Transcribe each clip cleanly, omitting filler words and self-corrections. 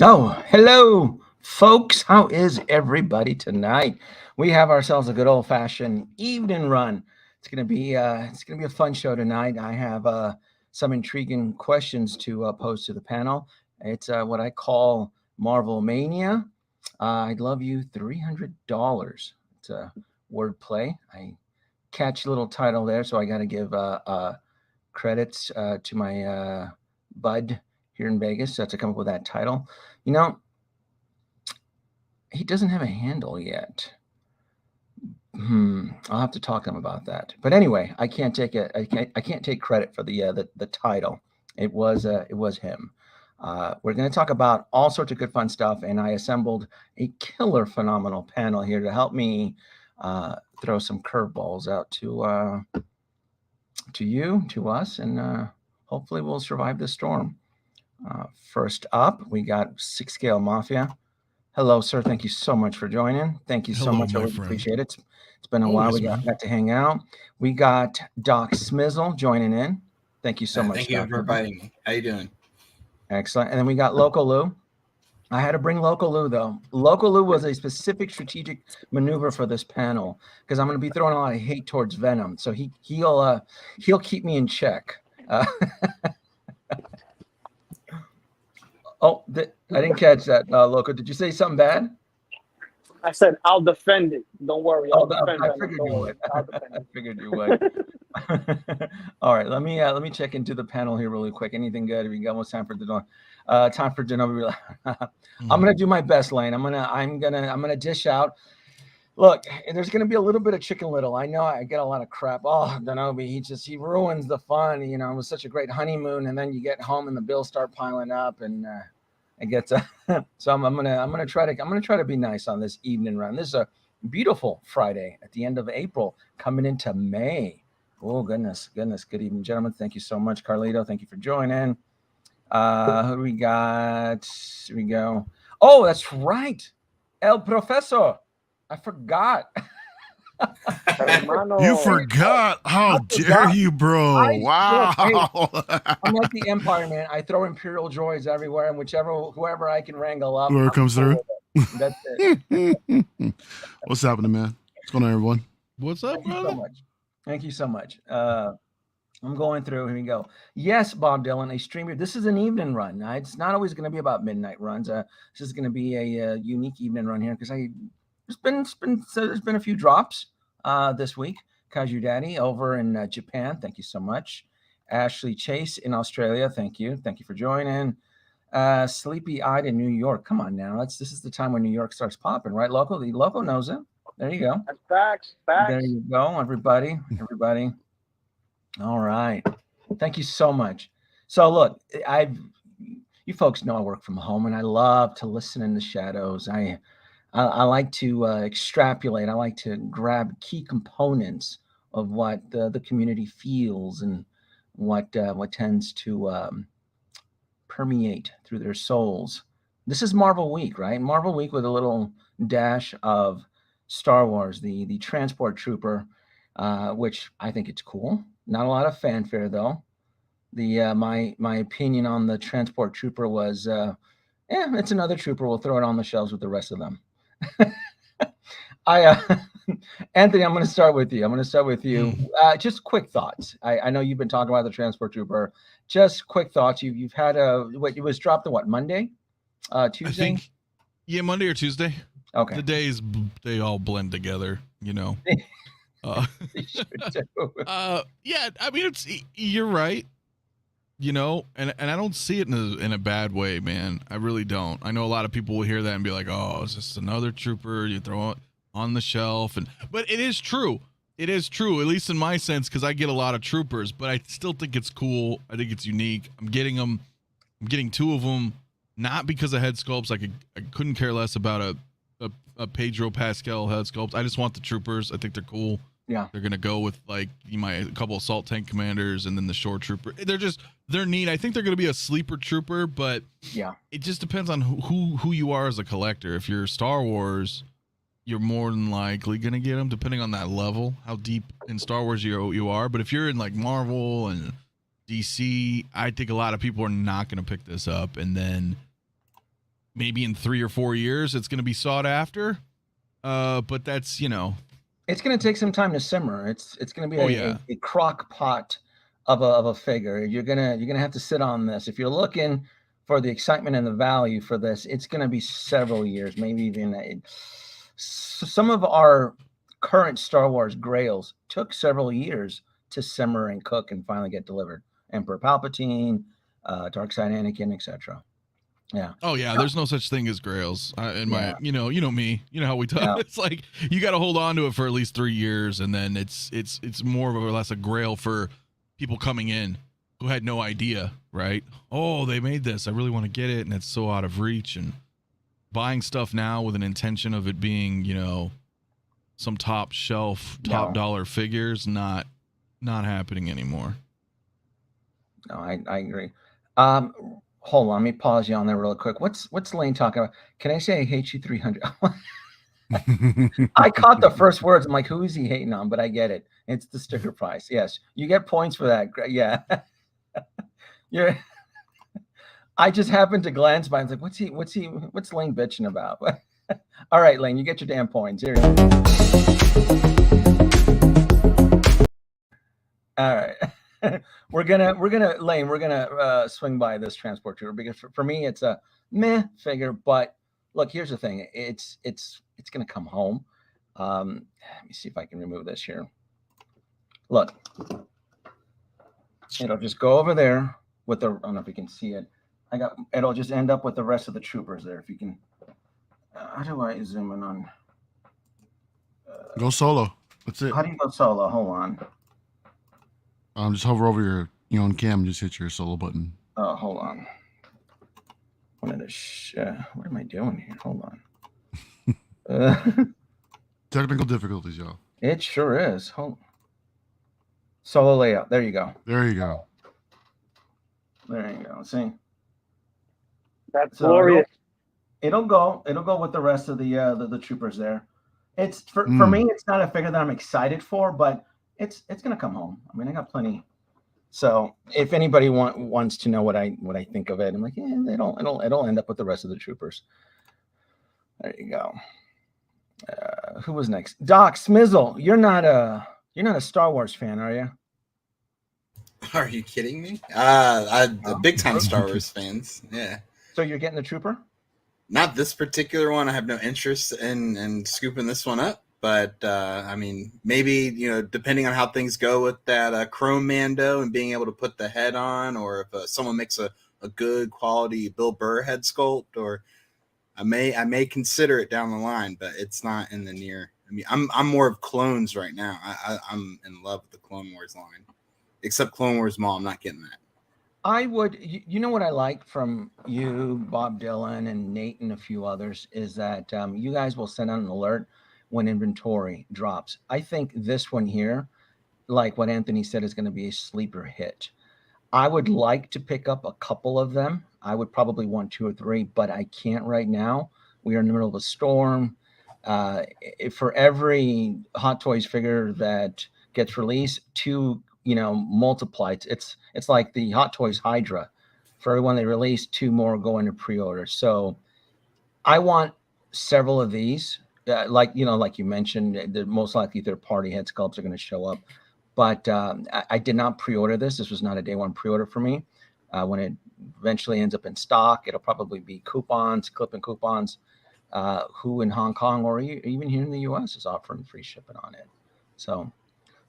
Oh, hello, folks. How is everybody tonight? We have ourselves a good old-fashioned evening run. It's gonna be a fun show tonight. I have some intriguing questions to pose to the panel. It's what I call Marvel Mania. I'd love you $300. It's a wordplay. I catch a little title there, so I got to give credits to my bud here in Vegas to come up with that title. You know, he doesn't have a handle yet. I'll have to talk to him about that. But anyway, I can't take it. I can't take credit for the title. It was him. We're going to talk about all sorts of good fun stuff, and I assembled a killer, phenomenal panel here to help me throw some curveballs out to you, to us, and hopefully we'll survive the storm. First up, we got 6 Scale Mafia. Hello, sir. Thank you so much for joining. Thank you so Hello, much. I my really friend. appreciate it. It's been a while. Always, We man. got to hang out. We got Doc Smizzle joining in. Thank you so much, Thank you Doc. for inviting me. How you doing? Excellent. And then we got Loco Lou. I had to bring Loco Lou, though. Loco Lou was a specific strategic maneuver for this panel because I'm going to be throwing a lot of hate towards Venom. So he'll keep me in check. I didn't catch that, Loco. Did you say something bad? I said I'll defend it. Don't worry, I'll defend I it. figured Don't you worry. would. I'll defend I it. figured you would. All right, let me check into the panel here really quick. Anything good? We got almost time for dinner. Time for dinner. I'm gonna do my best, Lane. I'm gonna dish out. Look, there's gonna be a little bit of Chicken Little. I know I get a lot of crap. Oh, Denobi, he ruins the fun. You know, it was such a great honeymoon, and then you get home and the bills start piling up, and it gets. So I'm gonna try to be nice on this evening run. This is a beautiful Friday at the end of April, coming into May. Oh goodness. Good evening, gentlemen. Thank you so much, Carlito. Thank you for joining. Who do we got? Here we go. Oh, that's right, El Professor. I forgot. Hermano. You forgot? How dare you, bro? Wow. I'm like the Empire Man. I throw Imperial droids everywhere, and whoever I can wrangle up, Whoever comes through. That's it. What's happening, man? What's going on, everyone? What's up, Thank you brother? so much. Thank you so much. I'm going through. Here we go. Yes, Bob Dylan, a streamer. This is an evening run. It's not always going to be about midnight runs. This is going to be a unique evening run here because there's been a few drops this week. Kaju Daddy over in Japan. Thank you so much. Ashley Chase in Australia. Thank you for joining. Sleepy Eyed in New York. Come on now. This is the time when New York starts popping, right? Loco. The Loco knows it. There you go. That's facts. There you go, everybody. All right. Thank you so much. So look, you folks know I work from home and I love to listen in the shadows. I like to extrapolate. I like to grab key components of what the community feels and what tends to permeate through their souls. This is Marvel Week, right? Marvel Week with a little dash of Star Wars, the transport trooper, which I think it's cool. Not a lot of fanfare though. My opinion on the transport trooper was, it's another trooper. We'll throw it on the shelves with the rest of them. Anthony, I'm going to start with you. Just quick thoughts. I know you've been talking about the transport trooper. Just quick thoughts. You've had it was dropped on what, Monday, Tuesday? I think, yeah, Monday or Tuesday. Okay. The days, they all blend together, you know. Yeah, I mean, you're right, you know, and I don't see it in a bad way, man. I really don't. I know a lot of people will hear that and be like, oh, it's just another trooper you throw it on the shelf, but it is true. It is true, at least in my sense, because I get a lot of troopers, but I still think it's cool. I think it's unique. I'm getting them. I'm getting 2 of them, not because of head sculpts. I couldn't care less about a Pedro Pascal head sculpt. I just want the troopers. I think they're cool. Yeah, they're gonna go with like a couple assault tank commanders and then the shore trooper. They're neat. I think they're gonna be a sleeper trooper, but yeah, it just depends on who you are as a collector. If you're Star Wars, you're more than likely gonna get them, depending on that level, how deep in Star Wars you are. But if you're in like Marvel and DC, I think a lot of people are not gonna pick this up, and then maybe in 3 or 4 years it's going to be sought after. But that's, It's going to take some time to simmer. It's going to be a crock pot of a figure. You're gonna have to sit on this. If you're looking for the excitement and the value for this, it's going to be several years, maybe even some of our current Star Wars grails took several years to simmer and cook and finally get delivered. Emperor Palpatine, Darkseid Anakin, etc. Yeah. Oh yeah, there's no such thing as grails. My, you know me, you know how we talk. Yeah. It's like you got to hold on to it for at least 3 years, and then it's more or less a grail for people coming in who had no idea, right? Oh, they made this. I really want to get it, and it's so out of reach. And buying stuff now with an intention of it being, some top shelf, top dollar figures, not happening anymore. No, I agree. Hold on, let me pause you on there real quick. What's Lane talking about? Can I say I hate you 300? I caught the first words. I'm like, who is he hating on? But I get it. It's the sticker price. Yes, you get points for that. Yeah. I just happened to glance by and was like, what's Lane bitching about? All right, Lane, you get your damn points. Here you go. All right. We're gonna swing by this transport tour because for me it's a meh figure, but look, here's the thing, it's gonna come home. Let me see if I can remove this here. Look, it'll just go over there with the, I don't know if you can see it. It'll just end up with the rest of the troopers there. If you can, how do I zoom in on? Go solo. That's it. How do you go solo? Hold on. Just hover over your on cam and just hit your solo button. Oh, hold on. What am I doing here? Hold on. Technical difficulties, y'all. It sure is. Solo layout. There you go. There you go. There you go. See? That's glorious. It'll go with the rest of the troopers there. It's for me, it's not a figure that I'm excited for, but it's gonna come home. I mean, I got plenty. So if anybody wants to know what I think of it, I'm like, yeah, it'll end up with the rest of the troopers. There you go. Who was next? Doc Smizzle. You're not a Star Wars fan, are you? Are you kidding me? I'm a big time Star Wars fans. Yeah. So you're getting the trooper? Not this particular one. I have no interest in scooping this one up. But, I mean, maybe, depending on how things go with that Chrome Mando and being able to put the head on, or if someone makes a good quality Bill Burr head sculpt, or I may consider it down the line, but it's not in the near. I mean, I'm more of clones right now. I'm in love with the Clone Wars line, except Clone Wars Mall. I'm not getting that. I would, what I like from you, Bob Dylan, and Nate, and a few others is that you guys will send out an alert when inventory drops. I think this one here, like what Anthony said, is going to be a sleeper hit. I would like to pick up a couple of them. I would probably want 2 or 3, but I can't right now. We are in the middle of a storm. For every Hot Toys figure that gets released, 2, multiplied. It's like the Hot Toys Hydra. For everyone they release, 2 more go into pre-order. So I want several of these. Like you mentioned, most likely third-party head sculpts are going to show up. But I did not pre-order this. This was not a day one pre-order for me. When it eventually ends up in stock, it'll probably be coupons, clipping coupons. Who in Hong Kong or even here in the U.S. is offering free shipping on it. So,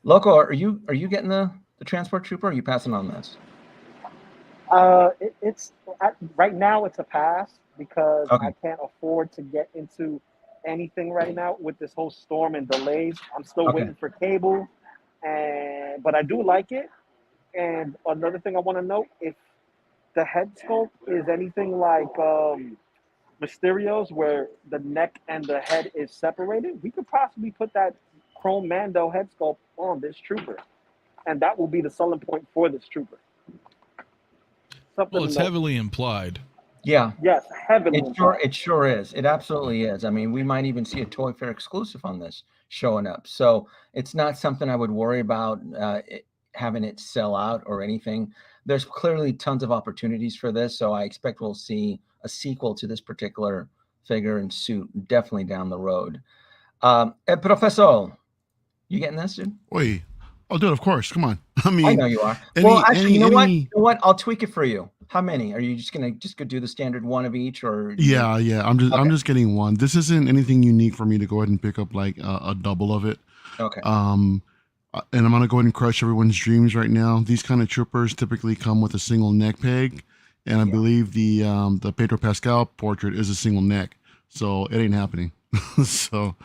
Loco, are you getting the transport trooper? Or are you passing on this? It's right now. It's a pass because Okay. I can't afford to get into anything right now with this whole storm and delays. I'm still waiting for cable, but I do like it. And another thing I want to note, if the head sculpt is anything like Mysterio's, where the neck and the head is separated, we could possibly put that Chrome Mando head sculpt on this trooper, and that will be the selling point for this trooper. Well, it's heavily implied. Yeah. Yes, heavily. It sure is. It absolutely is. I mean, we might even see a Toy Fair exclusive on this showing up. So it's not something I would worry about having it sell out or anything. There's clearly tons of opportunities for this. So I expect we'll see a sequel to this particular figure and suit definitely down the road. Professor, you getting this, dude? Wait. Oh, dude, of course. Come on. I mean, I know you are. Well, actually, you know what? You know what? I'll tweak it for you. How many? Are you just gonna go do the standard one of each, or? Yeah. I'm just getting one. This isn't anything unique for me to go ahead and pick up like a double of it. Okay. And I'm gonna go ahead and crush everyone's dreams right now. These kind of troopers typically come with a single neck peg, and I believe the Pedro Pascal portrait is a single neck, so it ain't happening. so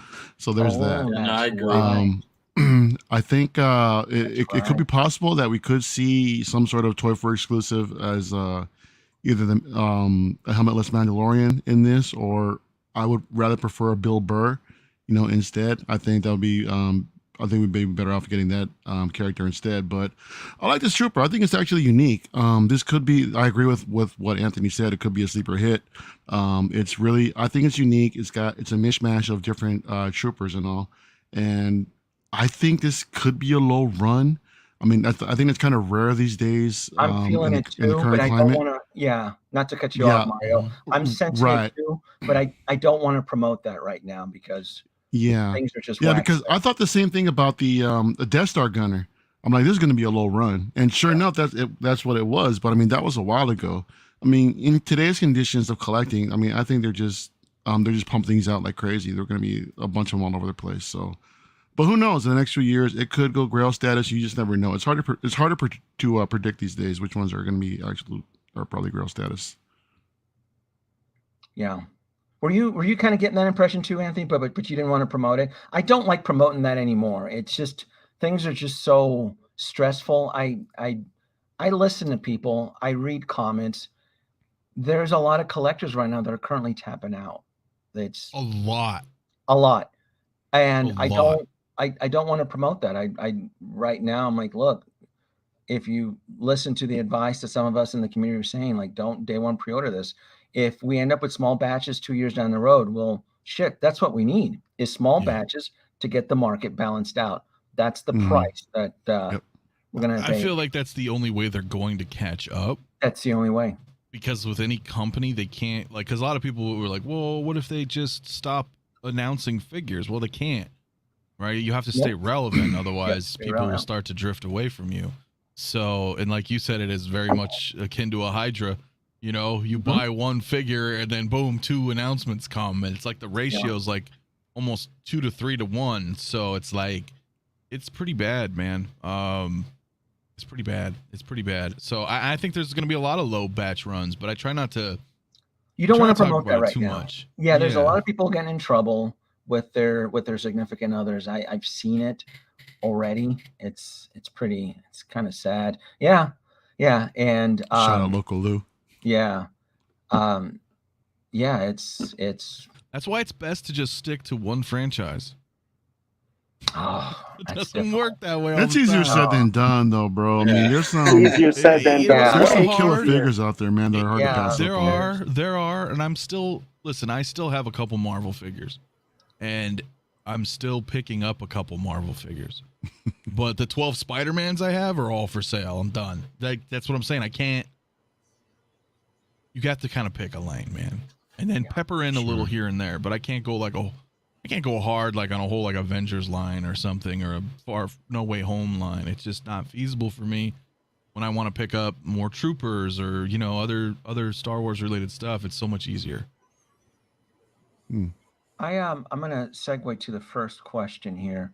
there's that. No, I agree. I think it could be possible that we could see some sort of Toy Fair exclusive as either the a helmetless Mandalorian in this, or I would rather prefer a Bill Burr, instead. I think that would be I think we'd be better off getting that character instead. But I like this trooper. I think it's actually unique. This could be. I agree with what Anthony said. It could be a sleeper hit. It's really. I think it's unique. It's a mishmash of different troopers and all, and I think this could be a low run. I mean, I think it's kind of rare these days. I'm feeling it too, but I don't want to. Yeah, not to cut you off, Mario. I'm sensitive too, but I don't want to promote that right now because things are just because I thought the same thing about the Death Star gunner. I'm like, this is going to be a low run, and sure enough, that's what it was. But I mean, that was a while ago. I mean, in today's conditions of collecting, I mean, I think they're just pumping things out like crazy. They're going to be a bunch of them all over the place. So. But who knows? In the next few years, it could go Grail status. You just never know. It's harder to predict these days which ones are going to be probably Grail status. Yeah, were you kind of getting that impression too, Anthony? But you didn't want to promote it. I don't like promoting that anymore. It's just things are just so stressful. I listen to people. I read comments. There's a lot of collectors right now that are currently tapping out. It's a lot, and I don't want to promote that. I right now I'm like, look, if you listen to the advice that some of us in the community are saying, like, don't day one pre-order this. If we end up with small batches 2 years down the road, well, shit, that's what we need is small batches to get the market balanced out. That's the price that we're gonna pay. I feel like that's the only way they're going to catch up. That's the only way. Because with any company, they can't because a lot of people were like, well, what if they just stop announcing figures? Well, they can't. Right, you have to stay relevant, otherwise people will start to drift away from you. So, and like you said, it is very much akin to a Hydra. You buy one figure and then boom, 2 announcements come, and it's like the ratio is like almost 2 to 3 to 1. So it's like, it's pretty bad, man. It's pretty bad. It's pretty bad. So I think there's going to be a lot of low batch runs, but I try not to. You don't want to promote that right too now. Much. Yeah, there's a lot of people getting in trouble with their significant others. I've seen it already. It's kind of sad. Yeah. And shout out Loco Lou. Yeah. It's that's why it's best to just stick to one franchise. It doesn't work that way. That's easier said than done, though, bro. I mean, there's some easier said than done. There's some killer figures out there, man. That are hard to pass. There are, and I'm still I still have a couple Marvel figures. And I'm still picking up a couple Marvel figures. But the 12 Spider-Mans I have are all for sale. I'm done. That's what I'm saying. I can't. You got to kind of pick a lane, man. And then pepper in a little here and there. But I can't go hard like on a whole like Avengers line or something, or a Far No Way Home line. It's just not feasible for me when I want to pick up more troopers or, other Star Wars related stuff. It's so much easier. I'm gonna segue to the first question here.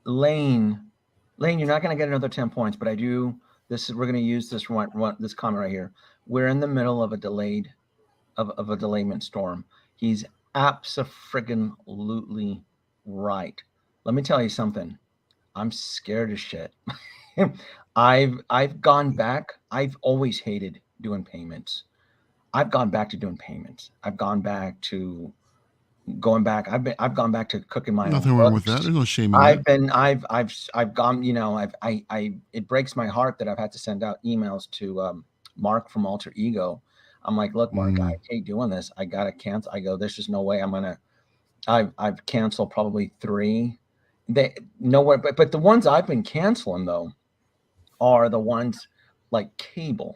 Lane, you're not gonna get another 10 points, but I do. We're gonna use this this comment right here. We're in the middle of a delayment storm. He's abso-friggin-lutely right. Let me tell you something. I'm scared as shit. I've gone back. I've always hated doing payments. I've gone back to doing payments. I've gone back to cooking my own nothing wrong with that. There's no shame in that. I've gone, it breaks my heart that I've had to send out emails to Mark from Alter Ego. I'm like, look, Mark, I hate doing this. I gotta cancel. I go, there's just no way I've canceled probably 3. Nowhere, but the ones I've been canceling though are the ones like Cable.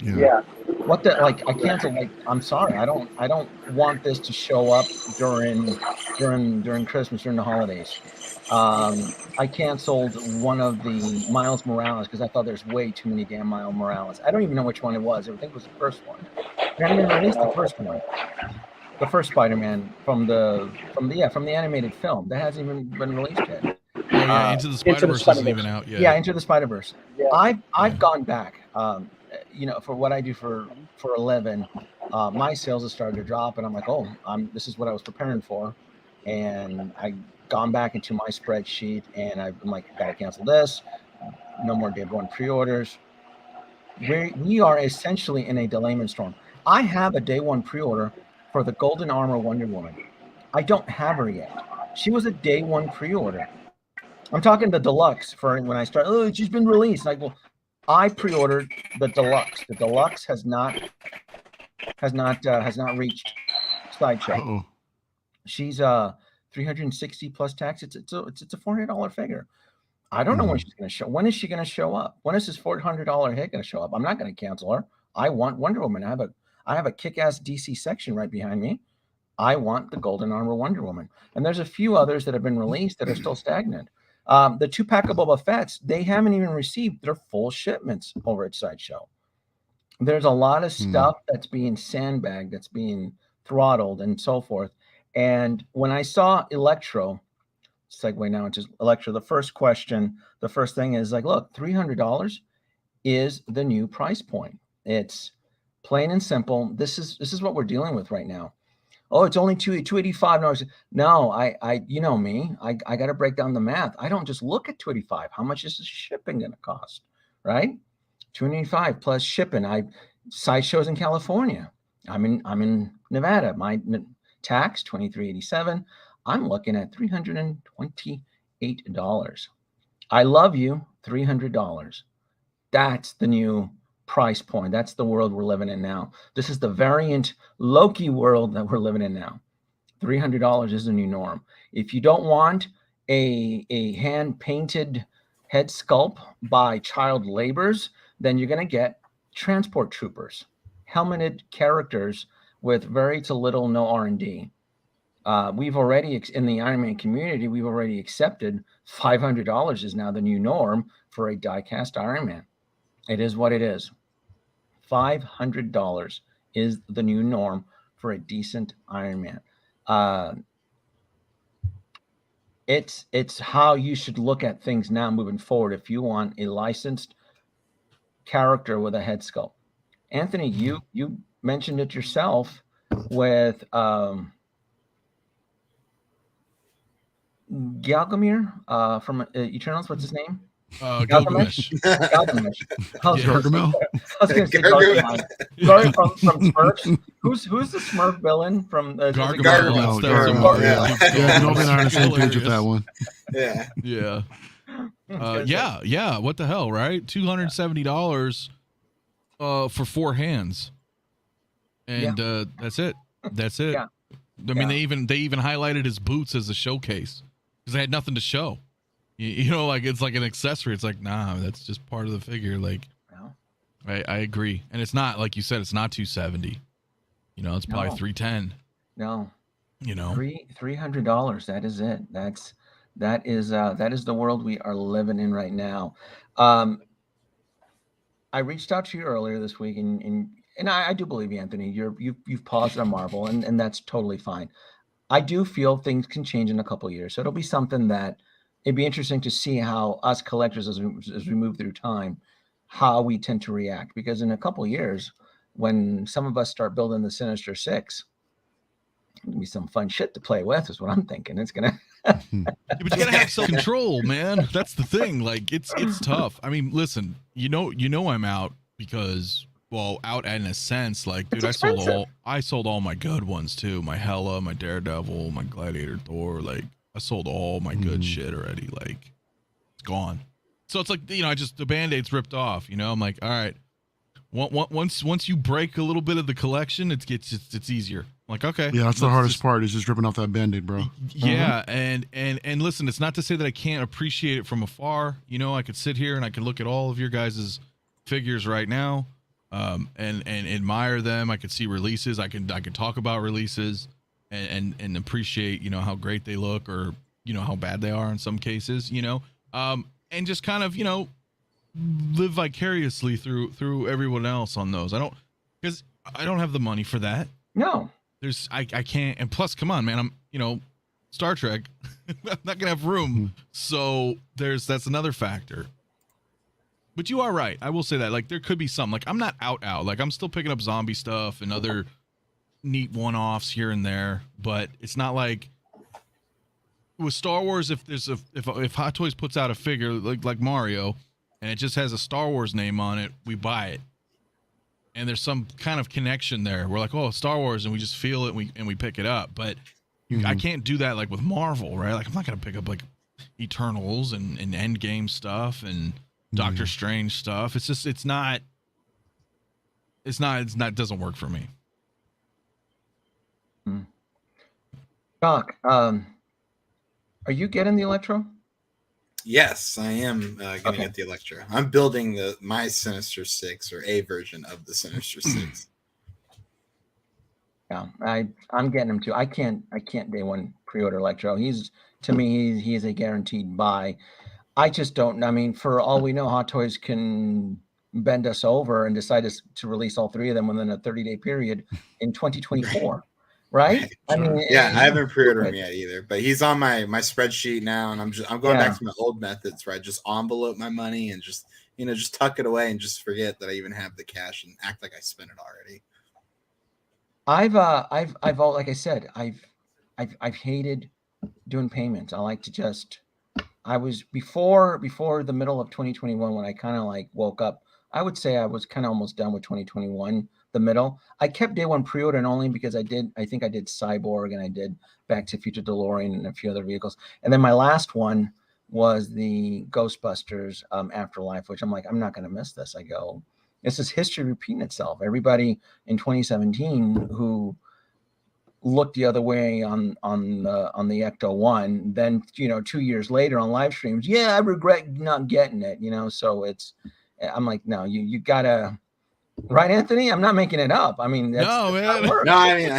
Yeah. What the like? I canceled. Like, I'm sorry. I don't want this to show up during Christmas, during the holidays. I canceled one of the Miles Morales because I thought there's way too many damn Miles Morales. I don't even know which one it was. I think it was the first one. They haven't even released the first one. The first Spider-Man from the animated film that hasn't even been released yet. Oh yeah, Into the Spider-Verse isn't even out yet. Yeah, Into the Spider-Verse. Yeah. I've gone back. You know, for what I do for a living, my sales have started to drop, and I'm like, oh, this is what I was preparing for, and I gone back into my spreadsheet, and I'm like, gotta cancel this. No more day one pre-orders. We are essentially in a delayment storm. I have a day one pre-order for the Golden Armor Wonder Woman. I don't have her yet. She was a day one pre-order. I'm talking the deluxe for when I start. Oh, she's been released. Like, well, I pre-ordered the deluxe. The deluxe has not reached Sideshow. Uh-oh. She's 360 plus tax. It's a $400 figure. I don't know when she's going to show. When is she going to show up? When is this $400 hit going to show up? I'm not going to cancel her. I want Wonder Woman. I have a kick-ass DC section right behind me. I want the Golden Armor Wonder Woman. And there's a few others that have been released that are still stagnant. The 2-pack of Boba Fett's, they haven't even received their full shipments over at Sideshow. There's a lot of stuff that's being sandbagged, that's being throttled and so forth. And when I saw Electro, segue now into Electro, the first thing is like, look, $300 is the new price point. It's plain and simple. This is what we're dealing with right now. Oh, it's only $285. No, I you know me, I got to break down the math. I don't just look at $285. How much is the shipping going to cost, right? $285 plus shipping. Sideshows in California. I'm in Nevada. My tax $23.87. I'm looking at $328. I love you, $300. That's the new price point. That's the world we're living in now. This is the variant Loki world that we're living in now. $300 is the new norm. If you don't want a hand-painted head sculpt by child laborers, then you're going to get transport troopers, helmeted characters with very to little no R&D. We've already, in the Iron Man community, we've already accepted $500 is now the new norm for a die-cast Iron Man. It is what it is. $500 is the new norm for a decent Iron Man. It's how you should look at things now moving forward if you want a licensed character with a head sculpt. Anthony, you mentioned it yourself with Galgamir from Eternals. What's his name? Gilgamesh. Gargamel. I was Gargamel? going to say Gargamel. Sorry, from Smurfs. Who's the Smurf villain from Gargamel. Yeah, no, we're on the same page with that one. Yeah. Yeah. What the hell, right? $270 for 4 hands, and that's it. Yeah. I mean, they even highlighted his boots as a showcase because they had nothing to show. You know, like it's like an accessory. It's like, nah, that's just part of the figure. Like, I agree, and it's not like you said. It's not 270. You know, it's probably 310. No. You know, $300. That is it. That is the world we are living in right now. I reached out to you earlier this week, and I do believe you, Anthony. You've paused on Marvel, and that's totally fine. I do feel things can change in a couple of years, so it'll be something that it'd be interesting to see how us collectors, as we move through time, how we tend to react. Because in a couple of years, when some of us start building the Sinister Six, it's gonna be some fun shit to play with, is what I'm thinking. It's gonna. But you gotta have self-control, man. That's the thing. Like it's tough. I mean, listen, you know I'm out because, well, out in a sense, like, dude, I sold all my good ones too. My Hela, my Daredevil, my Gladiator Thor. Like, I sold all my good shit already. Like, it's gone. So it's like, the Band-Aid's ripped off. You know, I'm like, all right. Once you break a little bit of the collection, it's easier. I'm like, okay. Yeah, that's the hardest part, is just ripping off that Band-Aid, bro. Yeah, and listen, it's not to say that I can't appreciate it from afar. You know, I could sit here and I could look at all of your guys' figures right now. and admire them. I could see releases. I could talk about releases and appreciate, you know, how great they look, or, you know, how bad they are in some cases, you know, and just kind of, you know, live vicariously through everyone else on those. Because I don't have the money for that. No, I can't. And plus, come on, man, I'm, you know, Star Trek. I'm not gonna have room. So that's another factor. But you are right. I will say that, like, there could be some, like, I'm not out. Like, I'm still picking up zombie stuff and other neat one-offs here and there, but it's not like with Star Wars. If Hot Toys puts out a figure like Mario, and it just has a Star Wars name on it, we buy it. And there's some kind of connection there. We're like, oh, Star Wars, and we just feel it, and we pick it up. But I can't do that, like, with Marvel, right? Like, I'm not gonna pick up, like, Eternals and Endgame stuff and Doctor Strange stuff. It's just, it doesn't work for me. Doc, are you getting the Electro? Yes, I am getting at the Electro. I'm building my Sinister Six, or a version of the Sinister Six. Yeah, I'm getting him too. I can't day one pre-order Electro. To me, he's a guaranteed buy. I just don't. I mean, for all we know, Hot Toys can bend us over and decide to release all three of them within a 30-day period in 2024. Right? I mean, yeah, I haven't pre-ordered him yet either, but he's on my spreadsheet now, and I'm going back to my old methods where I just envelope my money and just tuck it away and just forget that I even have the cash and act like I spent it already. I've like I said, I've hated doing payments. I like to just. I was before the middle of 2021 when I kind of like woke up. I would say I was kind of almost done with 2021. The middle, I kept day one pre-order only because I think I did Cyborg and I did Back to the Future DeLorean and a few other vehicles. And then my last one was the Ghostbusters Afterlife, which I'm like, I'm not going to miss this. I go, this is history repeating itself. Everybody in 2017 who looked the other way on the Ecto One, then 2 years later on live streams, I regret not getting it. So I'm like, no, you gotta. Right, Anthony? I'm not making it up. I mean, that's man. No, I mean,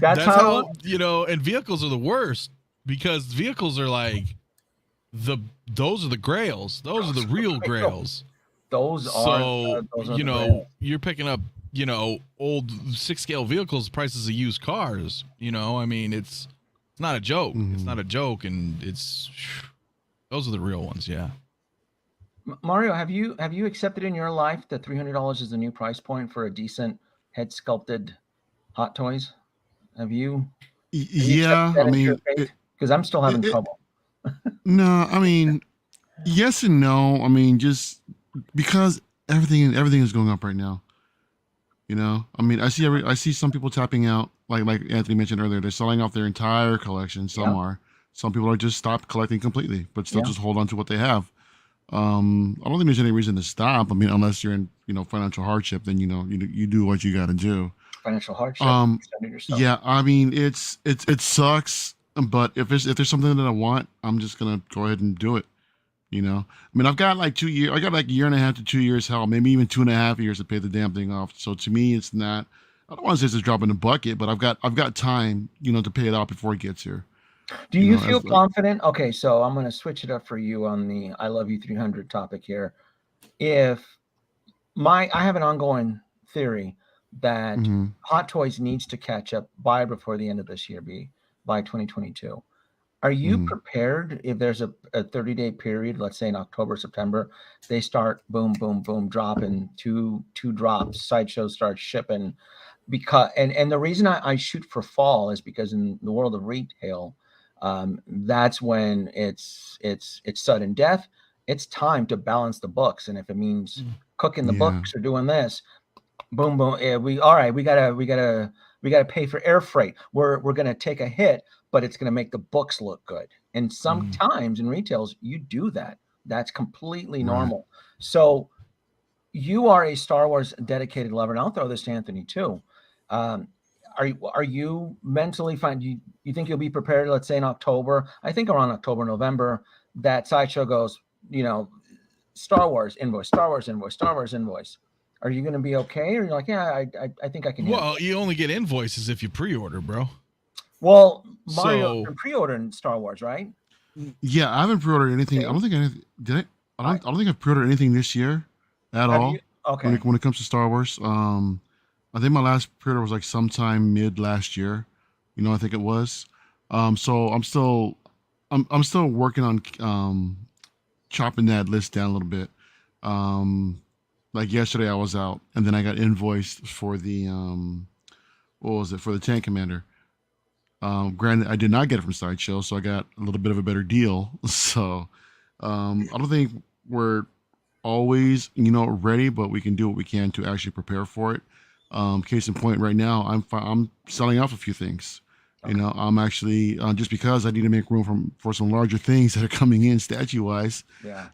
that's how and vehicles are the worst, because vehicles are like those are the grails. Those are the real grails. Those are you're picking up, old 6-scale vehicles, prices of used cars. I mean, it's not a joke. It's not a joke, and those are the real ones. Yeah. Mario, have you accepted in your life that $300 is the new price point for a decent head sculpted Hot Toys? Have you? Yeah, I mean, because I'm still having trouble. No, I mean, yes and no. I mean, just because everything is going up right now. I mean, I see some people tapping out, like Anthony mentioned earlier. They're selling off their entire collection. Some are. Some people are just stopped collecting completely, but still just hold on to what they have. I don't think there's any reason to stop. I mean, unless you're in, financial hardship, then you do what you got to do. Financial hardship. Yeah, I mean, it sucks, but if there's something that I want, I'm just gonna go ahead and do it. I mean, I've got like 2 years. I got like a year and a half to 2 years, hell, maybe even 2.5 years to pay the damn thing off. So to me, it's not. I don't want to say it's a drop in the bucket, but I've got time, to pay it off before it gets here. Do you feel confident? Okay, so I'm going to switch it up for you on the I Love You 300 topic here. If I have an ongoing theory that Hot Toys needs to catch up before the end of this year, by 2022. Are you prepared if there's a 30-day period, let's say in October, September, they start boom, boom, boom, dropping two drops, Sideshow starts shipping, because and the reason I shoot for fall is because in the world of retail, that's when it's sudden death. It's time to balance the books, and if it means cooking the books or doing this, boom, boom. We gotta pay for air freight. We're gonna take a hit, but it's gonna make the books look good. And sometimes in retails, you do that. That's completely normal. So you are a Star Wars dedicated lover, and I'll throw this to Anthony too. Are you mentally fine? You think you'll be prepared, let's say in October? I think around October, November, that Sideshow goes, Star Wars invoice, Star Wars invoice, Star Wars invoice. Are you going to be okay? Or you're like, yeah, I think I can. handle Well, it. you only get invoices if you pre-order, bro. Well, Mario's So- been pre-ordering Star Wars, right? Yeah, I haven't pre-ordered anything. I don't think anything. Did I? I don't think I've pre-ordered anything this year at Have all. you? Okay. When it comes to Star Wars, I think my last pre-order was like sometime mid last year. I think it was. So I'm still working on chopping that list down a little bit. Like yesterday I was out and then I got invoiced for the what was it, for the Tank Commander. Granted, I did not get it from Sideshow, so I got a little bit of a better deal. So I don't think we're always ready, but we can do what we can to actually prepare for it. Case in point, right now I'm selling off a few things. Okay. I'm actually just because I need to make room for some larger things that are coming in statue wise. Yeah.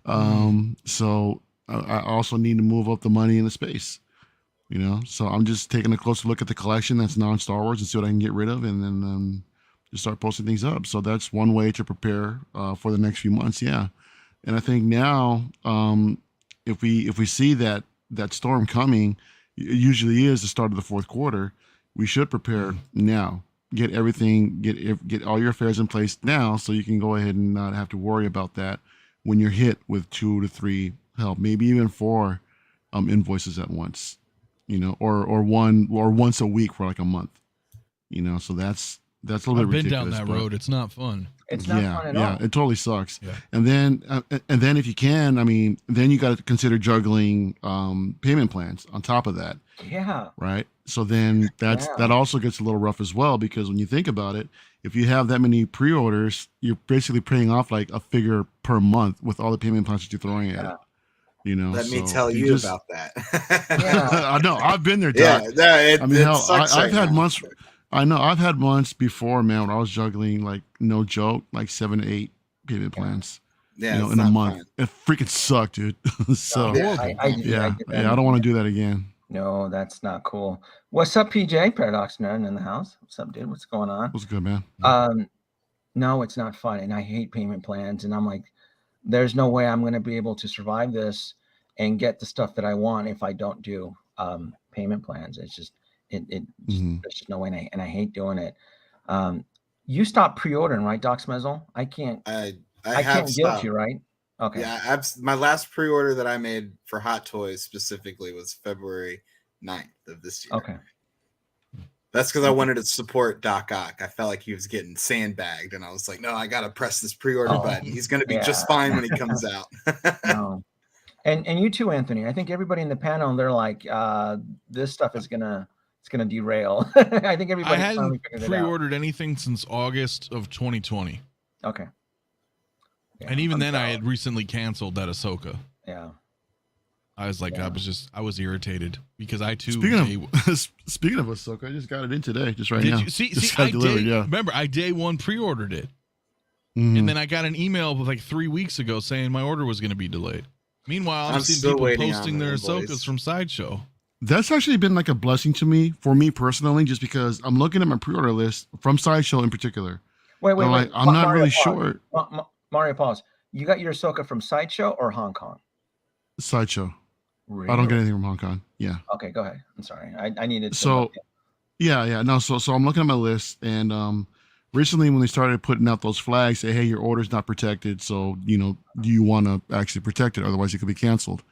So I also need to move up the money in the space. So I'm just taking a closer look at the collection that's non-Star Wars and see what I can get rid of, and then just start posting things up. So that's one way to prepare for the next few months. Yeah, and I think now if we see that storm coming, it usually is the start of the fourth quarter. We should prepare now. Get everything, get all your affairs in place now, so you can go ahead and not have to worry about that when you're hit with 2 to 3, hell, maybe even 4 invoices at once. Or once a week for like a month. So that's a little I've bit been down ridiculous. that but road. It's not fun. It's not fun at all. Yeah, it totally sucks. Yeah. And then if you can, then you got to consider juggling payment plans on top of that. Yeah. Right. So then that also gets a little rough as well, because when you think about it, if you have that many pre-orders, you're basically paying off like a figure per month with all the payment plans that you're throwing at it. Let me tell you about that. Yeah. I know. I've been there, Yeah, Doc. I've had months. I know. I've had months before, man, when I was juggling, like, no joke, like 7 to 8 payment plans. Yeah, in a month. fun. It freaking sucked, dude. So I don't want to do that again. No, that's not cool. What's up, PJ? Paradox Nerd in the house. What's up, dude? What's going on? What's good, man? No, it's not fun, and I hate payment plans. And I'm like, there's no way I'm going to be able to survive this and get the stuff that I want if I don't do payment plans. It's just there's just no way, and I hate doing it. You stopped pre-ordering, right, Doc Smizzle? I can't. I can't guilt you, right? Okay. Yeah, my last pre-order that I made for Hot Toys specifically was February 9th of this year. Okay. That's because I wanted to support Doc Ock. I felt like he was getting sandbagged, and I was like, no, I got to press this pre-order button. He's going to be just fine when he comes out. No. And you too, Anthony. I think everybody in the panel, they're like, this stuff is gonna derail. I think everybody. I hadn't pre-ordered anything since August of 2020. Okay. Yeah, And even then, I had recently canceled that Ahsoka. Yeah. I was like, Yeah. I was irritated because I too. Speaking of Ahsoka, I just got it in today, just right Did now. you see? Just I got delivered, day, yeah. remember, I day one pre-ordered it, Mhm. and then I got an email like 3 weeks ago saying my order was going to be delayed. Meanwhile, I'm I'm seeing still people waiting on posting the their invoice. Ahsokas from Sideshow. That's actually been like a blessing to me, for me personally, just because I'm looking at my pre-order list from Sideshow in particular. Wait. I'm not really sure. Mario, pause. You got your Ahsoka from Sideshow or Hong Kong? Sideshow. Really? I don't get anything from Hong Kong. Yeah. Okay, go ahead. I'm sorry. I needed to. So, yeah. No, so I'm looking at my list, and recently when they started putting out those flags, say, hey, your order's not protected, so do you want to actually protect it? Otherwise, it could be canceled.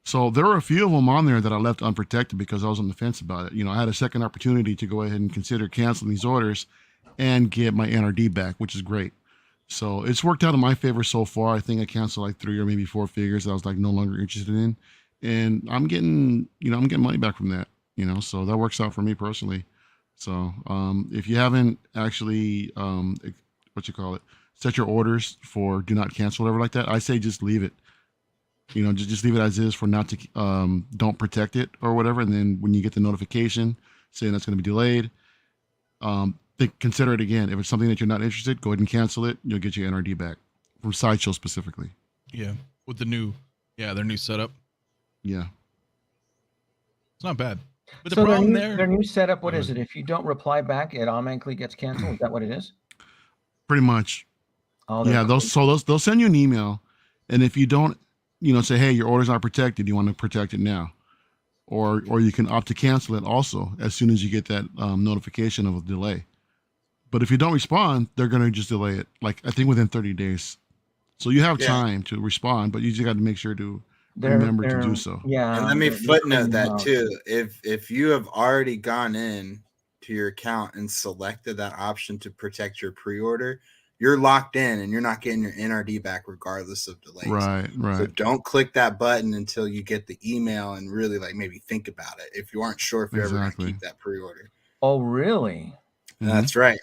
So there were a few of them on there that I left unprotected because I was on the fence about it. I had a second opportunity to go ahead and consider canceling these orders and get my NRD back, which is great. So it's worked out in my favor so far. I think I canceled like 3 or maybe 4 figures that I was like no longer interested in, and I'm getting money back from that. So that works out for me personally. So if you haven't actually set your orders for do not cancel, whatever like that, I say just leave it. Just leave it as is for not to don't protect it or whatever. And then when you get the notification saying that's going to be delayed, consider it again. If it's something that you're not interested, go ahead and cancel it. You'll get your NRD back from Sideshow specifically. Yeah, with their new setup. Yeah, It's not bad. But the so problem their new setup, what is it? If you don't reply back, it automatically gets canceled. Is that what it is? pretty much. Oh, Yeah, they'll send you an email, and if you don't, say, hey, your order's not protected, you want to protect it now, or you can opt to cancel it also as soon as you get that notification of a delay. But if you don't respond, they're going to just delay it, like I think within 30 days. So you have time to respond, but you just got to make sure to remember to do so. Yeah. And let me footnote that too. If you have already gone in to your account and selected that option to protect your pre-order, you're locked in and you're not getting your NRD back regardless of delays. Right. So don't click that button until you get the email and really like maybe think about it if you aren't sure if you're ever going to keep that pre-order. Oh, really? That's right.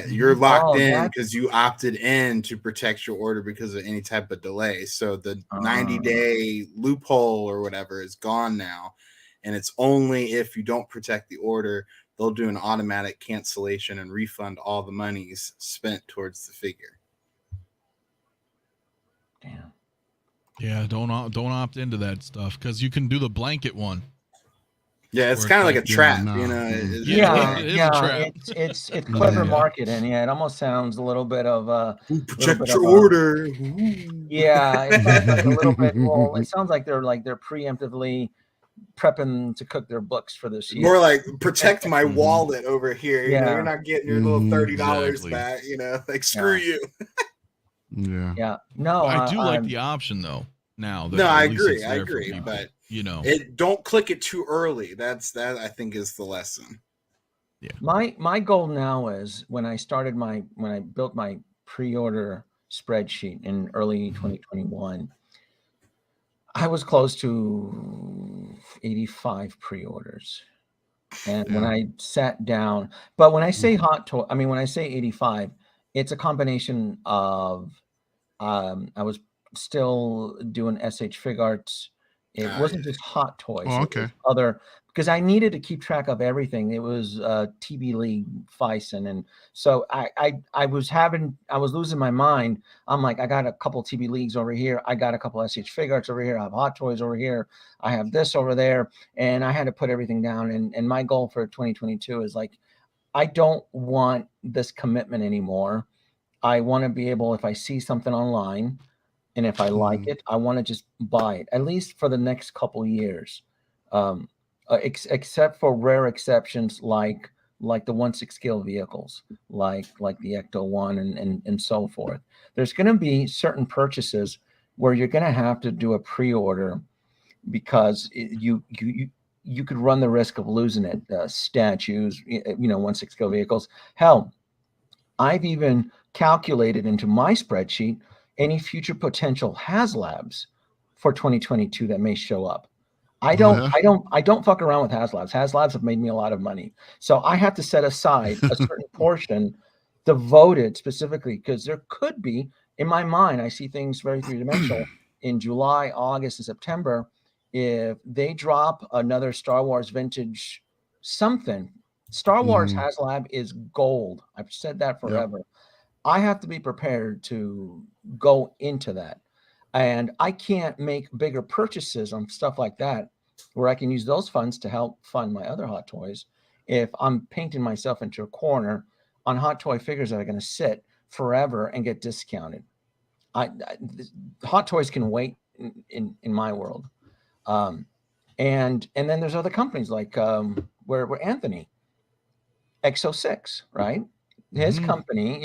You're locked in because you opted in to protect your order because of any type of delay. So the 90-day loophole or whatever is gone now. And it's only if you don't protect the order, they'll do an automatic cancellation and refund all the monies spent towards the figure. Damn. Yeah, don't opt into that stuff because you can do the blanket one. Yeah, it's kind of like a trap, you know. It is a trap. It's clever marketing. Yeah, it almost sounds a little bit of protect your order. Yeah, it sounds like a little bit. Well, it sounds like they're preemptively prepping to cook their books for this year. More like protect my wallet over here. You know, you're not getting your little $30 back. You know, like screw you. Yeah. No, I do like the option though. Now, no, I agree, but you know, don't click it too early. That I think is the lesson. Yeah. My goal now is when I built my pre-order spreadsheet in early 2021, I was close to 85 pre-orders. And when I sat down, but when I say when I say 85, it's a combination of I was still doing SH Fig Arts. It wasn't just Hot Toys. Okay. It was other, because I needed to keep track of everything. It was TB League, Fison, and so I was losing my mind. I'm like, I got a couple TB Leagues over here. I got a couple SH Fig Arts over here. I have Hot Toys over here. I have this over there, and I had to put everything down. And my goal for 2022 is like, I don't want this commitment anymore. I want to be able, if I see something online, and if I like it, I want to just buy it, at least for the next couple years. Except for rare exceptions like the 1/6 scale vehicles, like the Ecto 1 and so forth. There's going to be certain purchases where you're going to have to do a pre-order because you could run the risk of losing it. Statues, 1/6 scale vehicles. Hell, I've even calculated into my spreadsheet any future potential HasLabs for 2022 that may show up. I don't fuck around with HasLabs. HasLabs have made me a lot of money. So I have to set aside a certain portion devoted specifically because there could be, in my mind, I see things very three-dimensional in July, August, and September. If they drop another Star Wars vintage something, Star Wars HasLab is gold. I've said that forever. Yep. I have to be prepared to go into that. And I can't make bigger purchases on stuff like that where I can use those funds to help fund my other Hot Toys if I'm painting myself into a corner on Hot Toy figures that are going to sit forever and get discounted. Hot Toys can wait in my world. And then there's other companies like where Anthony, X06, right? His company,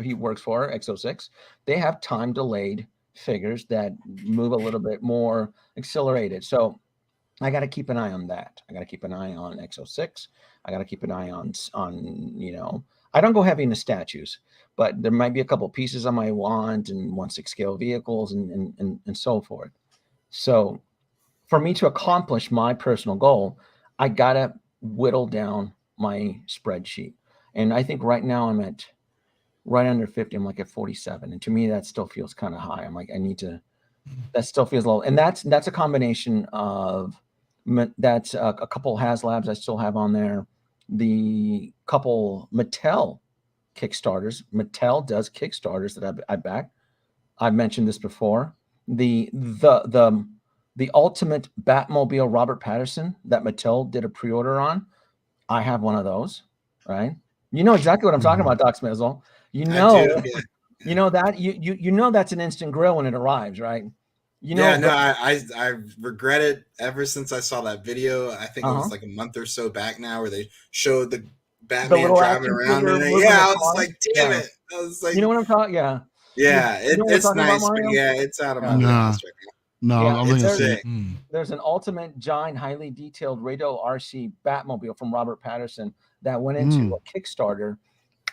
he works for, X06, they have time delayed figures that move a little bit more accelerated. So I got to keep an eye on that. I got to keep an eye on X06. I got to keep an eye on I don't go heavy into statues, but there might be a couple pieces I might want and 1/6 scale vehicles and so forth. So for me to accomplish my personal goal, I got to whittle down my spreadsheet. And I think right now I'm at right under 50. I'm like at 47. And to me, that still feels kind of high. I'm like, that still feels low. And that's a combination of, that's a couple HasLabs I still have on there. The couple Mattel Kickstarters. Mattel does Kickstarters that I back. I've mentioned this before. The ultimate Batmobile Robert Pattinson that Mattel did a pre-order on. I have one of those, right? You know exactly what I'm talking about, Doc Smizzle. You know that you know that's an instant grill when it arrives, right? You know, Yeah, no, I regret it ever since I saw that video. I think it uh-huh. was like a month or so back now, where they showed the The Batman little driving action around figure in it. moving Yeah, the I was car. like, damn Yeah. it. I was like, You know what I'm talking? Yeah. yeah, You know what we're it's talking about, nice, but Mario? yeah, it's out of my Yeah. Nah, wheelhouse right now. no, Yeah. I'm gonna It's see it. sick. There's an ultimate giant, highly detailed radio RC Batmobile from Robert Patterson that went into a Kickstarter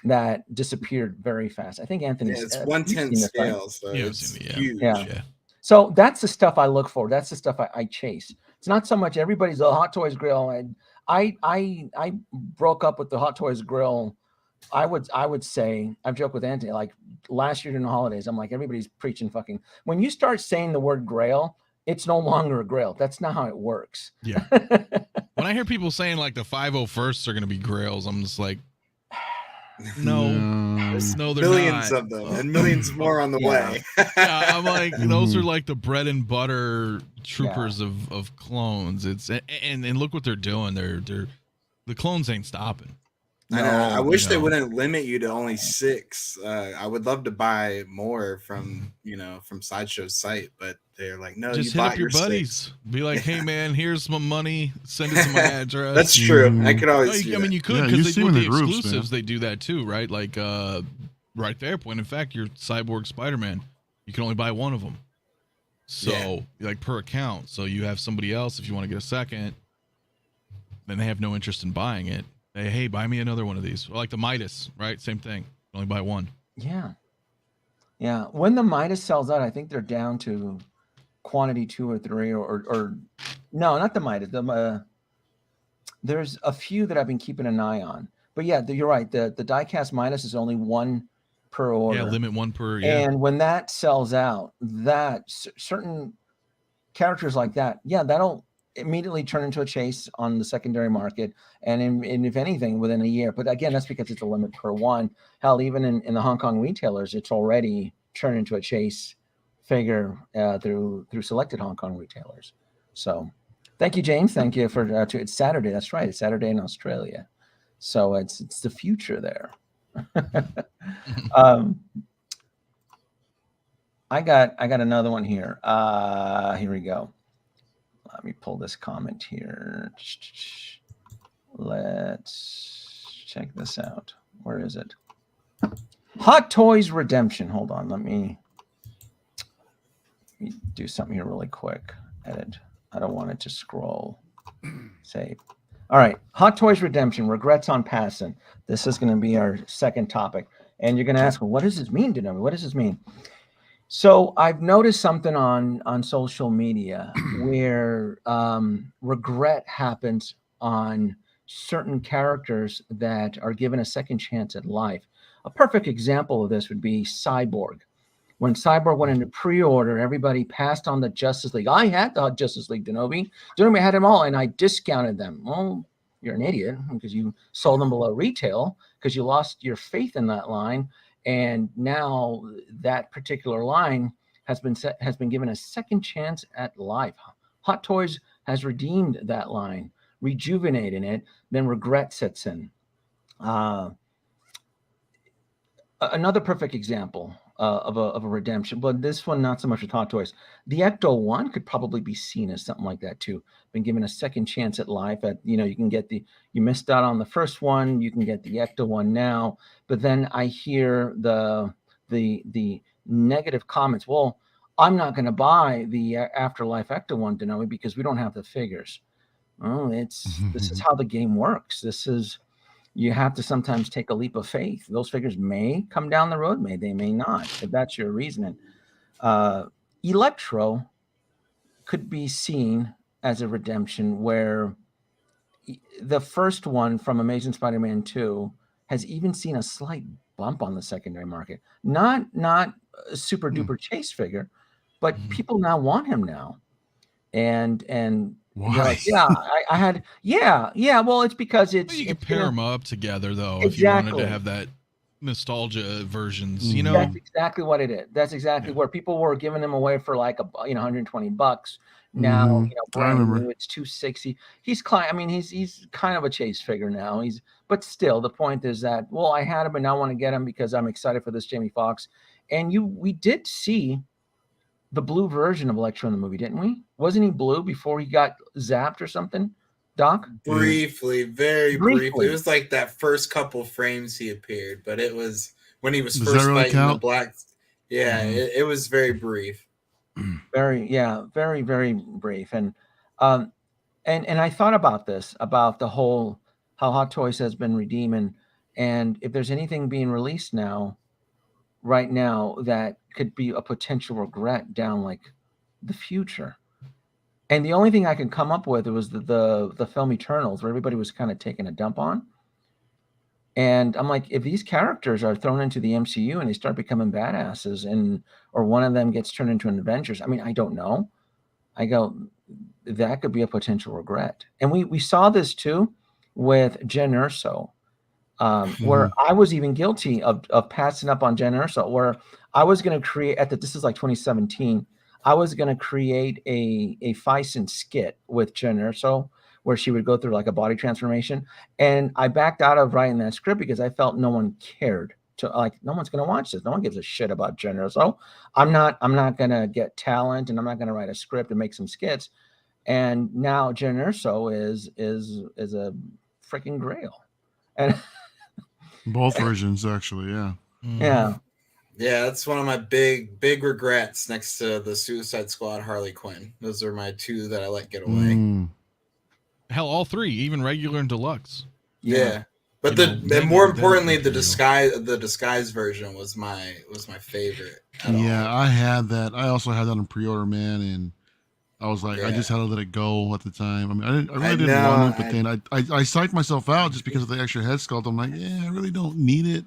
that disappeared very fast. I think Yeah, Anthony's it's you've 1/10 seen this, right? scale, so Yeah, I've it's seen it, huge. Yeah. So that's the stuff I look for. That's the stuff I chase. It's not so much everybody's a Hot Toys grill. And I broke up with the Hot Toys grill. I would say, I've joked with Anthony, like last year during the holidays, I'm like, everybody's preaching fucking. When you start saying the word grail, it's no longer a grail. That's not how it works. Yeah. When I hear people saying like the 501sts are going to be grails, I'm just like, no, Yeah. no, they're Millions not. of them and millions more on the way. Yeah, I'm like, those are like the bread and butter troopers Yeah. of clones. It's and look what they're doing. They're the clones ain't stopping. I know. I No, wish you they know. wouldn't limit you to only 6. I would love to buy more from from Sideshow's site, but they're like, no, Just you hit bought up your 6. buddies. Be like, hey man, here's my money. Send it to my address. That's true. I could No, always. do I mean, that. you could Yeah, because you they see do them the in the groups, exclusives. They do that too, right? Like right there. When in fact, your Cyborg Spider-Man, you can only buy one of them. So like per account. So you have somebody else if you want to get a second, then they have no interest in buying it. Hey, buy me another one of these. Or like the Midas, right? Same thing. Only buy one. Yeah. Yeah. When the Midas sells out, I think they're down to quantity 2 or 3 or no, not the Midas. There's a few that I've been keeping an eye on. But yeah, you're right. The diecast Midas is only 1 per order. Yeah, limit 1 per. Yeah. And when that sells out, that certain characters like that, yeah, that'll immediately turn into a chase on the secondary market. And if anything, within a year. But again, that's because it's a limit per one. Hell, even in the Hong Kong retailers, it's already turned into a chase figure through selected Hong Kong retailers. So thank you, James. Thank you for it's Saturday. That's right. It's Saturday in Australia. So it's the future there. I got another one here. Here we go. Let me pull this comment here. Let's check this out. Where is it? Hot Toys Redemption. Hold on. Let me do something here really quick. Edit. I don't want it to scroll. Save. All right. Hot Toys Redemption. Regrets on passing. This is going to be our second topic. And you're going to ask, well, what does this mean, Denome? What does this mean? So I've noticed something on social media where regret happens on certain characters that are given a second chance at life. A perfect example of this would be Cyborg. When Cyborg went into pre-order, everybody passed on the Justice League. I had the Justice League, Denobi. Denobi had them all, and I discounted them. Well, you're an idiot because you sold them below retail because you lost your faith in that line. And now that particular line has been given a second chance at life. Hot Toys has redeemed that line, rejuvenating it. Then regret sets in. Another perfect example of a redemption, but this one not so much with Hot Toys. The Ecto One could probably be seen as something like that too. Been given a second chance at life. You can get you missed out on the first one, you can get the Ecto One now. But then I hear the negative comments. Well, I'm not going to buy the Afterlife Ecto One, Denoe, because we don't have the figures. Oh, this is how the game works. You have to sometimes take a leap of faith. Those figures may come down the road, they may not, if that's your reasoning. Electro could be seen as a redemption where the first one from Amazing Spider-Man 2 has even seen a slight bump on the secondary market. Not a super duper chase figure, but people now want him now. And why? like, yeah, I had, yeah. Well, it's because you can pair them up together though. Exactly. If you wanted to have that nostalgia versions, that's exactly what it is. That's exactly where people were giving them away for like $120. Now, brand new, it's $260. He's kind of a chase figure now. But still, the point is that, well, I had him and now I want to get him because I'm excited for this Jamie Foxx. And we did see the blue version of Electro in the movie, didn't we? Wasn't he blue before he got zapped or something, Doc? Briefly, very briefly. It Briefly. was like that first couple frames he appeared, but it was when he was Does first that really fighting the count? black. Yeah, it was very brief. Very, very brief. And I thought about this, about the whole how Hot Toys has been redeeming, and if there's anything being released right now that could be a potential regret down like the future. And the only thing I could come up with was the film Eternals, where everybody was kind of taking a dump on. And I'm like, if these characters are thrown into the MCU and they start becoming badasses, or one of them gets turned into an Avengers, I mean, I don't know. I go, that could be a potential regret. And we saw this too with Jen Erso, where I was even guilty of passing up on Jen Erso, where I was going to create this is like 2017. I was going to create a Fison skit with Jen Erso where she would go through like a body transformation. And I backed out of writing that script because I felt no one cared. No one's going to watch this. No one gives a shit about Jen Erso. I'm not going to get talent, and I'm not going to write a script and make some skits. And now Jen Erso is a freaking grail. And Both versions, actually, yeah. Yeah. Yeah, that's one of my big regrets next to the Suicide Squad Harley Quinn. Those are my two that I let get away. Hell, all three, even regular and deluxe. Yeah. But more importantly, the disguise version was my favorite. Yeah, I had that. I also had that on pre-order, man, and I was like, I just had to let it go at the time. I mean, I really didn't want it, but then I psyched myself out just because of the extra head sculpt. I'm like, yeah, I really don't need it.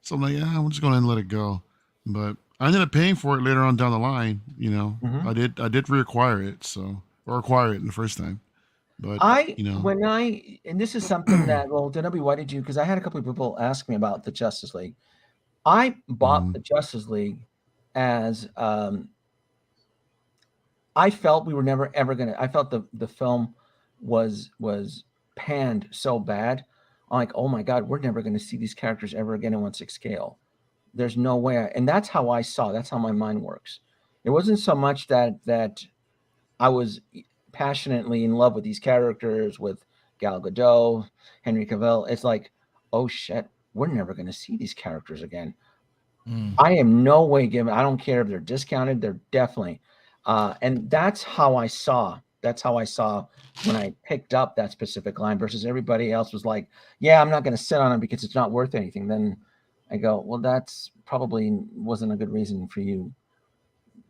So I'm like, yeah, I'm just going to let it go. But I ended up paying for it later on down the line. You know, I did reacquire it, or acquire it the first time. But and this is something that, well, Denobi, why did you? Because I had a couple of people ask me about the Justice League. I bought the Justice League as I felt we were never ever gonna. I felt the film was panned so bad. I'm like, oh my God, we're never gonna see these characters ever again in 1/6 scale. There's no way. And that's how I saw. That's how my mind works. It wasn't so much that I was passionately in love with these characters, with Gal Gadot, Henry Cavill. It's like, oh shit, we're never gonna see these characters again. I am no way giving. I don't care if they're discounted. They're definitely. And that's how I saw. That's how I saw when I picked up that specific line versus everybody else was like, yeah, I'm not going to sit on it because it's not worth anything. Then I go, well, that's probably wasn't a good reason for you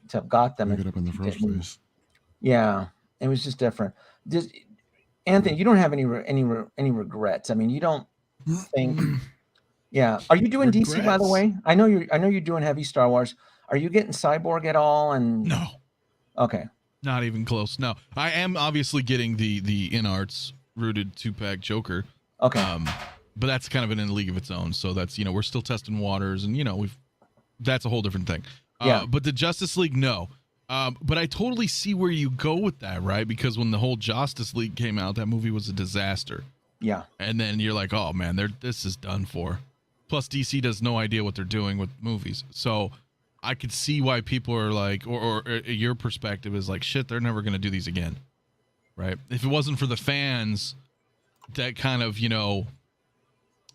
to have got them. Pick it up in the first place. Yeah, it was just different. Anthony, you don't have any regrets. I mean, you don't think. Yeah. Are you doing regrets? DC, by the way? I know you're doing heavy Star Wars. Are you getting Cyborg at all? And no. Okay. Not even close. No. I am obviously getting the InArts rooted 2-pack Joker. Okay. But that's kind of in a league of its own. So that's, we're still testing waters, and that's a whole different thing. Yeah. But the Justice League, no. But I totally see where you go with that, right? Because when the whole Justice League came out, that movie was a disaster. Yeah. And then you're like, oh man, this is done for. Plus, DC does no idea what they're doing with movies. So I could see why people are like, or your perspective is like, shit, they're never going to do these again. Right? If it wasn't for the fans that kind of,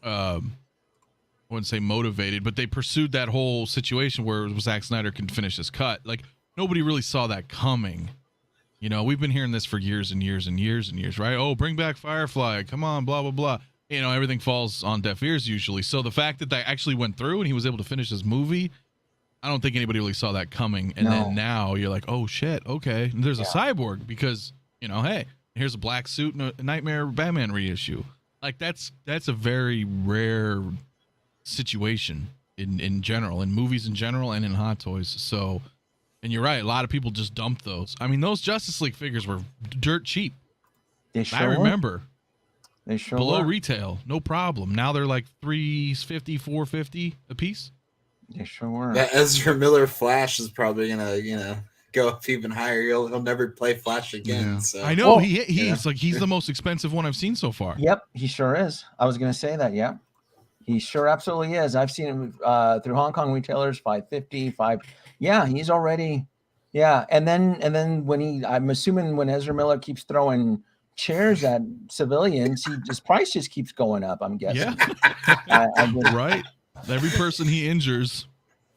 I wouldn't say motivated, but they pursued that whole situation where Zack Snyder can finish his cut. Like, nobody really saw that coming. We've been hearing this for years and years and years and years, right? Oh, bring back Firefly. Come on, blah, blah, blah. Everything falls on deaf ears usually. So the fact that actually went through and he was able to finish his movie, I don't think anybody really saw that coming. And then now you're like, oh shit, okay. And there's a Cyborg because, hey, here's a black suit and a Nightmare Batman reissue. Like that's a very rare situation in general, in movies in general and in Hot Toys. So, and you're right, a lot of people just dumped those. I mean, those Justice League figures were dirt cheap. They sure I remember. They sure below were. retail, no problem. Now they're like $350, $450 a piece. They sure were. That Ezra Miller Flash is probably gonna, go up even higher. He'll never play Flash again. Yeah. So I know he's the most expensive one I've seen so far. Yep, he sure is. I was gonna say that. Yeah, he sure absolutely is. I've seen him through Hong Kong retailers, $550. Yeah, he's already Yeah, and then when I'm assuming when Ezra Miller keeps throwing chairs at civilians, his price just keeps going up. I'm guessing. Yeah. I just, Right. Every person he injures,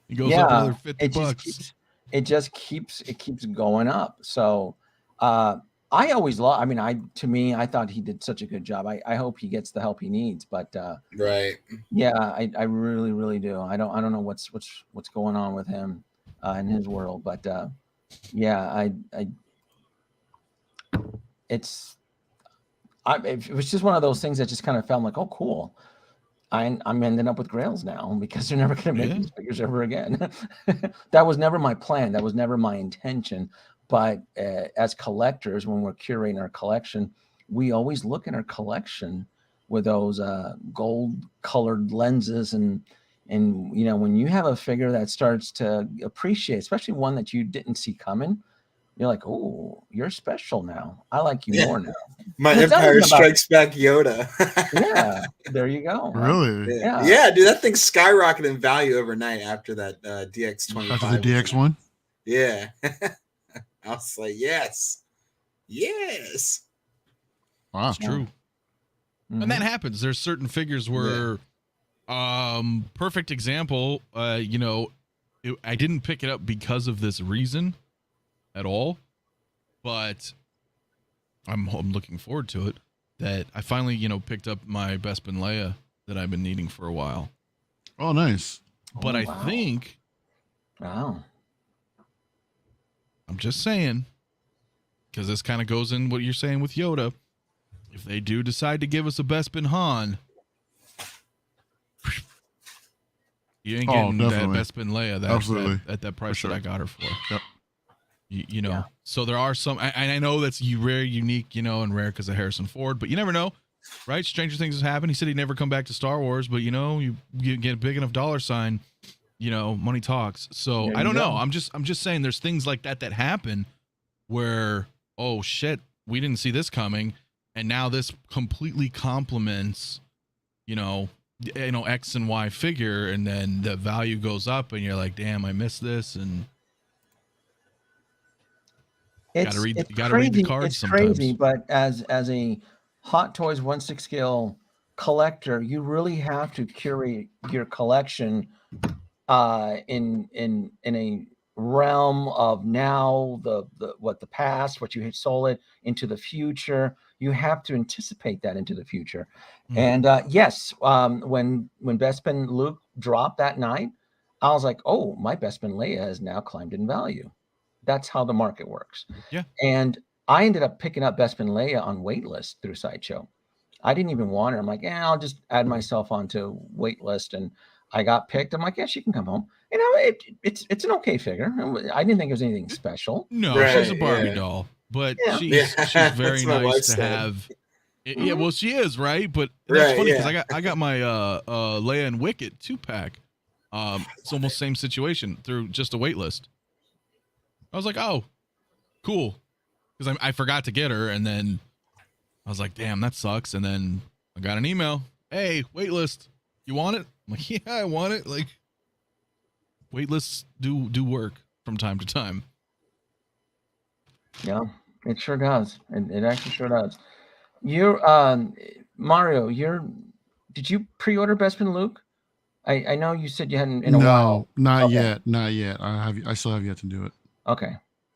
he goes yeah, up another $50. it just keeps going up. So I always love. I mean, I thought he did such a good job. I hope he gets the help he needs. But Right. yeah, I really really do. I don't know what's going on with him in his world, but yeah, it was just one of those things that just kind of felt like, oh, cool. I'm ending up with Grails now because they're never going to make these figures ever again. That was never my plan. That was never my intention. But as collectors, when we're curating our collection, we always look at our collection with those gold-colored lenses, and when you have a figure that starts to appreciate, especially one that you didn't see coming, you're like, oh, you're special now. I like you more now. My Empire Strikes Back Yoda. Yeah, there you go. Right? Really? Yeah, dude, that thing skyrocketed in value overnight after that DX25. After the DX one? Yeah. I was like, yes. Wow. It's true. Mm-hmm. And that happens. There's certain figures where, perfect example, I didn't pick it up because of this reason at all, but I'm looking forward to it. That I finally, picked up my Bespin Leia that I've been needing for a while. Oh, nice. But I think, wow, I'm just saying, because this kind of goes in what you're saying with Yoda. If they do decide to give us a Bespin Han, you ain't getting that Bespin Leia at that price that I got her for. Yep. So there are some, and I know that's very unique, and rare because of Harrison Ford, but you never know, right? Stranger things has happened. He said he'd never come back to Star Wars, but you get a big enough dollar sign, money talks. So I don't know. I'm just saying there's things like that happen where, oh shit, we didn't see this coming, and now this completely complements, X and Y figure, and then the value goes up, and you're like, damn, I missed this, and you gotta read the cards. It's sometimes. crazy, but as a Hot Toys 1/6 scale collector, you really have to curate your collection in a realm of now the past, what you had sold it into the future. You have to anticipate that into the future. And yes, when Bespin Luke dropped that night, I was like, oh, my Bespin Leia has now climbed in value. That's how the market works. Yeah. And I ended up picking up Bespin Leia on waitlist through Sideshow. I didn't even want her. I'm like, I'll just add myself onto waitlist, and I got picked. I'm like, yeah, she can come home. It's an okay figure. I didn't think it was anything special. No, she's a Barbie doll, but she's very nice to have. Yeah, well, she is, right? But that's funny because I got my Leia and Wicket 2-pack. It's almost same situation through just a waitlist. I was like, oh, cool, because I forgot to get her, and then I was like, damn, that sucks. And then I got an email, hey, waitlist, you want it? I'm like, yeah, I want it. Like, waitlists do work from time to time. Yeah, it sure does. It actually sure does. You're Mario. Did you pre-order Bespin Luke? I know you said you hadn't in a while. No, not yet. I still have yet to do it. Okay,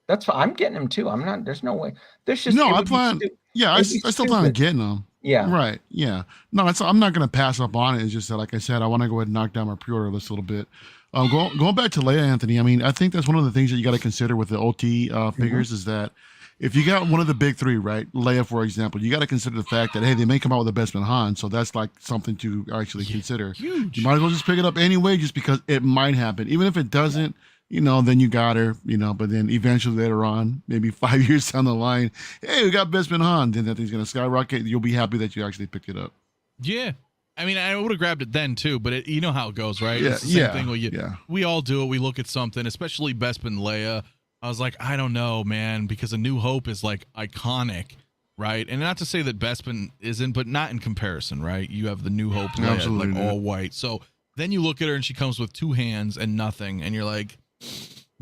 that's fine. I'm getting him too. I'm not. There's no way. There's just no. I plan. Yeah, I still plan on getting them. Yeah. Right. Yeah. No, I'm not gonna pass up on it. It's just that, like I said, I want to go ahead and knock down my pre-order list a little bit. Going back to Leia, Anthony. I mean, I think that's one of the things that you got to consider with the OT figures is that if you got one of the big three, right, Leia, for example, you got to consider the fact that, hey, they may come out with the Bespin Han, so that's like something to actually consider. Huge. You might as well just pick it up anyway, just because it might happen. Even if it doesn't, then you got her, but then eventually later on, maybe 5 years down the line, hey, we got Bespin Han, then that thing's going to skyrocket. You'll be happy that you actually picked it up. Yeah. I mean, I would have grabbed it then too, but you know how it goes, right? Yeah, it's the same thing. We all do it. We look at something, especially Bespin Leia. I was like, I don't know, man, because A New Hope is like iconic, right? And not to say that Bespin isn't, but not in comparison, right? You have the New Hope Leia, like all white. So then you look at her and she comes with two hands and nothing, and you're like,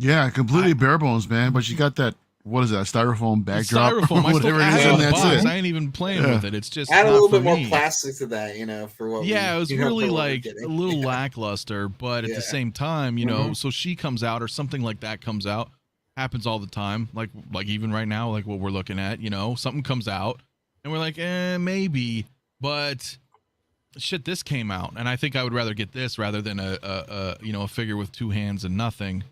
Yeah, completely bare bones, man. But she got that. What is that? Styrofoam backdrop, Styrofoam. I whatever it is, still and have that's box. it. I ain't even playing with it. It's just Add a not little for bit more me. plastic to that, for what. Yeah, we, it was for really what we're like getting. a little lackluster, but at the same time, so she comes out or something like that comes out. Happens all the time. Like even right now, like what we're looking at, something comes out and we're like, maybe, but shit, this came out, and I think I would rather get this rather than a figure with two hands and nothing.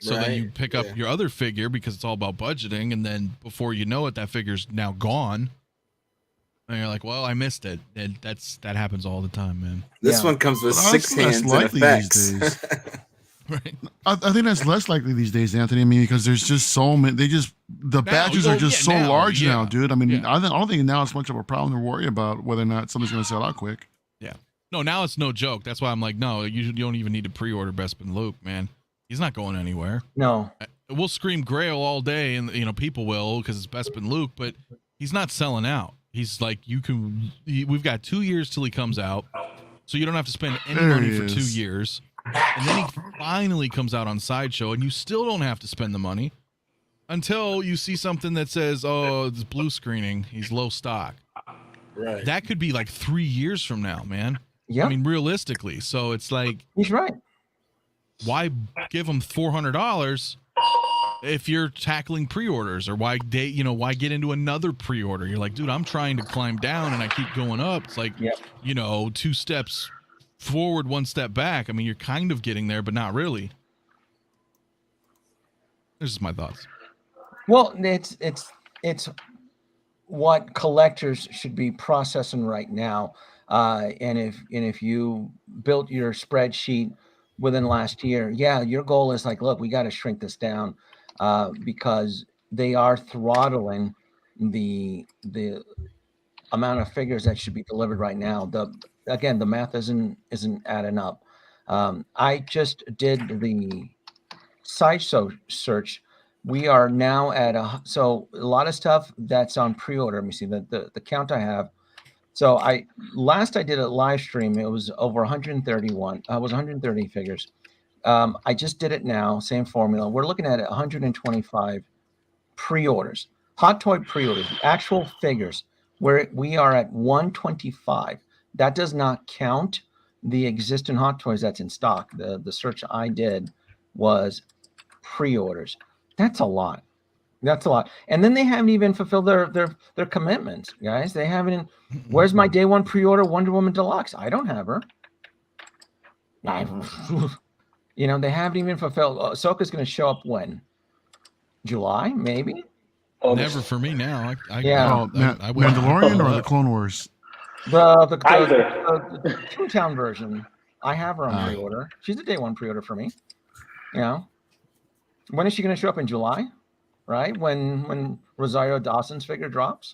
So then you pick up your other figure because it's all about budgeting, and then before you know it, that figure's now gone. And you're like, well, I missed it. And that happens all the time, man. This one comes with six hands and effects. Right. I think that's less likely these days, Anthony. I mean, because there's just so many. The batches are just so large now, dude. I mean, I don't think now it's much of a problem to worry about whether or not something's going to sell out quick. Yeah. No, now it's no joke. That's why I'm like, no, you don't even need to pre-order Bespin Luke, man. He's not going anywhere. No. We'll scream Grail all day, and people will because it's Bespin Luke, but he's not selling out. He's like, we've got 2 years till he comes out, so you don't have to spend any money for 2 years. And then he finally comes out on Sideshow, and you still don't have to spend the money until you see something that says, oh, it's blue screening. He's low stock. Right. That could be like 3 years from now, man. Yeah. I mean, realistically. So it's like, he's right. Why give him $400 if you're tackling pre-orders, or why get into another pre-order? You're like, dude, I'm trying to climb down and I keep going up. It's like, 2 steps forward, 1 step back. I mean, you're kind of getting there, but not really. This is my thoughts. Well, it's what collectors should be processing right now. And if you built your spreadsheet within last year, your goal is like, look, we got to shrink this down because they are throttling the amount of figures that should be delivered right now. The math isn't adding up. I just did the Sideshow search. We are now at a lot of stuff that's on pre-order. Let me see the count I have. So I did a live stream. It was over 131. It was 130 figures. I just did it now. Same formula. We're looking at 125 pre-orders, hot toy pre-orders, actual figures. Where we are at 125. That does not count the existing hot toys that's in stock. The search I did was pre-orders. That's a lot. That's a lot. And then they haven't even fulfilled their commitments, guys. They haven't. Where's my day one pre-order Wonder Woman Deluxe? I don't have her. They haven't even fulfilled. Ahsoka's going to show up when? July, maybe. Never for me now. I Mandalorian or the Clone Wars? The Toontown version. I have her on pre-order. She's a day one pre-order for me. When is she going to show up in July? Right when Rosario Dawson's figure drops.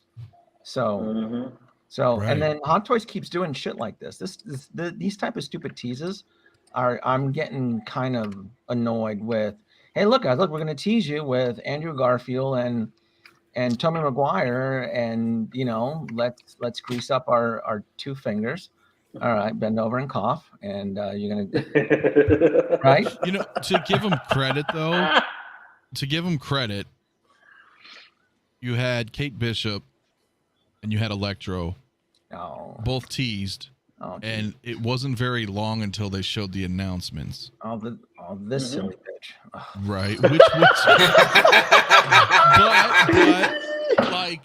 So right. And then Hot Toys keeps doing shit like this. These type of stupid teases I'm getting kind of annoyed with. Hey, look, guys, we're going to tease you with Andrew Garfield and Tobey Maguire, and let's grease up our 2 fingers. All right, bend over and cough, and you're gonna right. To give him credit though, you had Kate Bishop and you had Electro, both teased, and it wasn't very long until they showed the announcements. This silly bitch, right? Which but like,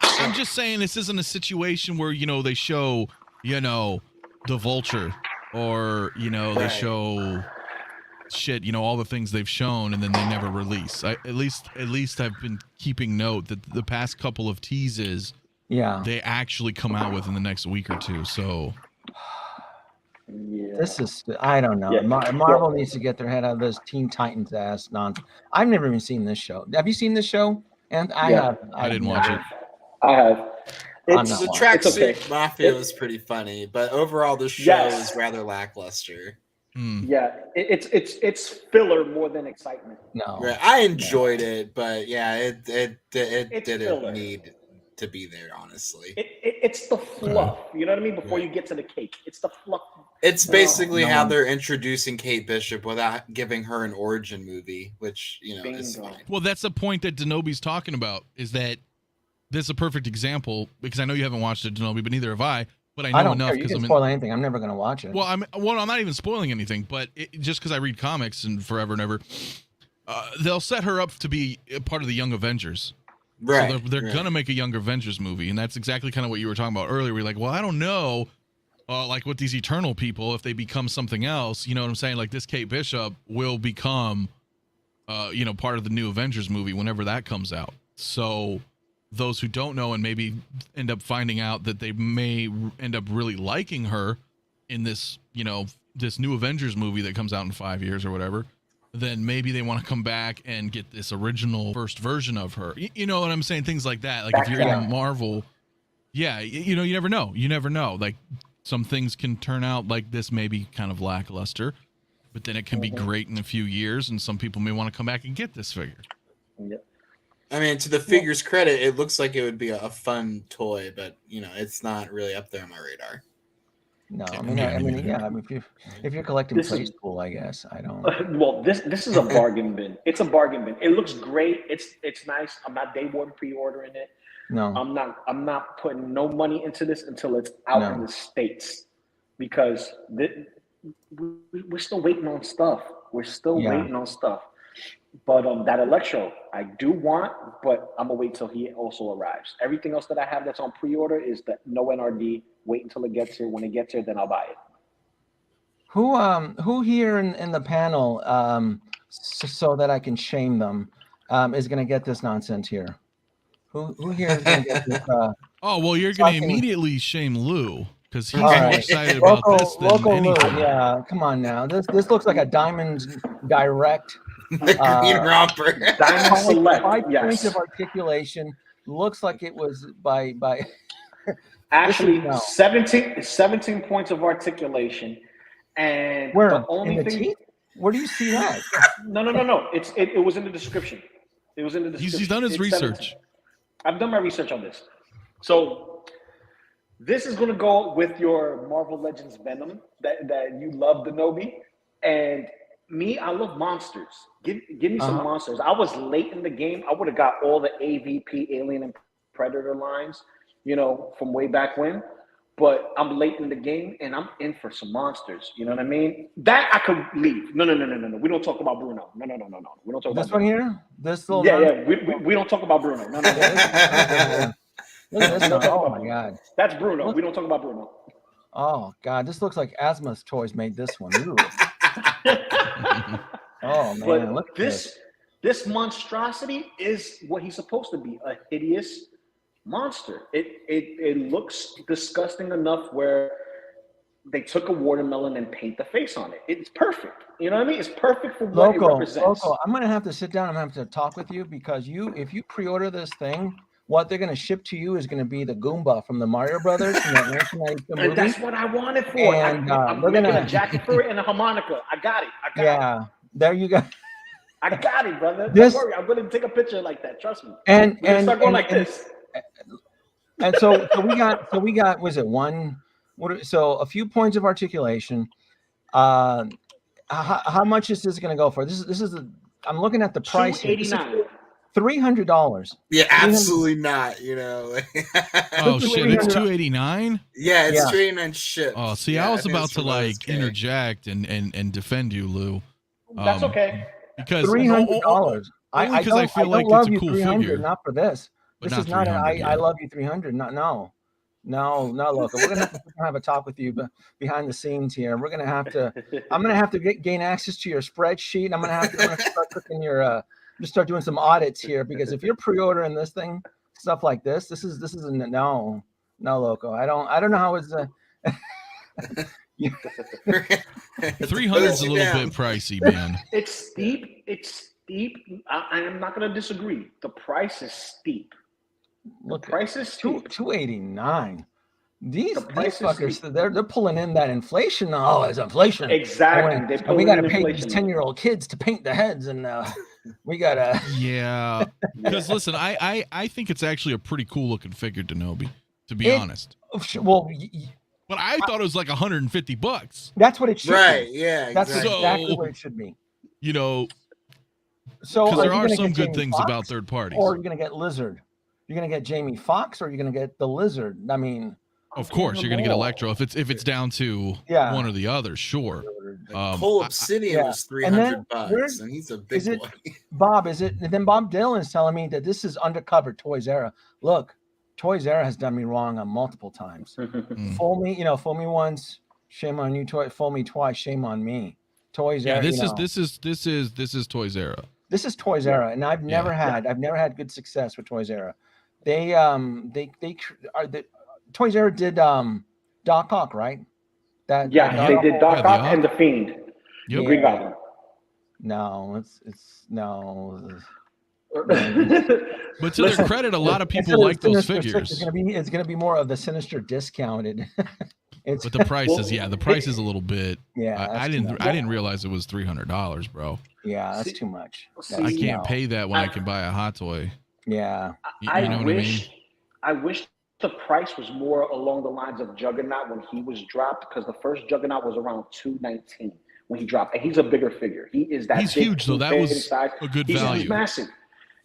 I'm just saying, this isn't a situation where they show the Vulture, or they show shit, all the things they've shown, and then they never release. At least I've been keeping note that the past couple of teases, they actually come out within the next week or two. So this is, I don't know. Marvel needs to get their head out of this Teen Titans ass nonsense. I've never even seen this show. Have you seen this show? And I didn't watch it. I have. It's the tracksuit Mafia was pretty funny, but overall the show is rather lackluster. Yeah, it's filler more than excitement. No, right. I enjoyed it, but it didn't need to be there. Honestly, it's the fluff. You know what I mean? Before you get to the cake, it's the fluff. It's basically how they're introducing Kate Bishop without giving her an origin movie, which is fine. Well, that's the point that Denobi's talking about. Is that this is a perfect example, because I know you haven't watched it, Denobi, but neither have I. But I know don't enough care. You can spoil anything. I'm never going to watch it. Well, I'm not even spoiling anything, but just because I read comics and forever and ever, they'll set her up to be a part of the Young Avengers. Right. So they're going to make a Young Avengers movie, and that's exactly kind of what you were talking about earlier. We're like, well, I don't know, like with these Eternal people, if they become something else, you know what I'm saying? Like this Kate Bishop will become, part of the new Avengers movie whenever that comes out. So those who don't know and maybe end up finding out that they may end up really liking her in this, this new Avengers movie that comes out in 5 years or whatever, then maybe they want to come back and get this original first version of her. You know what I'm saying? Things like that. Like if you're in Marvel, you never know. You never know. Like some things can turn out like this, maybe kind of lackluster, but then it can be great in a few years, and some people may want to come back and get this figure. Yep. I mean, to the figure's credit, it looks like it would be a fun toy, but it's not really up there on my radar. No, if you're collecting Playstool, I guess I don't. Well, this is a bargain bin. It's a bargain bin. It looks great. It's nice. I'm not day one pre-ordering it. No, I'm not putting no money into this until it's out in the States, because we're still waiting on stuff. We're still waiting on stuff. But that Electro, I do want, but I'm gonna wait till he also arrives. Everything else that I have that's on pre-order is that no NRD. Wait until it gets here. When it gets here, then I'll buy it. Who here in the panel, so that I can shame them, is gonna get this nonsense here? Who here is gonna get this? Oh well, you're gonna immediately shame Lou, because he's more excited about this than Loco anything. Lou, yeah, come on now. This looks like a Diamond Direct. The green romper. Diamond Select. 5 points of articulation. Looks like it was by Actually 17 points of articulation. And where the only in the thing, teeth? Where do you see that? No. It was in the description. It was in the description. He's done his research. 17. I've done my research on this. So this is going to go with your Marvel Legends Venom that you love, Denobi. And me, I love monsters. Give me some monsters. I was late in the game. I would have got all the AVP, Alien, and Predator lines, from way back when. But I'm late in the game, and I'm in for some monsters. You know what I mean? That I could leave. No. We don't talk about Bruno. No. We don't talk about this one here. This little We don't talk about Bruno. No. Look at this one. Oh my God. That's Bruno. We don't talk about Bruno. Oh God, this looks like Asmus Toys made this one. Oh man, but look at this monstrosity is what he's supposed to be, a hideous monster. It looks disgusting enough where they took a watermelon and paint the face on it. It's perfect. You know what I mean? It's perfect for what it represents. Loco, I'm gonna have to sit down and have to talk with you, because if you pre-order this thing, what they're gonna ship to you is gonna be the Goomba from the Mario Brothers from that 1992 movie. And that's what I wanted for. And I'm making a jacket for it and a harmonica. I got it. There you go. I got it, brother. Don't worry. I'm gonna take a picture like that. Trust me. And start going like this. And so we got was it one? So a few points of articulation. How much is this going to go for? This is I'm looking at the price. $289. $300. Yeah, absolutely not. Oh shit! It's $289. Yeah, it's $289 shit. Oh, see, I was about to interject and defend you, Lou. That's okay. Because $300. I feel like it's a cool figure. Not for this. But this is not. I love you 300. No, Loco. We're gonna have a talk with you behind the scenes here. We're gonna have to. I'm gonna have to gain access to your spreadsheet. I'm gonna start cooking your. Just start doing some audits here, because if you're pre-ordering this thing, stuff like this is no, Loco. I don't know how it's. 300 is a little bit pricey, man. It's steep. I am not going to disagree. The price is steep. Look, the price is steep. $289. These fuckers, they're pulling in that inflation. Oh, it's inflation. Exactly. And we got to pay these 10-year-old kids to paint the heads, and We gotta. Yeah, because listen, I think it's actually a pretty cool looking figure, Denobi. To be honest, Well, but I thought it was like $150. that's what it should Right? be. Yeah. That's Exactly. exactly what it should be. You know, So because there you are gonna some get good Jamie things Foxx, about third parties. or are you gonna get Lizard? You're gonna get Jamie Foxx, or are you gonna get the Lizard? I mean, Of course, you're gonna get Electro if it's down to one or the other. Sure. Cole Obsidian was $300, and he's a big boy. Bob, is it? And then Bob Dylan is telling me that this is undercover Toys Era. Look, Toys Era has done me wrong on multiple times. Fool me, fool me once, shame on you. Fool me twice, shame on me. Toys Era. This is Toys Era. This is Toys Era, and I've never had good success with Toys Era. They Toys Era did Doc Ock, right? They did Doc Ock and the Fiend. Yep. Green Goblin. No, it's no. But to their credit, a lot of people like those figures. It's gonna be more of the Sinister discounted. But the price is the price is a little bit. Yeah, I didn't realize it was $300, bro. Yeah, that's too much. I can't pay that when I can buy a hot toy. Yeah, I wish the price was more along the lines of Juggernaut when he was dropped, because the first Juggernaut was around $219 when he dropped, and he's a bigger figure. He is that. He's huge, though. That was size. A good value. He's massive.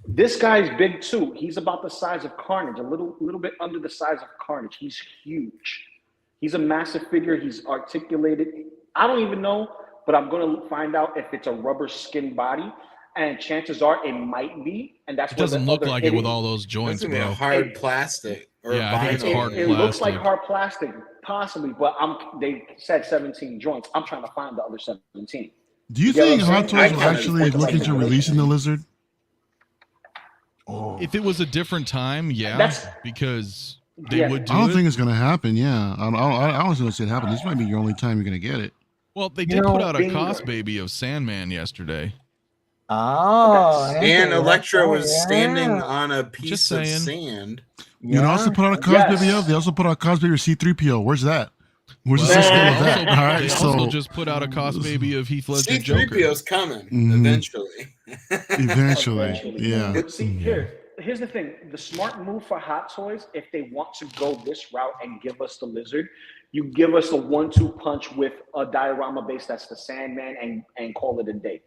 This guy's big too. He's about the size of Carnage, a little bit under the size of Carnage. He's huge. He's a massive figure. He's articulated. I don't even know, but I'm going to find out if it's a rubber skin body, and chances are it might be. And that's it doesn't look like it with all those joints, bro. Hard plastic. Yeah, I think it's hard plastic. It looks like hard plastic, possibly, but they said 17 joints. I'm trying to find the other 17. Do you think Hot Toys will actually look into releasing the Lizard? Oh. If it was a different time, because they would do it. I don't think it's going to happen, I don't see it happen. This might be your only time you're going to get it. Well, they did put out a cost baby of Sandman yesterday. Oh, and Electro was standing on a piece of sand. You know, also put out a cosplay of. They also put out a cosplay of C-3PO. Where's that? Where's the system of that? All right, they also just put out a cosplay of Heath Ledger Joker. C-3PO's coming eventually. Eventually, yeah. But see, here's the thing: the smart move for Hot Toys, if they want to go this route and give us the Lizard, you give us a 1-2 punch with a diorama base that's the Sandman, and call it a day,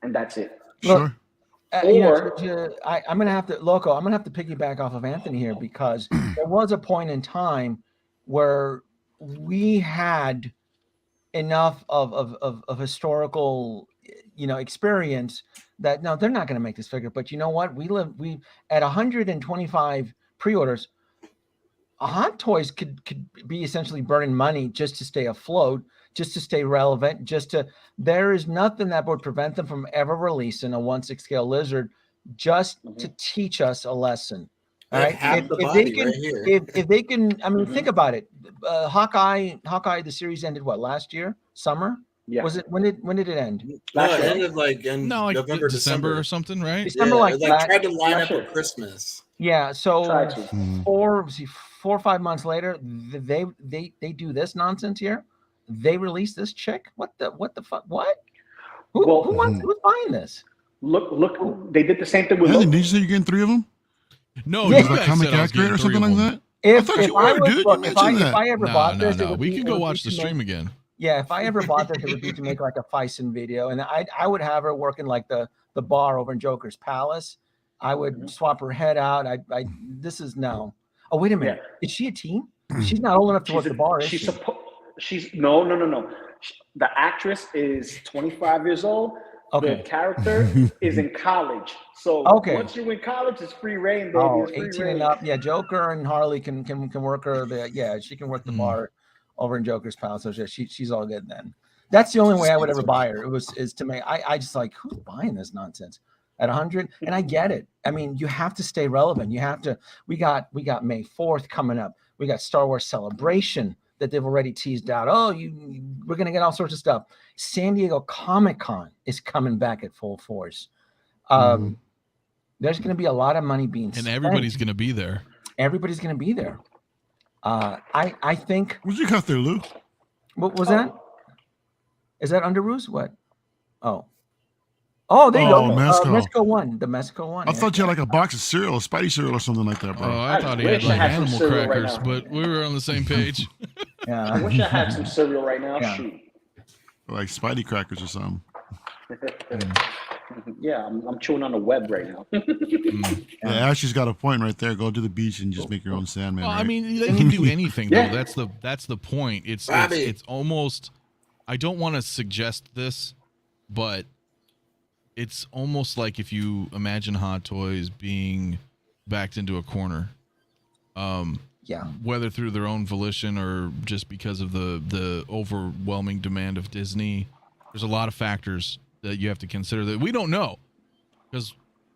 and that's it. Sure. I'm gonna have to, Loco. I'm gonna have to piggyback off of Anthony here, because there was a point in time where we had enough of historical, experience that no, they're not gonna make this figure. But you know what? We at 125 pre-orders. Hot Toys could be essentially burning money just to stay afloat, just to stay relevant, there is nothing that would prevent them from ever releasing a 1/6 scale Lizard just to teach us a lesson. All right. If they can, I mean, think about it. Hawkeye, the series ended last year? Summer? Yeah. Was it when did it end? No, it ended like November, December or something, right? December, tried to line up with Christmas. Yeah, so 4 or 5 months later, they do this nonsense here. They release this chick. What the fuck? What? Who's buying this? Look! They did the same thing with. Did you say you're getting 3 of them? No, is that comic accurate or something like that? If I ever bought this, we can go watch the stream again. Yeah, if I ever bought this, it would be to make like a Fison video, and I would have her working like the bar over in Joker's Palace. I would swap her head out. This is no. Oh, wait a minute. Is she a teen? She's not old enough to work the bar, is she? She's no. The actress is 25 years old. Okay. The character is in college. So once you're in college, it's free reign, baby. Oh, 18 and up. Yeah, Joker and Harley can work her. She can work the bar over in Joker's Palace. So she's all good then. That's the only way I would ever buy her. Is to make. I just like, who's buying this nonsense at 100? And I get it. I mean, you have to stay relevant. You have to. We got May 4th coming up. We got Star Wars Celebration that they've already teased out. We're gonna get all sorts of stuff. San Diego Comic-Con is coming back at full force. There's gonna be a lot of money being spent. And everybody's gonna be there. Everybody's gonna be there. I think. What you got there, Lou? What was that? Is that Underoos? What? Oh. Oh, there you Oh, go. Mezco. Mexico one. The Mexico one. I thought you had like a box of cereal, a Spidey cereal or something like that, Oh, bro. I thought he had wish I like had some animal cereal right crackers, now. but we were on the same page. Yeah. I wish I had some cereal right now. Yeah. Shoot. Like Spidey crackers or something. Yeah, I'm chewing on the web right now. Yeah, Ashley's got a point right there. Go to the beach and just make your own Sandman. Well, right? I mean, they can do anything Yeah. though. That's the point. It's Bobby. it's almost. I don't want to suggest this, but it's almost like if you imagine Hot Toys being backed into a corner, Yeah. whether through their own volition or just because of the overwhelming demand of Disney. There's a lot of factors that you have to consider that we don't know because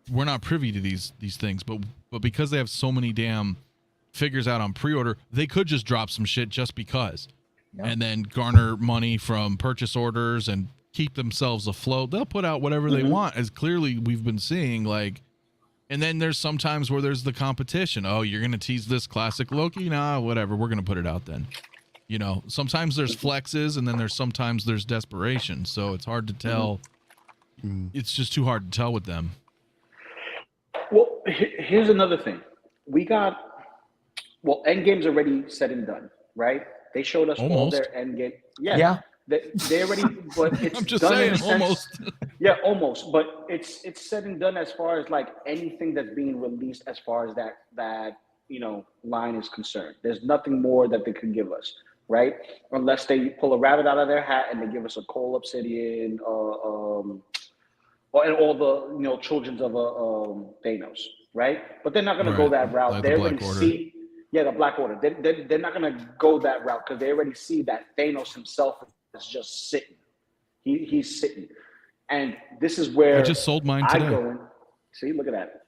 we're not privy to these things, but because they have so many damn figures out on pre-order, they could just drop some shit just because. Yeah. And then garner money from purchase orders and keep themselves afloat. They'll put out whatever they want, as clearly we've been seeing. Like, and then there's sometimes where there's the competition. Oh, you're gonna tease this classic Loki? Nah, whatever. We're gonna put it out then. You know, sometimes there's flexes, and then sometimes there's desperation. So it's hard to tell. It's just too hard to tell with them. Well, here's another thing. We got, Endgame's already said and done, right? They showed us all Almost. their Endgame. Yeah. Yeah. They already, but it's I'm just done saying, in a sense. almost. Yeah, almost. But it's said and done as far as like anything that's being released as far as that line is concerned. There's nothing more that they could give us, right? Unless they pull a rabbit out of their hat and they give us a Cole Obsidian, and all the children's of Thanos, right? But they're not going to go Right. that route. Like They the already Black Order. see, the Black Order. They're not going to go that route because they already see that Thanos himself is just sitting. He's sitting, and this is where I just sold mine I today. go in. See, look at that.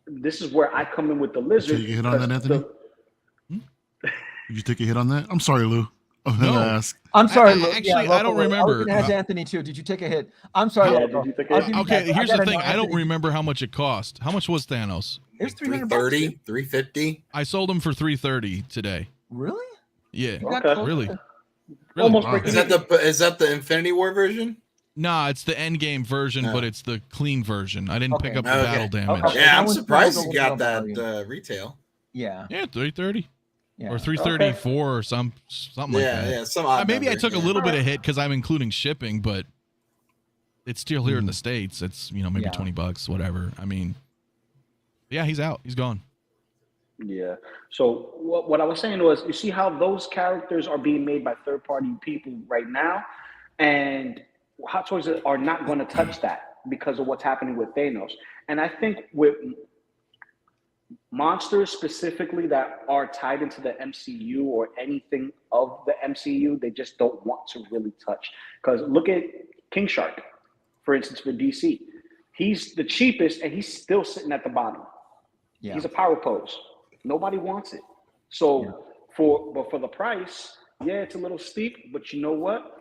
This is where I come in with the lizard. Did you hit on that, because Anthony? Did you take a hit on that? I'm sorry, Lou. I'm No. gonna ask. I'm sorry. Actually, I Loco, don't wait, remember. I was gonna ask Anthony too. Did you take a hit? I'm sorry. Yeah, Loco. did you take a I'll hit? give you Okay, that. here's the gotta thing. know, I don't Anthony. remember how much it cost. How much was Thanos? It was $300. 330, Dude. 350. I sold him for $330 today. Really? Yeah, You got Okay. close really. to- Really? Almost Wow. breaking Is that the Infinity War version? Nah, it's the Endgame version, No. but it's the clean version. I didn't Okay. pick up the Okay. battle damage. Okay. Yeah, that I'm one's surprised still you got a that little retail. Yeah. Yeah, 330 Yeah. or 334 or something like Yeah, that. yeah, some odd Maybe I number, took a yeah. little bit of hit because I'm including shipping, but it's still here in the States. It's maybe Yeah. $20, whatever. I mean, yeah, he's out. He's gone. Yeah. So what I was saying was, you see how those characters are being made by third-party people right now, and Hot Toys are not going to touch that because of what's happening with Thanos. And I think with monsters specifically that are tied into the MCU or anything of the MCU, they just don't want to really touch. Because look at King Shark, for instance, for DC. He's the cheapest, and he's still sitting at the bottom. Yeah. He's a power pose. Nobody wants it. So for the price, yeah, it's a little steep, but you know what?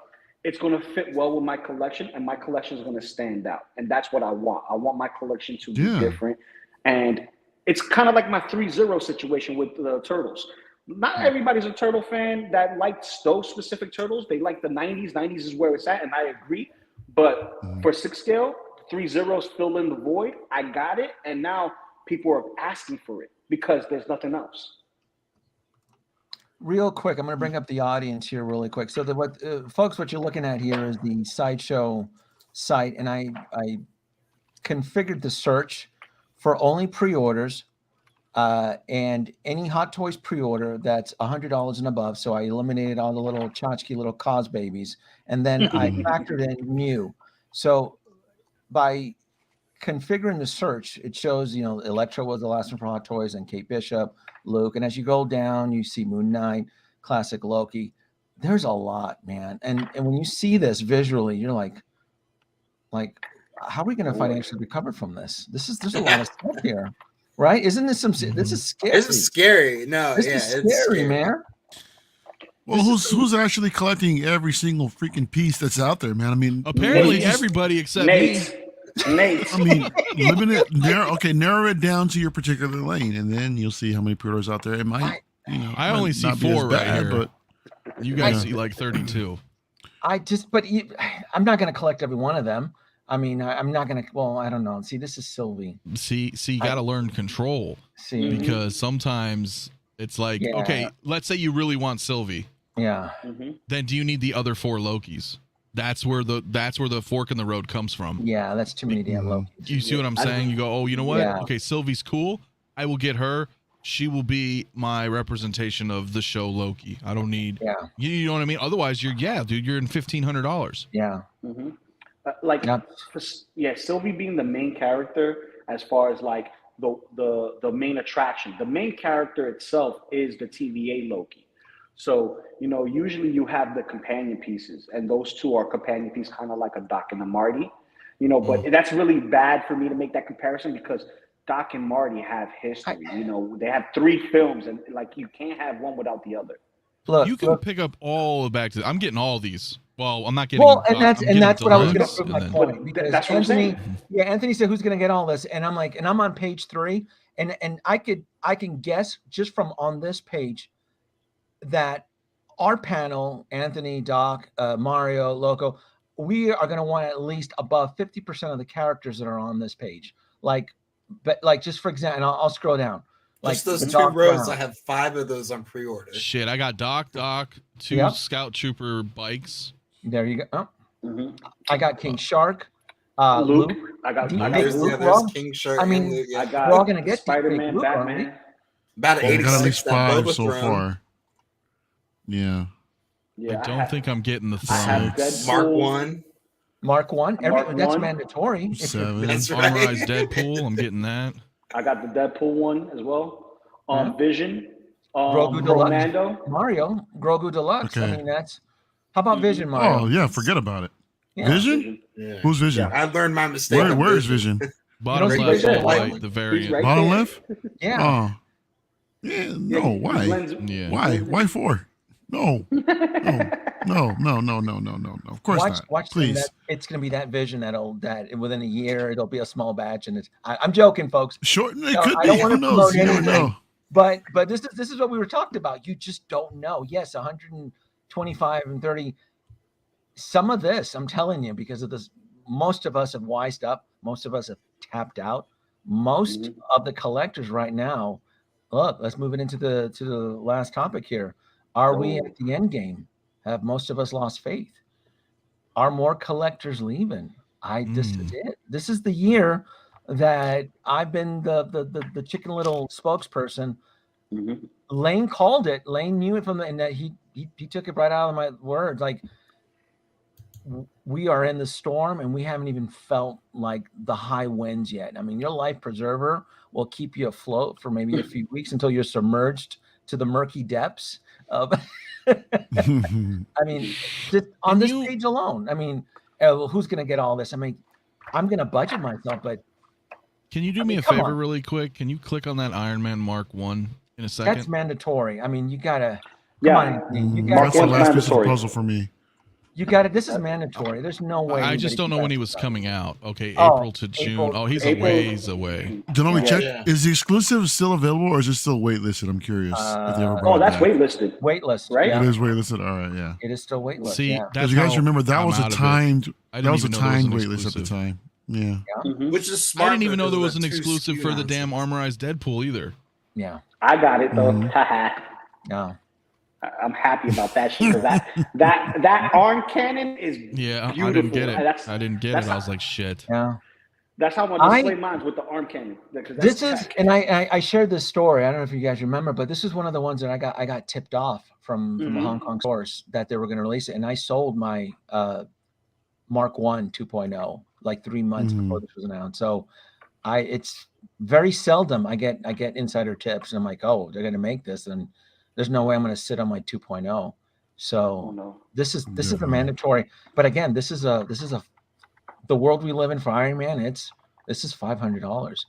It's going to fit well with my collection, and my collection is going to stand out. And that's what I want. I want my collection to be different. And it's kind of like my 3-0 situation with the Turtles. Not everybody's a Turtle fan that likes those specific Turtles. They like the 90s. 90s is where it's at, and I agree. But for 6 scale, 3-0s fill in the void. I got it, and now people are asking for it because there's nothing else. Real quick, I'm going to bring up the audience here really quick. So folks, what you're looking at here is the Sideshow site, and I configured the search for only pre-orders and any Hot Toys pre-order that's $100 and above. So I eliminated all the little tchotchke little cause babies, and then I factored in Mew. So by configuring the search, it shows, Electro was the last one for Hot Toys, and Kate Bishop, Luke. And as you go down, you see Moon Knight, classic Loki. There's a lot, man. And when you see this visually, you're like, how are we going to financially recover from this? There's a lot of stuff here, right? Isn't this this is scary. This is scary. No, This yeah, is it's scary, man. Well, who's actually collecting every single freaking piece that's out there, man? I mean, Apparently, just- everybody except me. Nate. I mean, narrow it down to your particular lane, and then you'll see how many pre-orders out there. It might, I only see not be as 4 right bad, here. but You guys see like 32. I'm not going to collect every one of them. I mean, I'm not gonna. Well, I don't know. See, this is Sylvie. See, you got to learn control See, because sometimes it's like, Yeah. okay, let's say you really want Sylvie, yeah, then do you need the other 4 Lokis? That's where the fork in the road comes from. yeah. That's too many damn Lokis. You see what I'm saying? You go, oh, you know what? Yeah. Okay, Sylvie's cool. I will get her. She will be my representation of the show Loki. I don't need. Yeah, You know what I mean? Otherwise, you're in $1,500. yeah. Like, Yep. Sylvie being the main character as far as like the main attraction. The main character itself is the TVA Loki. So, usually you have the companion pieces, and those two are companion pieces, kind of like a Doc and a Marty, but that's really bad for me to make that comparison because Doc and Marty have history. They have 3 films, and like you can't have one without the other. Look, You can look. pick up all the back to. I'm getting all these. Well, I'm not getting. Well, and that's I'm getting what I was going to deluxe, prove and my then- point because That's what I'm Anthony, saying. Anthony said who's going to get all this, and I'm like, and I'm on page 3, and I can guess just from on this page that our panel, Anthony, Doc, Mario, Loco, we are going to want at least above 50% of the characters that are on this page. Like just for example, and I'll scroll down. Like Just those the 2 Doc rows, Brown. I have 5 of those on pre-order. Shit, I got Doc, 2 Yep. Scout Trooper bikes. There you go. Oh, I got King Oh. Shark. Luke, Luke. I got There's Luke, there's well, King Shark. I mean, and Luke, yeah. I got we're all gonna get Spider-Man, Luke, aren't we? Batman. About We got at 86 least that 5 Boba so Throne. far. Yeah. Yeah, I don't think I'm getting the I have throne. Deadpool. Mark 1. Mark 1. Mark That's 1. mandatory. If you're- 7. That's right. Armorized Deadpool. I'm getting that. I got the Deadpool one as well. Yeah. Vision. Grogu Deluxe. Mando. Mario, Grogu Deluxe. I Okay. mean, that's. How about Vision, Mario? Oh yeah, forget about it. Yeah. Vision? Yeah. Who's Vision? I learned my mistake. Where is Vision? Bottom don't see left, Vision? all white, the variant. right Bottom there. left? Yeah. Oh. Yeah, no, why? Yeah. Why? Why 4? No. No. Of course not. Watch. Please. It's going to be that Vision that within a year it'll be a small batch, and I'm joking, folks. Sure, it No, could I be. don't wanna Who knows? promote You never anything. know. But this is what we were talking about. You just don't know. Yes, 125 and 30. Some of this, I'm telling you, because of this, most of us have wised up. Most of us have tapped out. Most of the collectors right now. Look, let's move it into the last topic here. Are we at the end game? Have most of us lost faith? Are more collectors leaving? This is it. This is the year that I've been the Chicken Little spokesperson. Lane called it. Lane knew it and that he took it right out of my words. Like, we are in the storm and we haven't even felt like the high winds yet. I mean, your life preserver will keep you afloat for maybe a few weeks until you're submerged to the murky depths of. I mean, just on this page alone. I mean, who's going to get all this? I mean, I'm going to budget myself, but can you do me a come favor on. really quick? Can you click on that Iron Man Mark 1 in a second? that's mandatory. I mean, you gotta. Yeah. Come on, you That's gotta. the last piece of the mandatory. puzzle for me. You got it. This is mandatory. There's no way. I just anybody don't know can when he do was that. coming out. Okay, Oh, April to June. April- Oh, he's April- a ways away. Did only check? Yeah. Is the exclusive still available or is it still waitlisted? I'm curious. If they ever brought Oh, it that's back. waitlisted. Waitlist, Right? Yeah, It is waitlisted. All right, yeah. it is still waitlist. See, yeah. that's Because you guys how remember that I'm was a out of it. timed. I That didn't was a even know there was timed an waitlist at the exclusive. time. Yeah. Which is smart. I didn't even know there because was an of that exclusive 2 for the SKU damn nonsense. armorized Deadpool either. Yeah. I got it though. Mhm. Haha. No. I'm happy about that shit because that arm cannon is Yeah, beautiful. I didn't get it. That's- I didn't get that's it. I how- was like, shit. Yeah. That's how I'm I- gonna display mine with the arm cannon. Because This that's is, and I shared this story. I don't know if you guys remember, but this is one of the ones that I got tipped off from a Hong Kong source that they were going to release it, and I sold my Mark 1 2.0 like 3 months before this was announced. So it's very seldom I get insider tips, and I'm like, oh, they're going to make this, and there's no way I'm going to sit on my 2.0. So Oh no. this is a mandatory. But again, this is the world we live in for Iron Man. This is $500.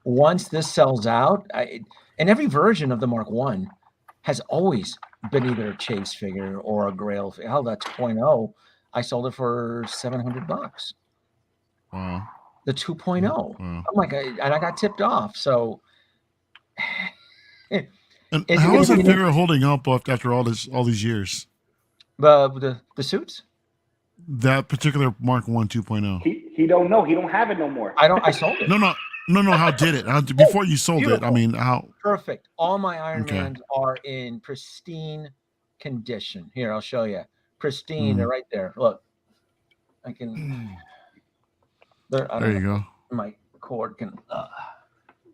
Once this sells out, and every version of the Mark 1 has always been either a chase figure or a Grail. Hell, that 2.0, I sold it for $700. Wow. The 2.0. Wow. I'm like, and I got tipped off. So And Is it how gonna is that be- figure holding up after all these years? the suits. That particular Mark 1 2.0. He don't know. He don't have it no more. I sold it. No. How did it? Before you sold Beautiful. it, I mean, how? Perfect. All my Iron Okay. Mans are in pristine condition. Here, I'll show you. Pristine. They're right there. Look, I can. There you go. My cord can.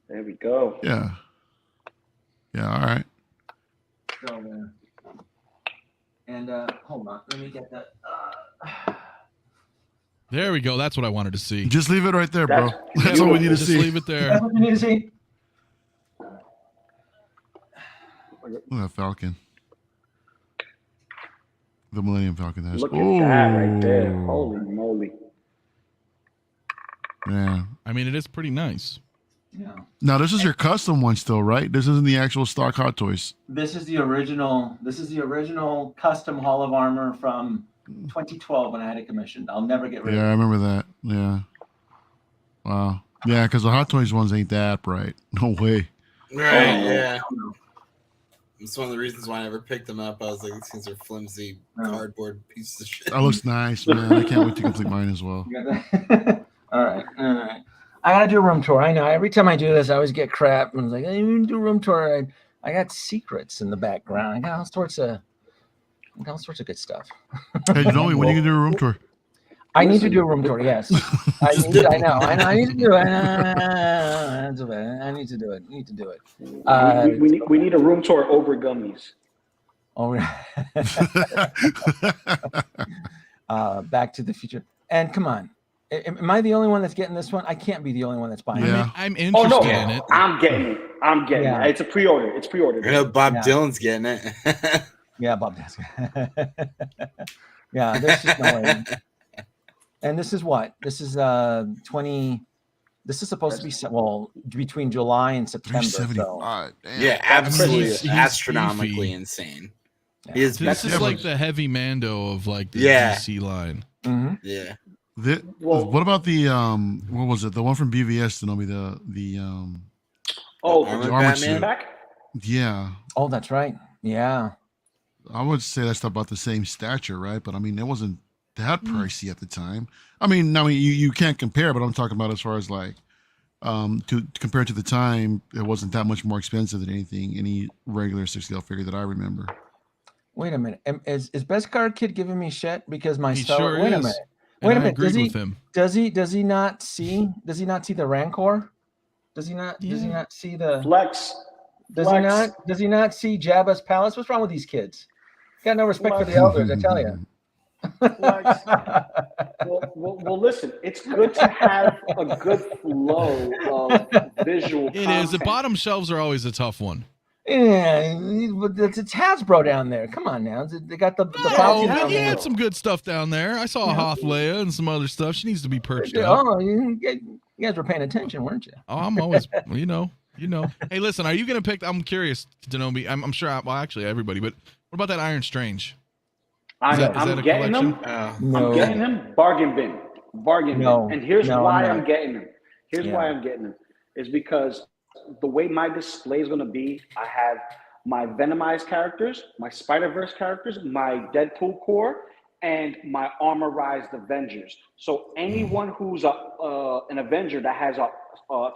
There we go. Yeah. Yeah. All right. So, and hold on. Let me get that. There we go. That's what I wanted to see. Just leave it right there, bro. That's That's all we need to Just see. leave it there. That's what you need to see. Look at that Falcon. The Millennium Falcon. Look at that right there. Holy moly. Yeah. I mean, it is pretty nice. Yeah. Now, this is your custom one still, right? This isn't the actual stock Hot Toys. This is the original. This is the original custom Hall of Armor from 2012 when I had it commissioned. I'll never get rid of it. Yeah, I remember that. Yeah. Wow. Yeah, because the Hot Toys ones ain't that bright. No way. Right, yeah. It's one of the reasons why I never picked them up. I was like, these things are flimsy cardboard pieces of shit. That looks nice, man. I can't wait to complete mine as well. All right. I gotta do a room tour. I know. Every time I do this, I always get crap. And I was like, I didn't do a room tour. I got secrets in the background. I got all sorts of good stuff. Hey, you know me, when you can do a room tour? I need to do a room tour. Yes, I know. I need to do it. I need to do it. Need to do it. We need a room tour over gummies. Oh, Back to the Future. And come on, am I the only one that's getting this one? I can't be the only one that's buying it. I'm interested in it. I'm getting it. It's a pre-order. It's pre-order. I know Bob Dylan's getting it. Yeah, Bob Dylan. Yeah, there's just no way. And this is what? This is 20. This is supposed to be between July and September. 375. Damn. Yeah, absolutely, He's astronomically beefy. insane. Yeah. This is like the heavy Mando of like the DC line. Mm-hmm. Yeah. What about the what was it? The one from BVS to know me the Armored armor Batman? suit. Back? Yeah. Oh, that's right. Yeah. I would say that's about the same stature, right? But I mean, it wasn't that pricey at the time. I mean, you can't compare, but I'm talking about as far as like to compare to the time, it wasn't that much more expensive than any regular 6L figure that I remember. Wait a minute. Is Best Card Kid giving me shit because my He Star? sure Wait a is. minute. And Wait a I minute. agreed with him. Does he not see? Does he not see the Rancor? Does he not? Does he not see the? Flex. Does he not? Does he not see Jabba's palace? What's wrong with these kids? Got no respect for the elders, I tell you. Well, listen. It's good to have a good flow of visual. It is. The bottom shelves are always a tough one. Yeah, but it's Hasbro down there. Come on now, they got the Oh, Falcon but down you there. had some good stuff down there. I saw Hoth Leia and some other stuff. She needs to be perched up. Oh, you guys were paying attention, weren't you? Oh, I'm always, you know. Hey, listen, are you gonna pick? I'm curious to know me. I'm sure. Well, actually, everybody. But what about that Iron Strange? I'm that a getting collection? them. No. I'm getting them. Bargain bin. And here's why I'm getting them. Why I'm getting them is because the way my display is going to be, I have my Venomized characters, my Spider-Verse characters, my Deadpool core, and my Armorized Avengers. So anyone who's an Avenger that has a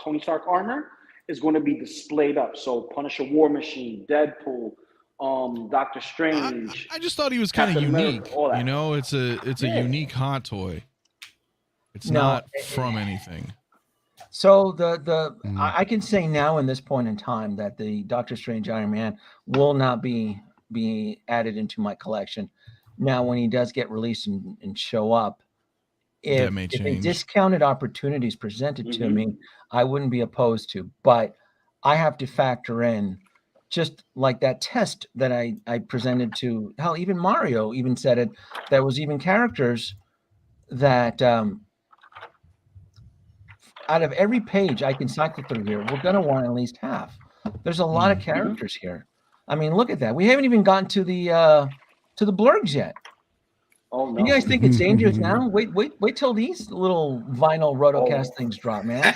Tony Stark armor is going to be displayed up. So Punisher, War Machine, Deadpool, Doctor Strange. I just thought he was kind of unique. America, you know, it's a unique hot toy. It's not from anything. So I can say now in this point in time that the Doctor Strange Iron Man will not be added into my collection. Now, when he does get released and show up, if a discounted opportunity is presented to me, I wouldn't be opposed to. But I have to factor in, just like that test that I presented to, hell, even Mario even said it, there was even characters that out of every page I can cycle through here, we're going to want at least half. There's a lot of characters here. I mean, look at that. We haven't even gotten to the blurgs yet. Oh, no. You guys think it's dangerous now? Wait till these little vinyl rotocast things drop, man.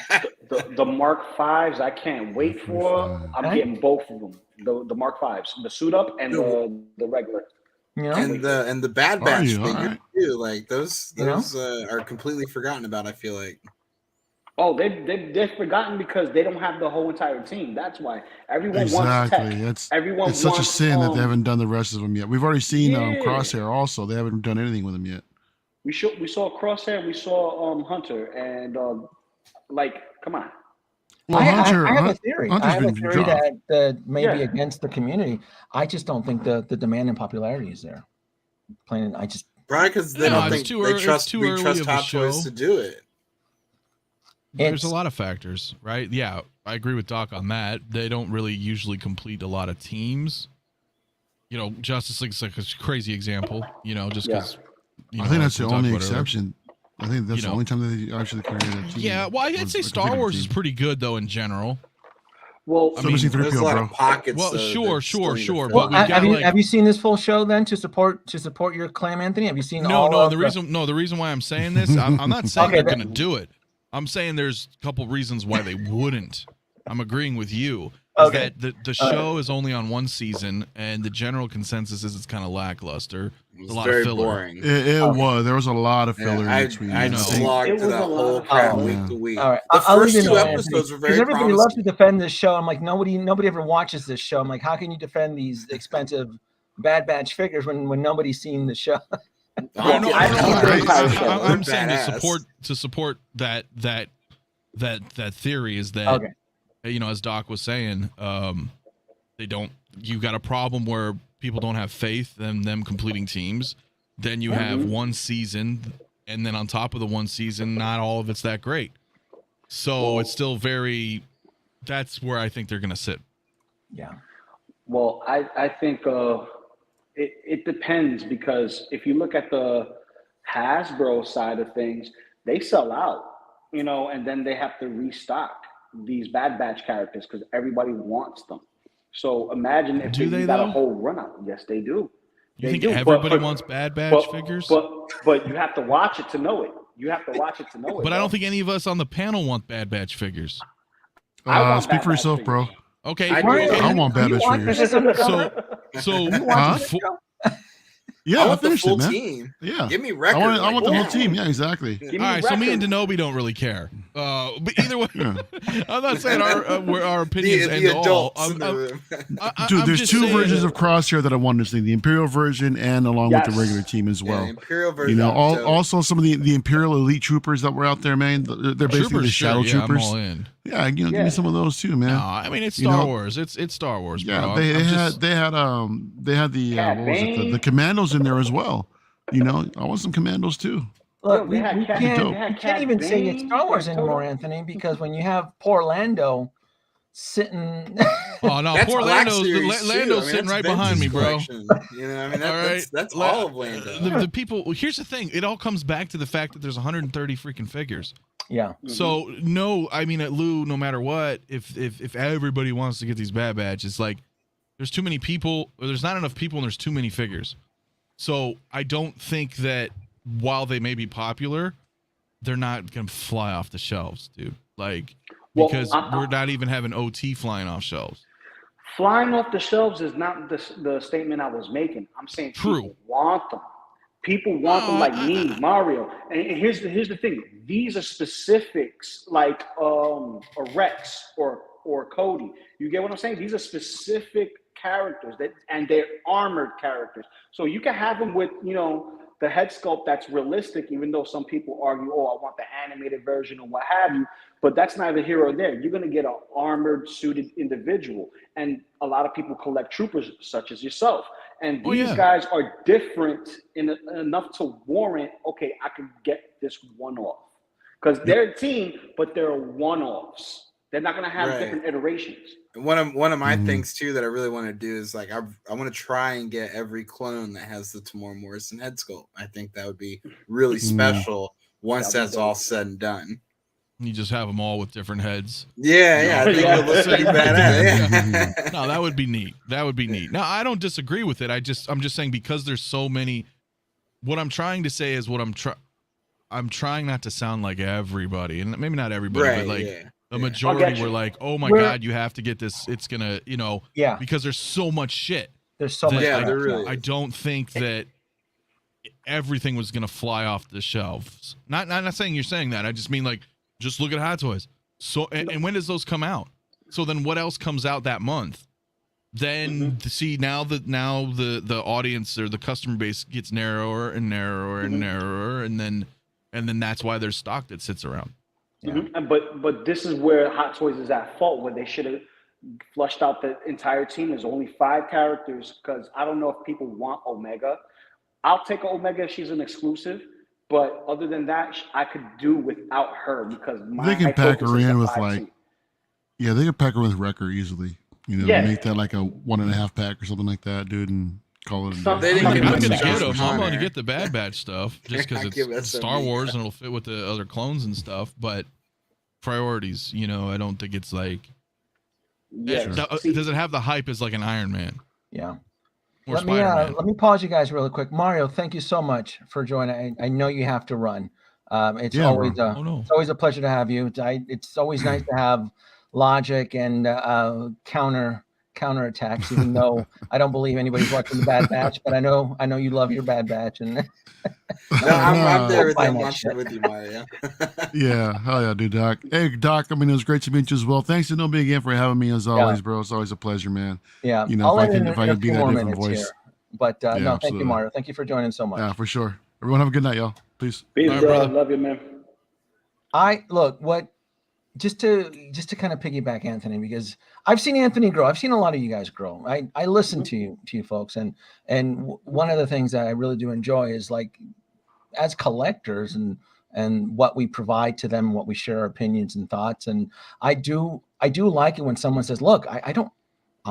The Mark Fives, I can't wait for. I'm getting both of them. The Mark Fives, the suit up and the regular. You know, and the Bad Are Batch you? All figures right. too. Like those You know? are completely forgotten about. I feel like. Oh, they're forgotten because they don't have the whole entire team. That's why everyone wants Exactly. tech. Everyone It's such a wants sin that they haven't done the rest of them yet. We've already seen yeah. Crosshair also. They haven't done anything with him yet. We saw Crosshair, we saw Hunter, and like, come on. Well, I Hunter, have a theory. Hunter's I have a been theory dropped. that may be Yeah. against the community. I just don't think the demand and popularity is there. Plain, I just Probably because they No, don't it's think too they early- trust it's too we early trust of a Hot Toys show. to do it. There's a It's- lot of factors, right? Yeah, I agree with Doc on that. They don't really usually complete a lot of teams. You know, Justice League's like a crazy example. You know, just because. I think that's the only exception. I think that's the only time that they actually created a team. Yeah, well, I'd say Star Wars is pretty good though in general. Well, I mean, There's a lot of pockets. Well, though, sure, that still need to sure, fill but out. we've got have you seen this full show then to support your claim, Anthony? Have you seen all No, of the reason why I'm saying this, I'm not saying Okay, they're going to do it. I'm saying there's a couple reasons why they wouldn't. I'm agreeing with you. Okay. That the show is only on one season, and the general consensus is it's kind of lackluster. It a was lot very of filler. boring. It was. There was a lot of filler Yeah, in between. I know. slogged It through was that a lot whole of crap filler. week to week. All right, The I'll first leave you two alone, episodes Anthony, were 'cause very everybody loves to promising. defend this show. I'm like, nobody ever watches this show. I'm like, how can you defend these expensive Bad Batch figures when nobody's seen the show? I know, I don't They're think so. I'm saying badass. to support that theory is that Okay. you know, as Doc was saying, they don't. You got a problem where people don't have faith in them completing teams. Then you have one season, and then on top of the one season, not all of it's that great. So it's still very. That's where I think they're going to sit. Yeah. Well, I think it depends, because if you look at the Hasbro side of things, they sell out, you know, and then they have to restock these Bad Batch characters because everybody wants them. So imagine if Do they, got a though? whole run out. Yes, they do. You They think do, everybody but- wants Bad Batch figures? But you have to watch it to know it. You have to watch it to know it. But I bro. don't think any of us on the panel want Bad Batch figures. I want Speak Bad for Batch yourself, bro. figures. Okay. I do. okay. I want Bad You Batch watch figures. this on the- So You watch Huh? this show? Yeah, I I want the finished full it, man. team. Yeah. Give me I record. want the whole yeah. team. Yeah, exactly. Give all me right, so me and records. Denobi don't really care. But either way, Yeah. I'm not saying our opinions the end all. adults in the room. Dude, I'm there's just two saying- versions of Crosshair that I wanted to see: the Imperial version and along with the Yes. regular team as Yeah, well. Imperial version. You know, so- also some of the Imperial elite troopers that were out there, man. They're basically Troopers, the shadow sure, yeah, I'm troopers. all in. Yeah, give Yeah. me some of those too, man. No, I mean it's You Star know- Wars. It's Star Wars, bro. Yeah, I'm they just- had the Cat what was it? Bane. The commandos in there as well. You know, I want some commandos too. Look, Yo, we they had Cat- can't, they we had can't Cat even say it's Bane, Star Wars Cat anymore, Toto. Anthony, because when you have poor Lando sitting, Oh no, That's poor Black Lando's Series, too. Lando's I mean, sitting that's right behind me, Vengeance bro. Collection. You know, I mean, All right, that's all of Lando. The people. Well, here's the thing. It all comes back to the fact that there's 130 freaking figures. yeah, So no, I mean at Lou, no matter what, if everybody wants to get these Bad Batch, it's like there's too many people, or there's not enough people, and there's too many figures. So I don't think that while they may be popular, they're not gonna fly off the shelves, dude. Like Well, because we're not even having OT flying off shelves. Flying off the shelves is not the statement I was making. I'm saying True. people want them. People want them like me, Mario. And here's the thing. These are specifics like a Rex or Cody. You get what I'm saying? These are specific characters and they're armored characters. So you can have them with, you know, the head sculpt that's realistic, even though some people argue, oh, I want the animated version or what have you. But that's neither here or there. You're going to get an armored, suited individual. And a lot of people collect troopers such as yourself. And these guys are different enough to warrant, okay, I could get this one-off. Because they're a team, but they're one-offs. They're not going to have different iterations. One of my things too that I really want to do is like I want to try and get every clone that has the Tamora Morrison head sculpt. I think that would be really special once that's all said and done. You just have them all with different heads. Yeah, I think it would look pretty badass. Yeah. No, that would be neat. That would be neat. Now, I don't disagree with it. I'm just saying because there's so many. What I'm trying to say is I'm trying not to sound like everybody, and maybe not everybody, Right, but like yeah. the majority you. were like, "Oh my We're- God, you have to get this. It's gonna, yeah. because there's so much shit." There's so much. Yeah, crap there now. really I don't think that everything was gonna fly off the shelves. Not saying you're saying that. I just mean like just look at Hot Toys. So and when does those come out? So then what else comes out that month? Then see now the audience or the customer base gets narrower and narrower and narrower, and then that's why there's stock that sits around. Yeah. But this is where Hot Toys is at fault, where they should have flushed out the entire team. There's only 5 characters, because I don't know if people want Omega. I'll take Omega if she's an exclusive, but other than that, I could do without her, because They can pack her in with 5 like, team. yeah, they can pack her with Wrecker easily. You know, Yeah. make that like a 1.5 pack or something like that, dude, and call it a Some- day. They didn't I'm give gonna us get Josh them. I'm Connor. gonna get the Bad Batch stuff just because Give us it's some Star meat. Wars and it'll fit with the other clones and stuff. But priorities, you know, I don't think it's like. Yeah. Does it have the hype as like an Iron Man Yeah. or Let me Spider-Man? let me pause you guys really quick. Mario, thank you so much for joining. I know you have to run. It's Yeah, always bro. Oh no. it's always a pleasure to have you. It's always nice to have logic and counter attacks, even though I don't believe anybody's watching the Bad Batch, but I know you love your Bad Batch, and No, I'm there with you. Find I'm that watching shit. with you, Mario. Yeah, hell yeah, dude, Doc. Hey, Doc, I mean, it was great to meet you as well. Thanks to Nobi again for having me as always, bro. It's always a pleasure, man. yeah, You know, I'll if I end can- in if I a can be few that more different minutes voice. here. But Yeah, no, thank you, absolutely. Mario. Thank you for joining so much. Yeah, for sure. Everyone have a good night, y'all. Peace. Peace, All right, bro. brother. Love you, man. Just to kind of piggyback Anthony, because I've seen Anthony grow. I've seen a lot of you guys grow. I listen to you folks, and one of the things that I really do enjoy is like as collectors and what we provide to them, what we share our opinions and thoughts. And I do like it when someone says, look, I'm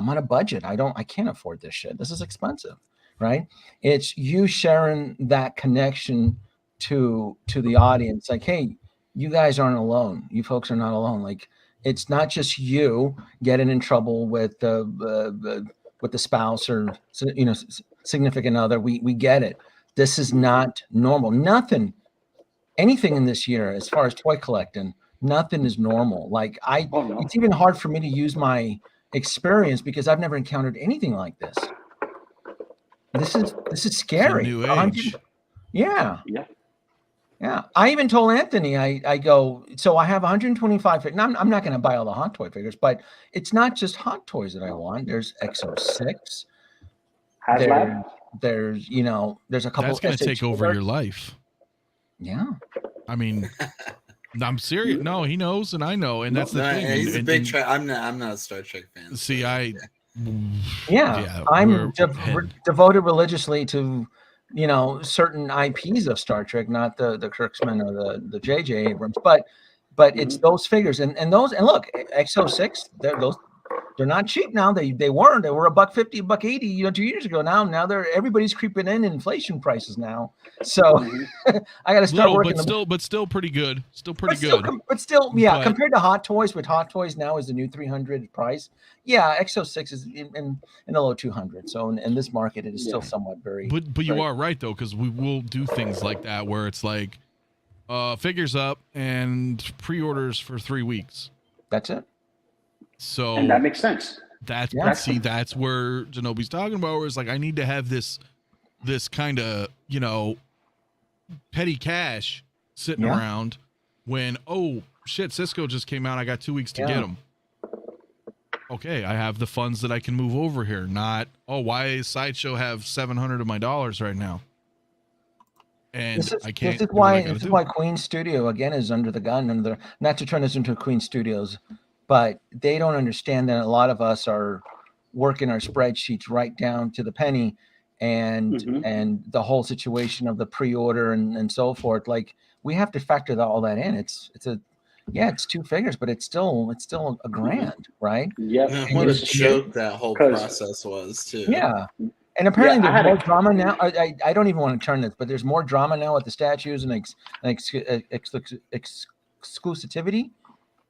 on a budget. I can't afford this shit. This is expensive, right? It's you sharing that connection to the audience. Like, hey, you guys aren't alone. You folks are not alone. Like, it's not just you getting in trouble with the spouse or significant other. We get it. This is not normal. Anything in this year, as far as toy collecting, nothing is normal. Like it's even hard for me to use my experience because I've never encountered anything like this. This is scary. New age. Yeah. I even told Anthony, I go, so I have 125 figures. Now, I'm not going to buy all the Hot Toy figures, but it's not just Hot Toys that I want. There's XO6. There's a couple. That's going to take over SH4. your life. Yeah. I mean, I'm serious. No, he knows, and I know, and that's the thing. He's a And- big. I'm not a Star Trek fan. See, so, I'm devoted religiously to certain IPs of Star Trek, not the Kirksman or the JJ Abrams, but it's those figures and look, XO6, they're not cheap now. They were $150, $180, 2 years ago. Now everybody's creeping in inflation prices now. So I got to start working. But still pretty good. Compared to Hot Toys, with Hot Toys now is the new 300 price. Yeah, XO6 is in the low 200. So in this market, it is still somewhat very. But you are right though, because we will do things like that where it's like, figures up and pre-orders for 3 weeks. That's it. So and that makes sense. That's where Genobi's talking about, where it's like I need to have this kind of petty cash sitting around when shit, Cisco just came out, I got 2 weeks to get them. Okay, I have the funds that I can move over here. Not why does Sideshow have $700 of my dollars right now? And I can't. This is why Queen Studio again is under the gun. Not to turn this into Queen Studios, but they don't understand that a lot of us are working our spreadsheets right down to the penny, and the whole situation of the pre-order and so forth. Like we have to factor all that in. It's 2 figures, but it's still $1,000, right? Yeah. What a joke that whole process was too. Yeah. And apparently there's more drama now. I don't even want to turn this, but there's more drama now with the statues and exclusivity,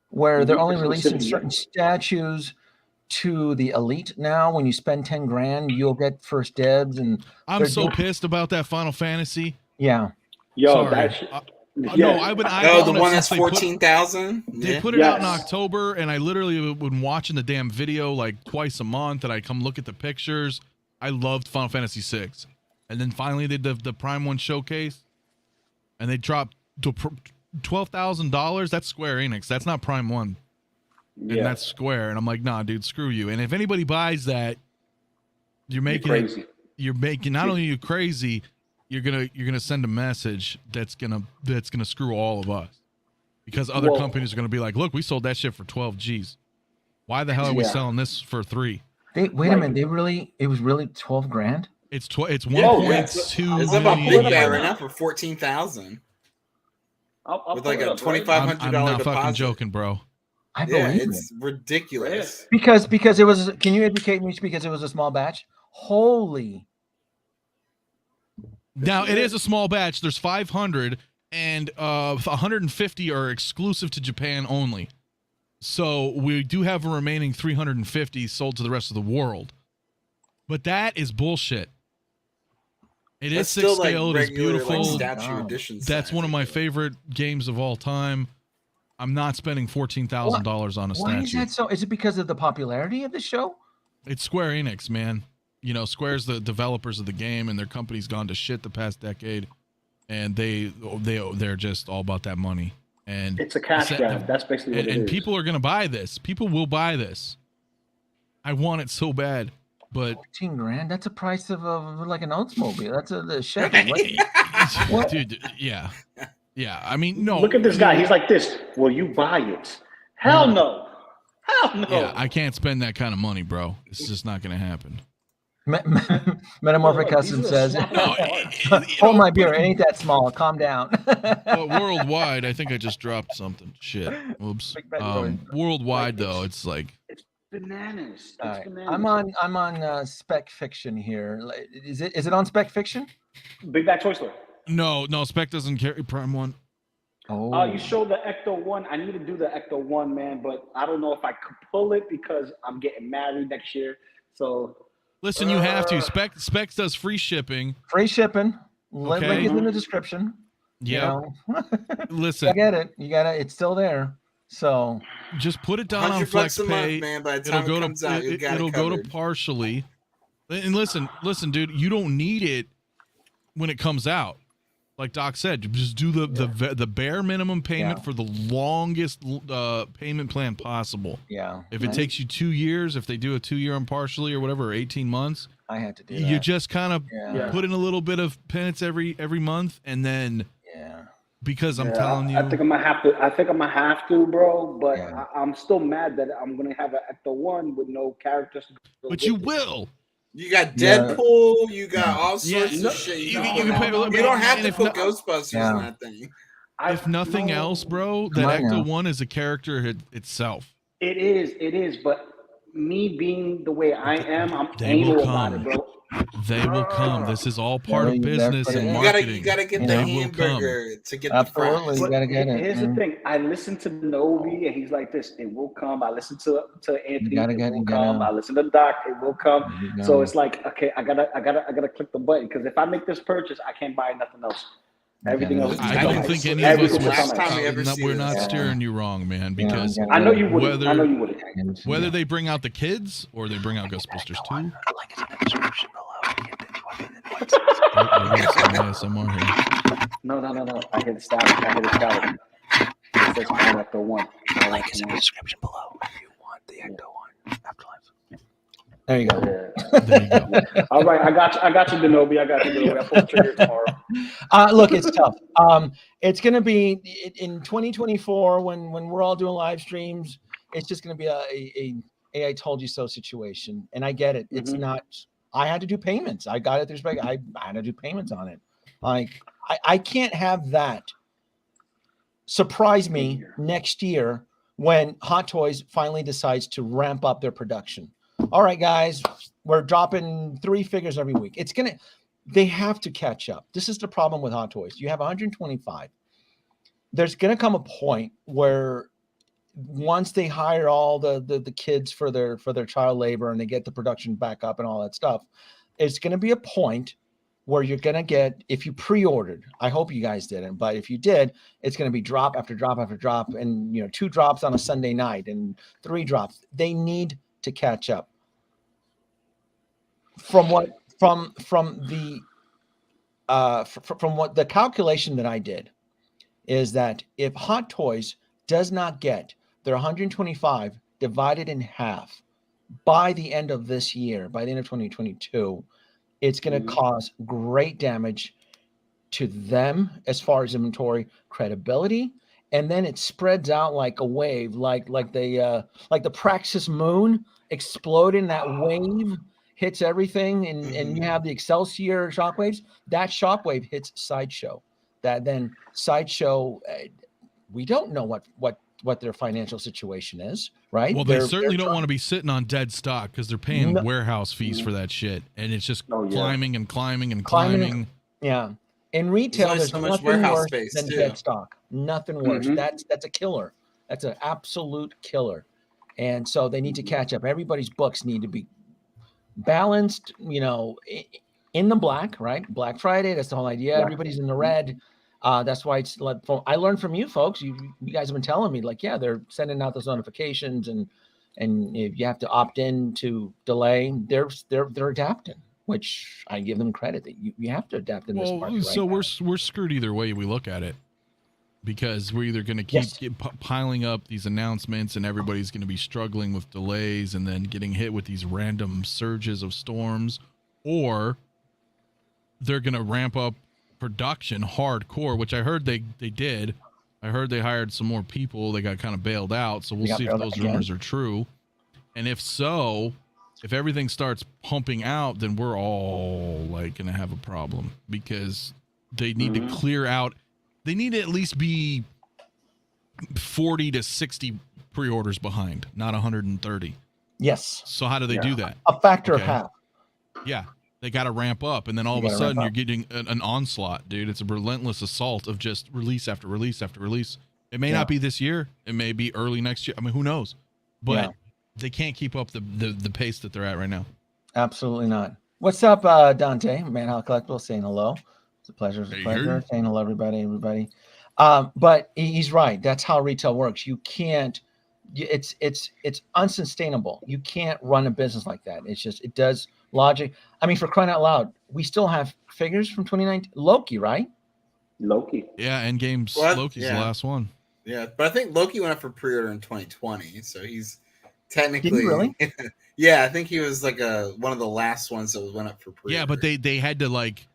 where they're only releasing certain statues to the elite now. When you spend 10 grand, you'll get first dibs. And I'm so pissed about that Final Fantasy. Yeah. Yo, sorry. The one that's 14,000. They put it out in October, and I literally been watching the damn video like twice a month, and I come look at the pictures. I loved Final Fantasy VI, and then finally they did the Prime 1 showcase, and they dropped $12,000. That's Square Enix. That's not Prime 1. Yeah. And that's Square. And I'm like, nah, dude, screw you. And if anybody buys that, you're making crazy. it, you're making not only you crazy, you're gonna send a message that's gonna screw all of us. Because other companies are gonna be like, look, we sold that shit for 12 G's. Why the hell are we selling this for 3? Wait a minute, it was really 12 grand? It's 1.2 It's about million. Big Bad right now for 14,000. With like a $2,500 I'm not deposit. fucking joking, bro. I believe it's ridiculous. Because it was. Can you educate me? Because it was a small batch. Holy. Now it is a small batch. There's 500, and 150 are exclusive to Japan only. So we do have a remaining 350 sold to the rest of the world. But that is bullshit. It is 6 scale. It is beautiful. Statue edition That's one of my favorite games of all time. I'm not spending $14,000 on a statue. Why is that so? Is it because of the popularity of the show? It's Square Enix, man. You know, Square's the developers of the game, and their company's gone to shit the past decade, and they're just all about that money. And it's a cash grab. That's basically what it is. And people are gonna buy this. People will buy this. I want it so bad, but 14 grand. That's a price of like an Oldsmobile. That's the Chevy. What? Dude, yeah. I mean, no. Look at this guy. He's like this. Will you buy it? Hell no. Hell no. Yeah, I can't spend that kind of money, bro. It's just not gonna happen. Metamorphic Custom says, hold my beer. It ain't that small. Calm down. But worldwide, I think I just dropped something. Shit. Oops. Worldwide, though, it's like bananas. Right. I'm on Spec Fiction here. Is it on Spec Fiction? Big Bad Toy Store. No, Spec doesn't carry Prime 1. Oh, you showed the Ecto 1. I need to do the Ecto 1, man, but I don't know if I could pull it because I'm getting married next year. So listen, you have to. Specs does free shipping. Free shipping. Okay. Link is in the description. Yeah. Listen, I get it. You got it. It's still there. So just put it down on FlexPay. Man, by the time it'll it go comes to out, it'll go to partially. And listen, dude, you don't need it when it comes out. Like Doc said, just do the bare minimum payment for the longest payment plan possible. Yeah. If it takes you 2 years, if they do a 2-year on partially or whatever, or 18 months, I had to do that. You just kind of put in a little bit of penance every month, and then because I'm telling you, I think I'm gonna have to, bro. But I'm still mad that I'm gonna have an Ecto 1 with no characters. But you will. You got Deadpool. You got all sorts of shit. You don't have to put Ghostbusters in that thing. If nothing else, bro, that Ecto 1 is a character itself. It is. But me being the way I am, I'm anal about it, bro. They will come. This is all part of business and marketing. You gotta get the hamburger to get the fries. You gotta get it. Here's the thing. I listened to Novi, and he's like this. It will come. I listened to Anthony. It will come. I listen to Doc. It will come. So it's like, okay, I gotta click the button because if I make this purchase, I can't buy nothing else. Everything else. I don't think any of us. We're not steering you wrong, man. Because I know you would. Whether they bring out the kids or they bring out Ghostbusters 2. Link is in the description below. No. I hit stop. It says Ecto 1. The link is in the description below if you want the Ecto 1 Afterlife. There you go. There you go. All right, I got you, Denobi. I pull the trigger tomorrow. Look, it's tough. It's going to be in 2024 when we're all doing live streams. It's just going to be a I told you so situation, and I get it. It's not. I had to do payments. I got it through Spec. I had to do payments on it. Like I can't have that surprise me next year when Hot Toys finally decides to ramp up their production. All right, guys, we're dropping 3 figures every week. They have to catch up. This is the problem with Hot Toys. You have 125. There's going to come a point where once they hire all the kids for their child labor and they get the production back up and all that stuff, it's going to be a point where you're going to get, if you pre-ordered, I hope you guys didn't, but if you did, it's going to be drop after drop after drop, and 2 drops on a Sunday night and 3 drops. They need to catch up. from what the from what the calculation that I did is that if Hot Toys does not get their 125 divided in half by the end of this year, by the end of 2022, it's going to cause great damage to them as far as inventory credibility, and then it spreads out like a wave, like the Praxis moon exploding. That wave hits everything, and you have the Excelsior shockwaves. That shockwave hits Sideshow. That then Sideshow, we don't know what their financial situation is, right? Well, they certainly don't want to be sitting on dead stock because they're paying warehouse fees for that shit, and it's just climbing and climbing and climbing. Yeah. In retail, there's so much nothing warehouse worse space than too. dead stock. Nothing worse. That's a killer. That's an absolute killer. And so they need to catch up. Everybody's books need to be balanced, in the black, right? Black Friday, that's the whole idea. Everybody's in the red. That's why it's like, I learned from you folks. You guys have been telling me, like, yeah, they're sending out those notifications, and if you have to opt in to delay, they're adapting, which I give them credit that you have to adapt in this market. So we're screwed either way we look at it, because we're either going to keep piling up these announcements, and everybody's going to be struggling with delays and then getting hit with these random surges of storms, or they're going to ramp up production hardcore, which I heard they did. I heard they hired some more people. They got kind of bailed out, so we'll see if those rumors are true. And if so, if everything starts pumping out, then we're all like going to have a problem, because they need to clear out. They need to at least be 40 to 60 pre-orders behind, not 130. Yes. So how do they do that? A factor of half. Yeah. They got to ramp up, and then all of a sudden you're getting an onslaught, dude. It's a relentless assault of just release after release after release. It may not be this year. It may be early next year. I mean, who knows? But they can't keep up the pace that they're at right now. Absolutely not. What's up, Dante? Manhole Collectibles saying hello. It's a pleasure. It's a pleasure. Saying hello, everybody. But he's right. That's how retail works. You can't. It's unsustainable. You can't run a business like that. It's just, it does logic. I mean, for crying out loud, we still have figures from 2019. Loki, right? Loki. Yeah, Endgame's Loki's the last one. Yeah, but I think Loki went up for pre-order in 2020, so he's technically. Did he really? Yeah, I think he was like one of the last ones that went up for pre-order. Yeah, but they had to like.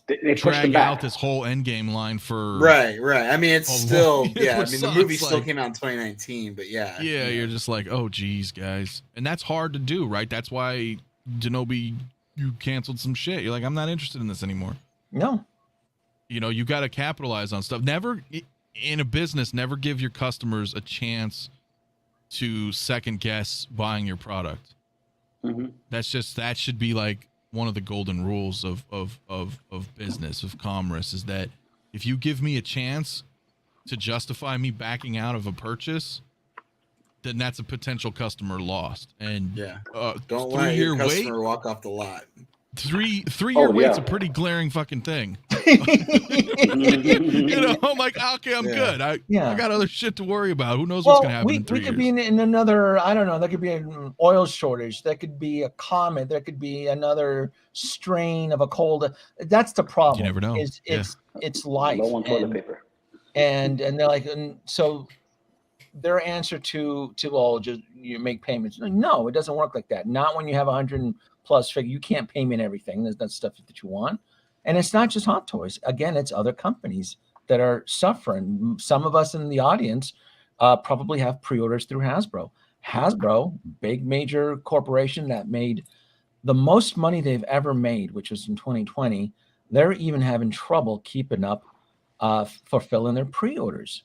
They drag out this whole Endgame line for right. I mean, it's still I mean, the movie still came out in 2019, but you're just like, oh geez, guys, and that's hard to do, right? That's why Genobi, you canceled some shit. You're like, I'm not interested in this anymore. No, you got to capitalize on stuff. Never in a business, never give your customers a chance to second guess buying your product. That should be like one of the golden rules of business, of commerce, is that if you give me a chance to justify me backing out of a purchase, then that's a potential customer lost. And don't let your customer walk off the lot. 3-year wait's a pretty glaring fucking thing. I'm like, okay, I'm good. I got other shit to worry about. Who knows what's gonna happen in 3 years? We could be in another, I don't know, there could be an oil shortage, there could be a comet, there could be another strain of a cold. That's the problem. You never know. It's life. Low on toilet paper. And they're like, and so their answer to just you make payments. No, it doesn't work like that. Not when you have 100+ figure. You can't payment everything. There's that stuff that you want. And it's not just Hot Toys. Again, it's other companies that are suffering. Some of us in the audience probably have pre-orders through Hasbro. Hasbro, big major corporation that made the most money they've ever made, which was in 2020. They're even having trouble keeping up fulfilling their pre-orders.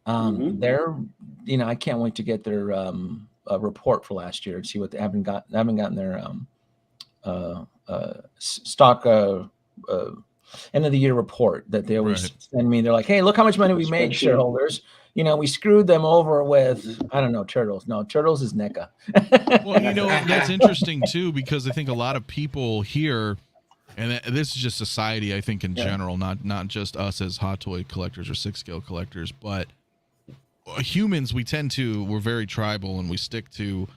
They're, I can't wait to get their report for last year and see what they haven't gotten their stock end of the year report that they always send me. They're like, hey, look how much money we made, shareholders. We screwed them over with, I don't know, Turtles. No, Turtles is NECA. Well, that's interesting too, because I think a lot of people here, and this is just society, I think in general, not just us as Hot Toy collectors or 6-scale collectors, but humans, we're very tribal, and we stick to,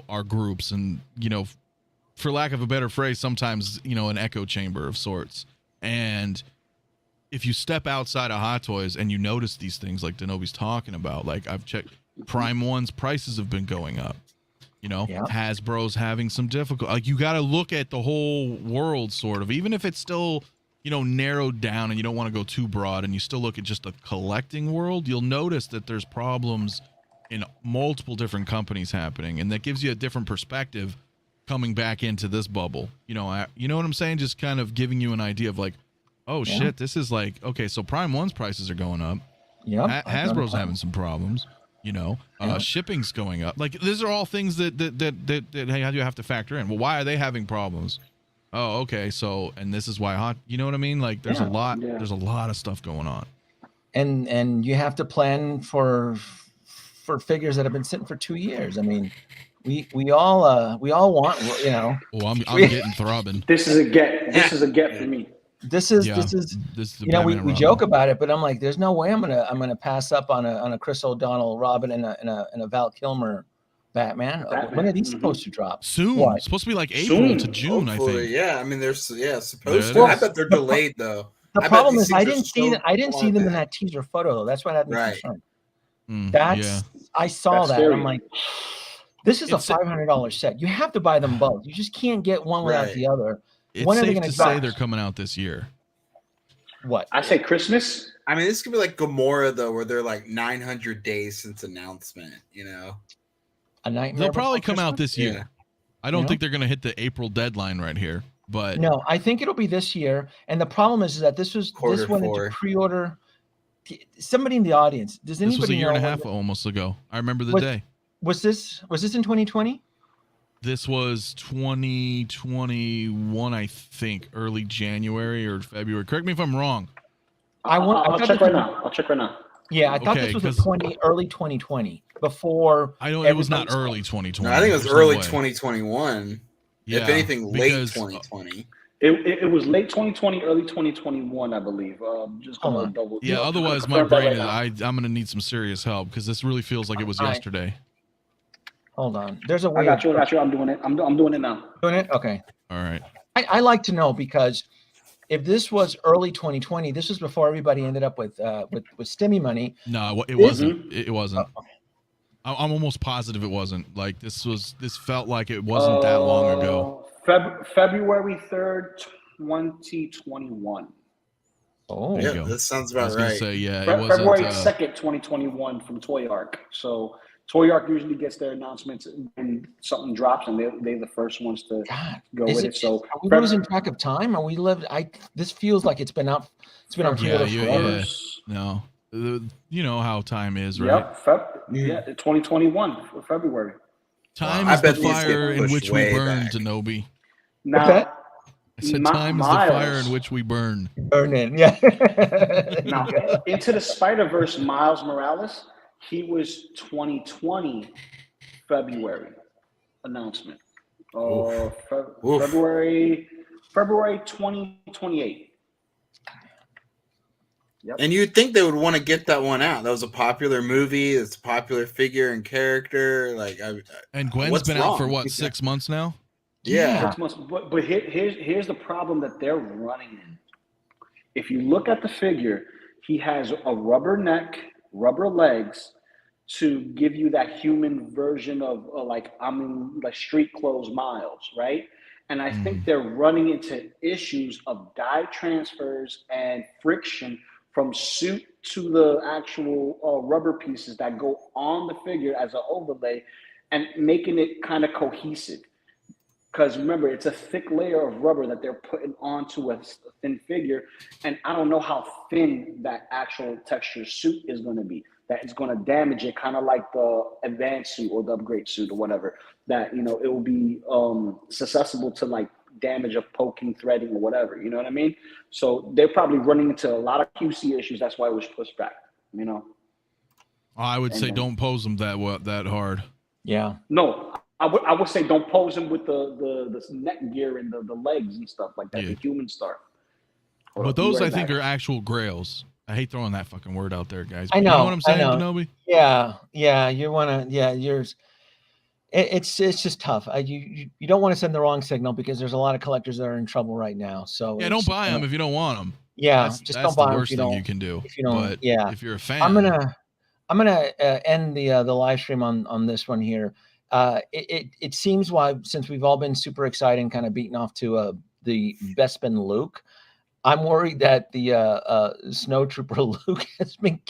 our groups, and, for lack of a better phrase, sometimes, you know, an echo chamber of sorts. And if you step outside of Hot Toys and you notice these things like Denobi's talking about, like I've checked, Prime 1's prices have been going up. You know, Hasbro's having some difficulty. Like, you got to look at the whole world, sort of, even if it's still, you know, narrowed down and you don't want to go too broad and you still look at just the collecting world, you'll notice that there's problems in multiple different companies happening. And that gives you a different perspective coming back into this bubble. You know what I'm saying? Just kind of giving you an idea of like, oh shit, this is like, okay, so Prime 1's prices are going up. Yeah. Hasbro's having some problems. You know, shipping's going up. Like, these are all things that hey, how do you have to factor in? Well, why are they having problems? Oh, okay. So, and this is why you know what I mean? Like, there's a lot of stuff going on. And you have to plan for figures that have been sitting for 2 years. I mean, we all want, you know. Oh, I'm getting throbbing. This is a get for me. This is you know, we joke about it, but I'm like, there's no way I'm gonna pass up on a Chris O'Donnell Robin and a Val Kilmer Batman. When are these supposed to drop? Soon. It's supposed to be like April to June, hopefully. I think. Yeah, I mean, they're supposed to. I bet they're delayed though. The problem is I didn't see them in that teaser photo though. That's what had me concerned. I saw that. And I'm like, this is a $500 set. You have to buy them both. You just can't get one without the other. It's when are they safe going to say they're coming out this year. What? I say Christmas. I mean, this could be like Gamora though, where they're like 900 days since announcement. You know, a nightmare. They'll probably come out this year. Yeah. I don't think they're going to hit the April deadline right here, but no, I think it'll be this year. And the problem is that this went into pre-order. Somebody in the audience, does anybody know? This was a year and a half almost ago. I remember the day. Was this in 2020? This was 2021, I think, early January or February. Correct me if I'm wrong. I'll check right now. Yeah, I thought this was early 2020 before. I know it was not early 2020. No, I think it was early 2021. Yeah, if anything, late 2020. It was late 2020, early 2021, I believe. Just gonna double. Yeah, otherwise my brain is. I'm gonna need some serious help because this really feels like it was yesterday. Hold on. There's a way. I got you. I'm doing it. I'm doing it now. Doing it? Okay. All right. I like to know because if this was early 2020, this was before everybody ended up with stimmy money. No, it wasn't. It wasn't. I'm almost positive it wasn't. Like this felt like it wasn't that long ago. February 3rd, 2021. Oh, yeah, that sounds about right. Say, yeah, it wasn't, February 2nd, 2021 from Toy Arc. So Toy Arc usually gets their announcements and something drops, and they're the first ones to go with it. So are we losing track of time? Are we this feels like it's been up. It's been on pre-order forever. No, you know how time is, right? Yep. 2021 February. Time is the fire in which we burn, Denobi. Now, I said time is the fire in which we burn. Burn in, yeah. Now, Into the Spider-Verse, Miles Morales, he was 2020 February announcement. February 2028. Yep. And you'd think they would want to get that one out. That was a popular movie. It's a popular figure and character. And Gwen's been out for what, 6 months now? Yeah. 6 months. But here's the problem that they're running in. If you look at the figure, he has a rubber neck, rubber legs to give you that human version of I'm in like street clothes Miles, right? And I think they're running into issues of dye transfers and friction from suit to the actual rubber pieces that go on the figure as an overlay and making it kind of cohesive. Because remember, it's a thick layer of rubber that they're putting onto a thin figure. And I don't know how thin that actual texture suit is going to be. That it's going to damage it, kind of like the advanced suit or the upgrade suit or whatever. That, it will be susceptible to damage of poking, threading, or whatever. You know what I mean? So they're probably running into a lot of QC issues. That's why it was pushed back. I would say don't pose them that hard. Yeah. No, I would say don't pose them with the neck gear and the legs and stuff like that. Yeah. The human star. But those I think are actual grails. I hate throwing that fucking word out there, guys. I know. You know what I'm saying, Denobi? Yeah. You want to. Yeah. It's just tough. You don't want to send the wrong signal because there's a lot of collectors that are in trouble right now. So Yeah, don't buy them if you don't want them. Yeah, That's don't the buy them worst thing you can do. if you don't. But Yeah, if you're a fan, I'm gonna end the live stream on this one here. It seems since we've all been super excited and kind of beaten off to the Bespin Luke, I'm worried that the Snow Trooper Luke has been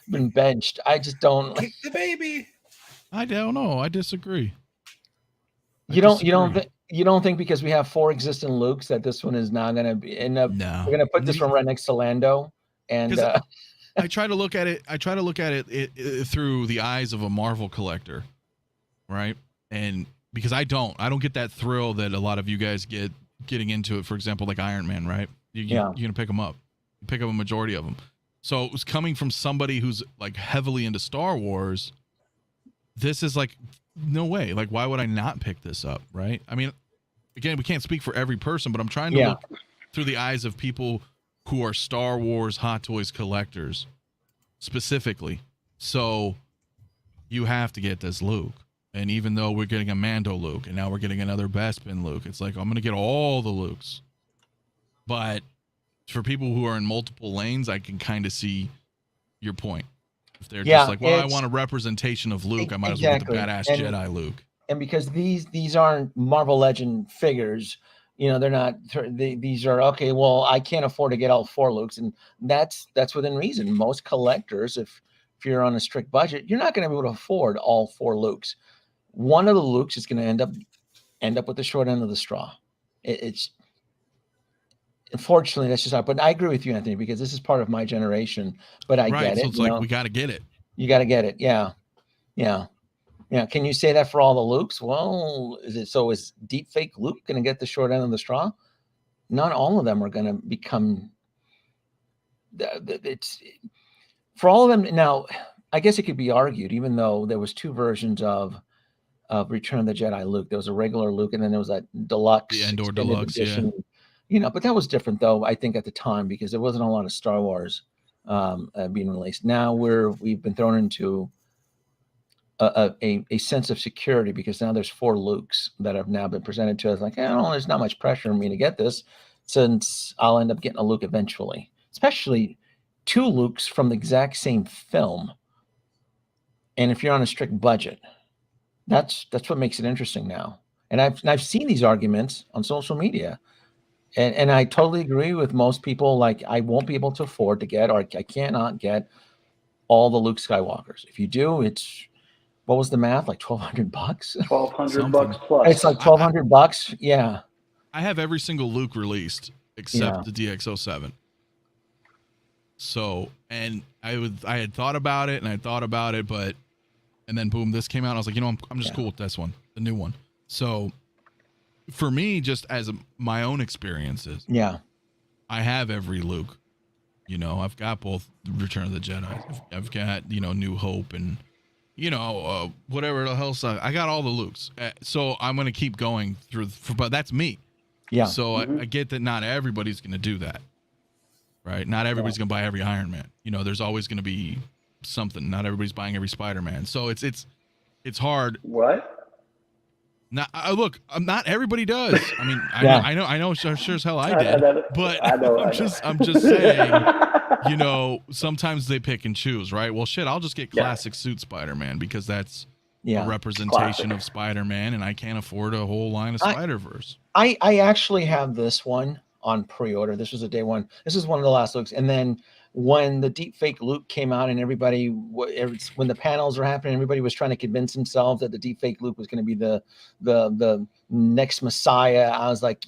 been benched. I just don't Kick the baby. I don't know. I disagree. You don't think because we have 4 existing Lukes that this one is not going to end up? No, we're going to put this one right next to Lando, and I try to look at it through the eyes of a Marvel collector, right? And because I don't get that thrill that a lot of you guys get getting into it. For example, like Iron Man, right? You're gonna pick them up. You pick up a majority of them. So it was coming from somebody who's like heavily into Star Wars. This is like, no way. Like, why would I not pick this up, right? I mean, again, we can't speak for every person, but I'm trying to look through the eyes of people who are Star Wars Hot Toys collectors specifically. So you have to get this Luke. And even though we're getting a Mando Luke and now we're getting another Bespin Luke, it's like, I'm going to get all the Lukes. But for people who are in multiple lanes, I can kind of see your point. If they're just like, well, I want a representation of Luke, I might as well get the badass Jedi Luke. And because these aren't Marvel Legend figures, you know, they're not. These are okay. Well, I can't afford to get all 4 Lukes, and that's within reason. Most collectors, if you're on a strict budget, you're not going to be able to afford all 4 Lukes. One of the Lukes is going to end up with the short end of the straw. It's unfortunately that's just how. But I agree with you, Anthony, because this is part of my generation. But I get it. So it's like we got to get it. You got to get it. Yeah. Can you say that for all the Lukes? Well, is deepfake Luke going to get the short end of the straw? Not all of them are going to become. It's for all of them now. I guess it could be argued, even though there was 2 versions of Return of the Jedi Luke. There was a regular Luke, and then there was that deluxe, the Endor Deluxe edition. Yeah. You know, but that was different, though. I think at the time because there wasn't a lot of Star Wars being released. Now we've been thrown into a sense of security because now there's 4 Lukes that have now been presented to us. Like, there's not much pressure on me to get this, since I'll end up getting a Luke eventually. Especially 2 Lukes from the exact same film, and if you're on a strict budget, that's what makes it interesting now. And I've seen these arguments on social media. And I totally agree with most people. Like, I won't be able to afford to get, or I cannot get all the Luke Skywalkers. If you do, it's, what was the math? Like $1,200? $1,200 plus. It's like $1,200. Yeah. I have every single Luke released except the DX07. So, and I had thought about it, but, and then boom, this came out. I was like, I'm just cool with this one, the new one. So for me, just as my own experiences, I have every Luke. You know, I've got both Return of the Jedi. I've got, New Hope, and whatever the hell. I got all the Lukes. So I'm gonna keep going through. But that's me. Yeah. So I get that not everybody's gonna do that, right? Not everybody's gonna buy every Iron Man. There's always gonna be something. Not everybody's buying every Spider-Man. So it's hard. What? Now, look, not everybody does. I mean, I know, sure as hell I did. But I'm just saying, sometimes they pick and choose, right? Well, shit, I'll just get classic suit Spider-Man because that's a representation of Spider-Man, and I can't afford a whole line of Spider-Verse. I actually have this one on pre-order. This was a day one. This is one of the last looks, and then when the deepfake Luke came out and when the panels were happening, everybody was trying to convince themselves that the deepfake Luke was going to be the next Messiah. I was like,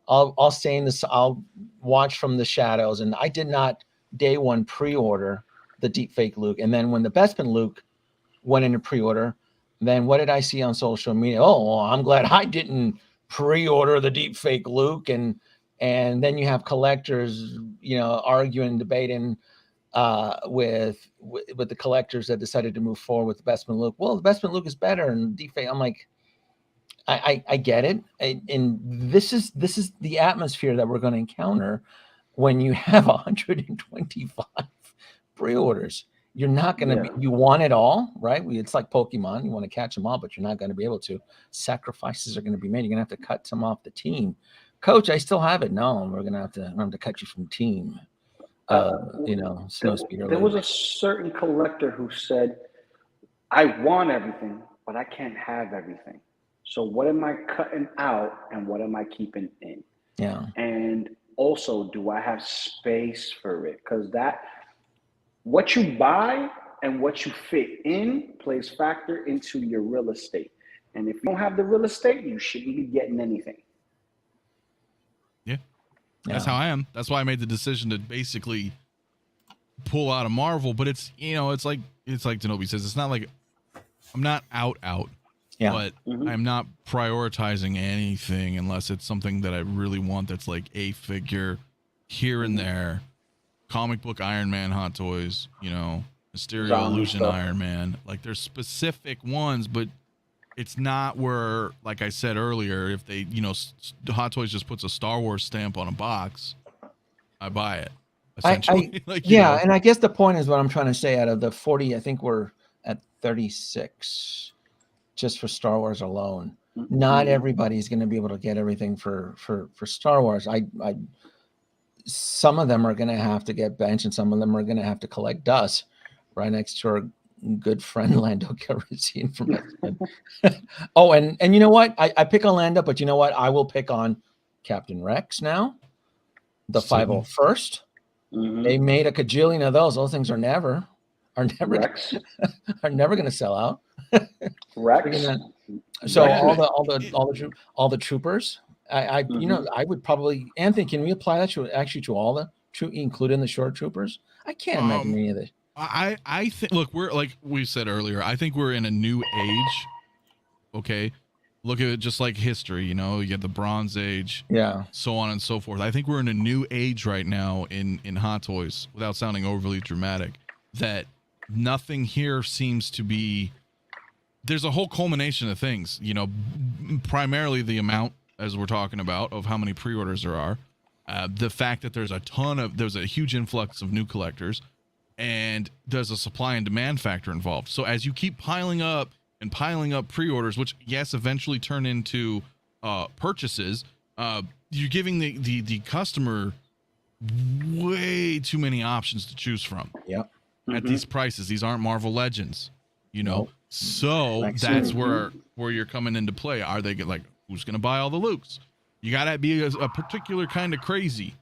I'll stay in this. I'll watch from the shadows. And I did not day one pre-order the deepfake Luke. And then when the Bespin Luke went into pre-order, then what did I see on social media? Oh, well, I'm glad I didn't pre-order the deepfake Luke. And then you have collectors, arguing, debating with the collectors that decided to move forward with the Bespin Luke. Well, the Bespin Luke is better, and deepfake. I'm like, I get it, and this is the atmosphere that we're going to encounter when you have 125 pre-orders. You're not going to be, you want it all, right? It's like Pokemon. You want to catch them all, but you're not going to be able to. Sacrifices are going to be made. You're going to have to cut some off the team. Coach, I still have it. No, I'm going to have to cut you from the team. Snowspeeder. There was a certain collector who said, I want everything, but I can't have everything. So what am I cutting out and what am I keeping in? Yeah. And also, do I have space for it? Because what you buy and what you fit in plays factor into your real estate. And if you don't have the real estate, you shouldn't be getting anything. Yeah. That's how I am. That's why I made the decision to basically pull out of Marvel. But it's like Denobi says, it's not like I'm not out. Yeah. But I'm not prioritizing anything unless it's something that I really want that's like a figure here and there. Comic book Iron Man Hot Toys, Mysterio Illusion Iron Man. Like there's specific ones, but it's not where, like I said earlier, if they, Hot Toys just puts a Star Wars stamp on a box, I buy it. Essentially. And I guess the point is what I'm trying to say. Out of the 40, I think we're at 36 just for Star Wars alone. Not everybody's going to be able to get everything for Star Wars. Some of them are going to have to get benched, and some of them are going to have to collect dust right next to our good friend Lando Calrissian from X-Men. Oh, and you know what? I pick on Lando, but you know what? I will pick on Captain Rex now. The 501st. They made a cajillion of those. Those things are never Rex. are never going to sell out. Rex. So all the troopers. I would probably, Anthony, can we apply that to all the including the short troopers? I can't imagine any of this. I think, look, we're like we said earlier, I think we're in a new age. Okay. Look at it just like history, you get the Bronze Age, so on and so forth. I think we're in a new age right now in Hot Toys, without sounding overly dramatic, that nothing here seems to be, there's a whole culmination of things, primarily the amount, as we're talking about, of how many pre-orders there are, the fact that there's a huge influx of new collectors, and there's a supply and demand factor involved. So as you keep piling up pre-orders, which yes, eventually turn into purchases, you're giving the customer way too many options to choose from. Yep. At these prices. These aren't Marvel Legends, So that's where you're coming into play. Are they who's going to buy all the Lukes? You got to be a particular kind of crazy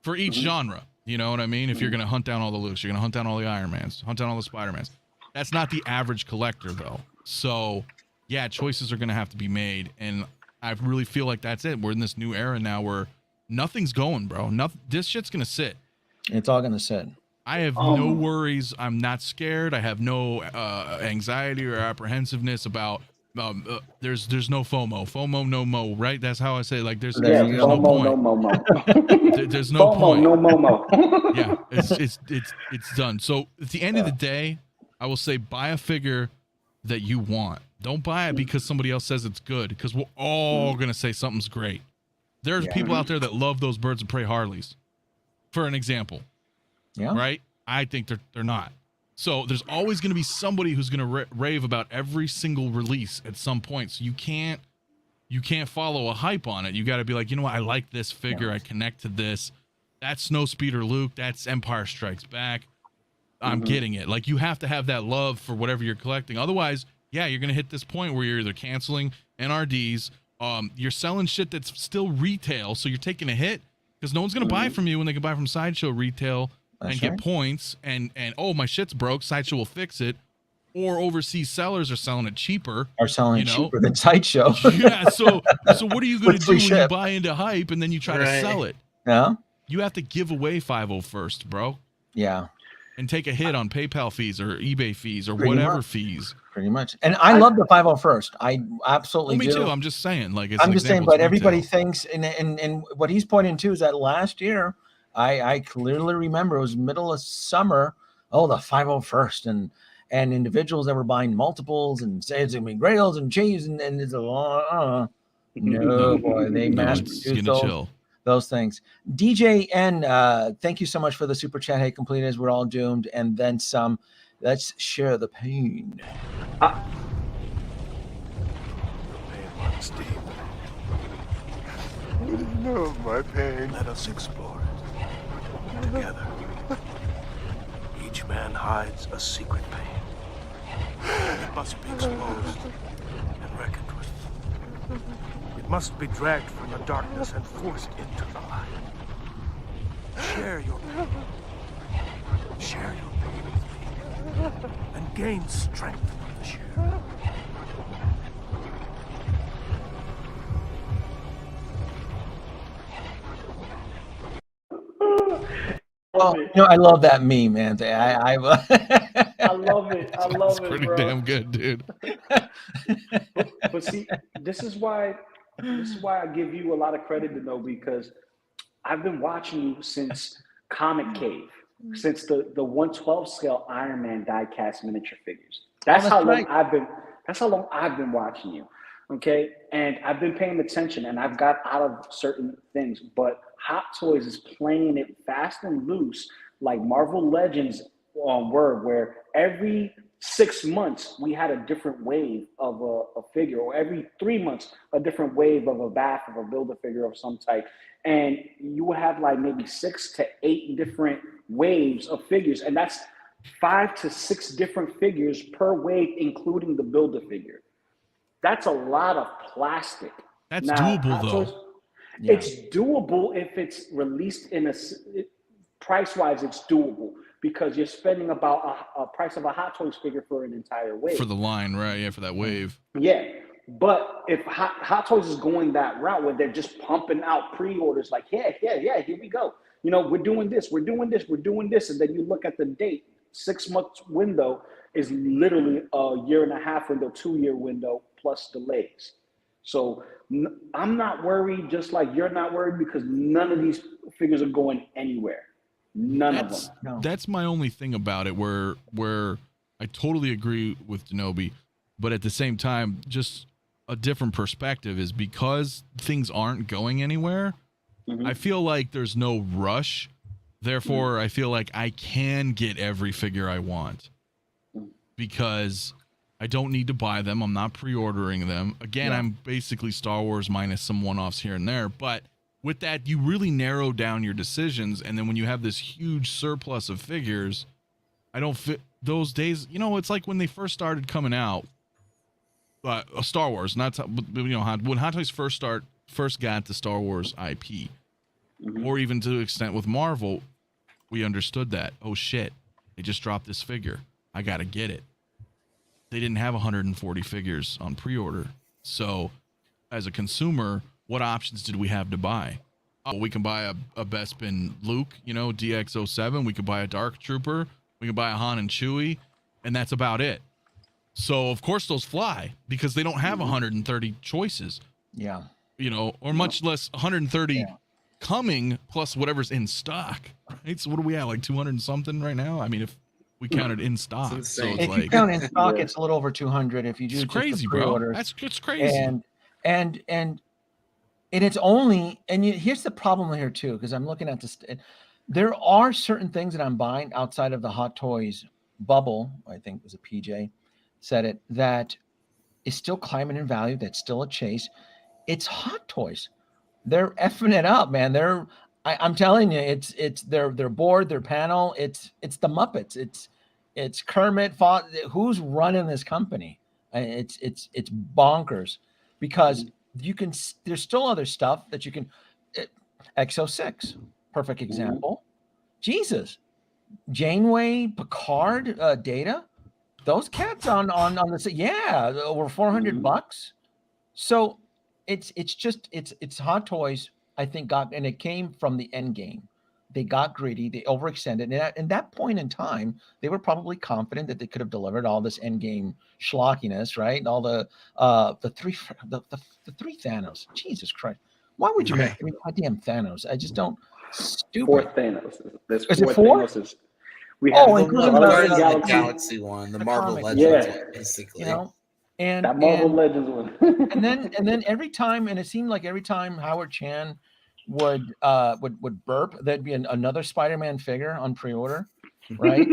for each genre. You know what I mean? If you're going to hunt down all the Lukes, you're going to hunt down all the Iron Mans, hunt down all the Spider-Mans. That's not the average collector, though. So, yeah, choices are going to have to be made. And I really feel like that's it. We're in this new era now where nothing's going, bro. This shit's going to sit. It's all going to sit. I have no worries. I'm not scared. I have no anxiety or apprehensiveness about there's no FOMO. FOMO, no mo, right? That's how I say it. Like there's no point. No momo. There's no FOMO, point. no momo. Yeah, it's done. So at the end of the day, I will say buy a figure that you want. Don't buy it because somebody else says it's good, because we're all gonna say something's great. There's people out there that love those Birds of Prey Harleys, for an example. Yeah. Right? I think they're not. So there's always going to be somebody who's going to rave about every single release at some point. So you can't follow a hype on it. You got to be like, you know what? I like this figure. I connect to this. That's Snowspeeder Luke. That's Empire Strikes Back. I'm getting it. Like, you have to have that love for whatever you're collecting. Otherwise, you're going to hit this point where you're either canceling NRDs, you're selling shit that's still retail, so you're taking a hit because no one's going to buy from you when they can buy from Sideshow retail. That's and get points and oh, my shit's broke, Sideshow will fix it. Or overseas sellers are selling it cheaper. Cheaper than Sideshow. Yeah, so what are you going to do when you buy into hype and then you try to sell it? Yeah. You have to give away 501st, bro. Yeah. And take a hit on PayPal fees or eBay fees or whatever fees. Pretty much. And I love the 501st. I absolutely do. Me too. I'm just saying. I'm just saying, but everybody thinks, and what he's pointing to is that last year, I clearly remember it was middle of summer. Oh, the 501st and individuals that were buying multiples and saying it's grails and cheese and it's a no boy. They mass produced those things. DJ N, thank you so much for the super chat. Hey, completers, we're all doomed, and then some. Let's share the pain. The pain runs deep. No, my pain. Let us explore it together. Each man hides a secret pain. It must be exposed and reckoned with. It must be dragged from the darkness and forced into the light. Share your pain. Share your pain with me. And gain strength from the share. Oh, I love that meme, man. I love it. I love It's it, pretty bro. damn good, dude. But see, this is why I give you a lot of credit, to know, because I've been watching you since Comic Cave, since the 1/12 scale Iron Man die-cast miniature figures. That's how long I've been watching you. Okay, and I've been paying attention, and I've got out of certain things, but Hot Toys is playing it fast and loose, like Marvel Legends were, where every 6 months we had a different wave of a figure, or every 3 months a different wave of a bath of a Build-A-Figure of some type, and you would have like maybe 6 to 8 different waves of figures, and that's 5 to 6 different figures per wave, including the Build-A-Figure. That's a lot of plastic. That's doable, though. Toys, yeah. It's doable if it's released in price-wise. It's doable because you're spending about a price of a Hot Toys figure for an entire wave. For the line, right? Yeah, for that wave. Yeah, but if Hot Toys is going that route where they're just pumping out pre-orders, like, yeah, here we go. We're doing this, we're doing this, and then you look at the date, 6 months window is literally a year and a half window, 2-year window plus delays. So I'm not worried, just like you're not worried, because none of these figures are going anywhere. None of them. No. That's my only thing about it, where I totally agree with Denobi, but at the same time, just a different perspective is because things aren't going anywhere. Mm-hmm. I feel like there's no rush. Therefore, I feel like I can get every figure I want because I don't need to buy them. I'm not pre-ordering them. Again, I'm basically Star Wars minus some one-offs here and there. But with that, you really narrow down your decisions. And then when you have this huge surplus of figures, I don't fit those days. It's like when they first started coming out, Star Wars, not when Hot Toys first got the Star Wars IP, or even to the extent with Marvel, we understood that. Oh shit, they just dropped this figure. I gotta get it. They didn't have 140 figures on pre-order. So as a consumer, what options did we have to buy? Oh, we can buy a Bespin Luke, DX07. We could buy a Dark Trooper. We can buy a Han and Chewie, and that's about it. So of course those fly because they don't have 130 choices. Yeah. Or much less 130 coming plus whatever's in stock. Right? So what are we at, like 200 and something right now? I mean, if we counted in stock, so it's if you count in stock, it's a little over 200. If you do, it's crazy, bro. It's crazy. And it's only, and here's the problem here too, because I'm looking at this. There are certain things that I'm buying outside of the Hot Toys bubble. I think it was a PJ said it, that is still climbing in value. That's still a chase. It's Hot Toys. They're effing it up, man. I'm telling you, it's their board, their panel. It's the Muppets. It's Kermit. Who's running this company? It's bonkers, because you can. There's still other stuff that you can. X06, perfect example. Jesus, Janeway, Picard, Data. Those cats on the over $400. So it's Hot Toys. I think and it came from the end game. They got greedy. They overextended. And at that point in time, they were probably confident that they could have delivered all this end game schlockiness, right? All the three Thanos. Jesus Christ! Why would you make goddamn Thanos? I just don't. Stupid. 4 Thanos. There's 4 Is it 4? Thanoses. We have including the Galaxy one, the Marvel Legends one, basically. And that Marvel Legends one. and then every time, and it seemed like every time Howard Chan, would burp, there'd be another Spider-Man figure on pre-order, right?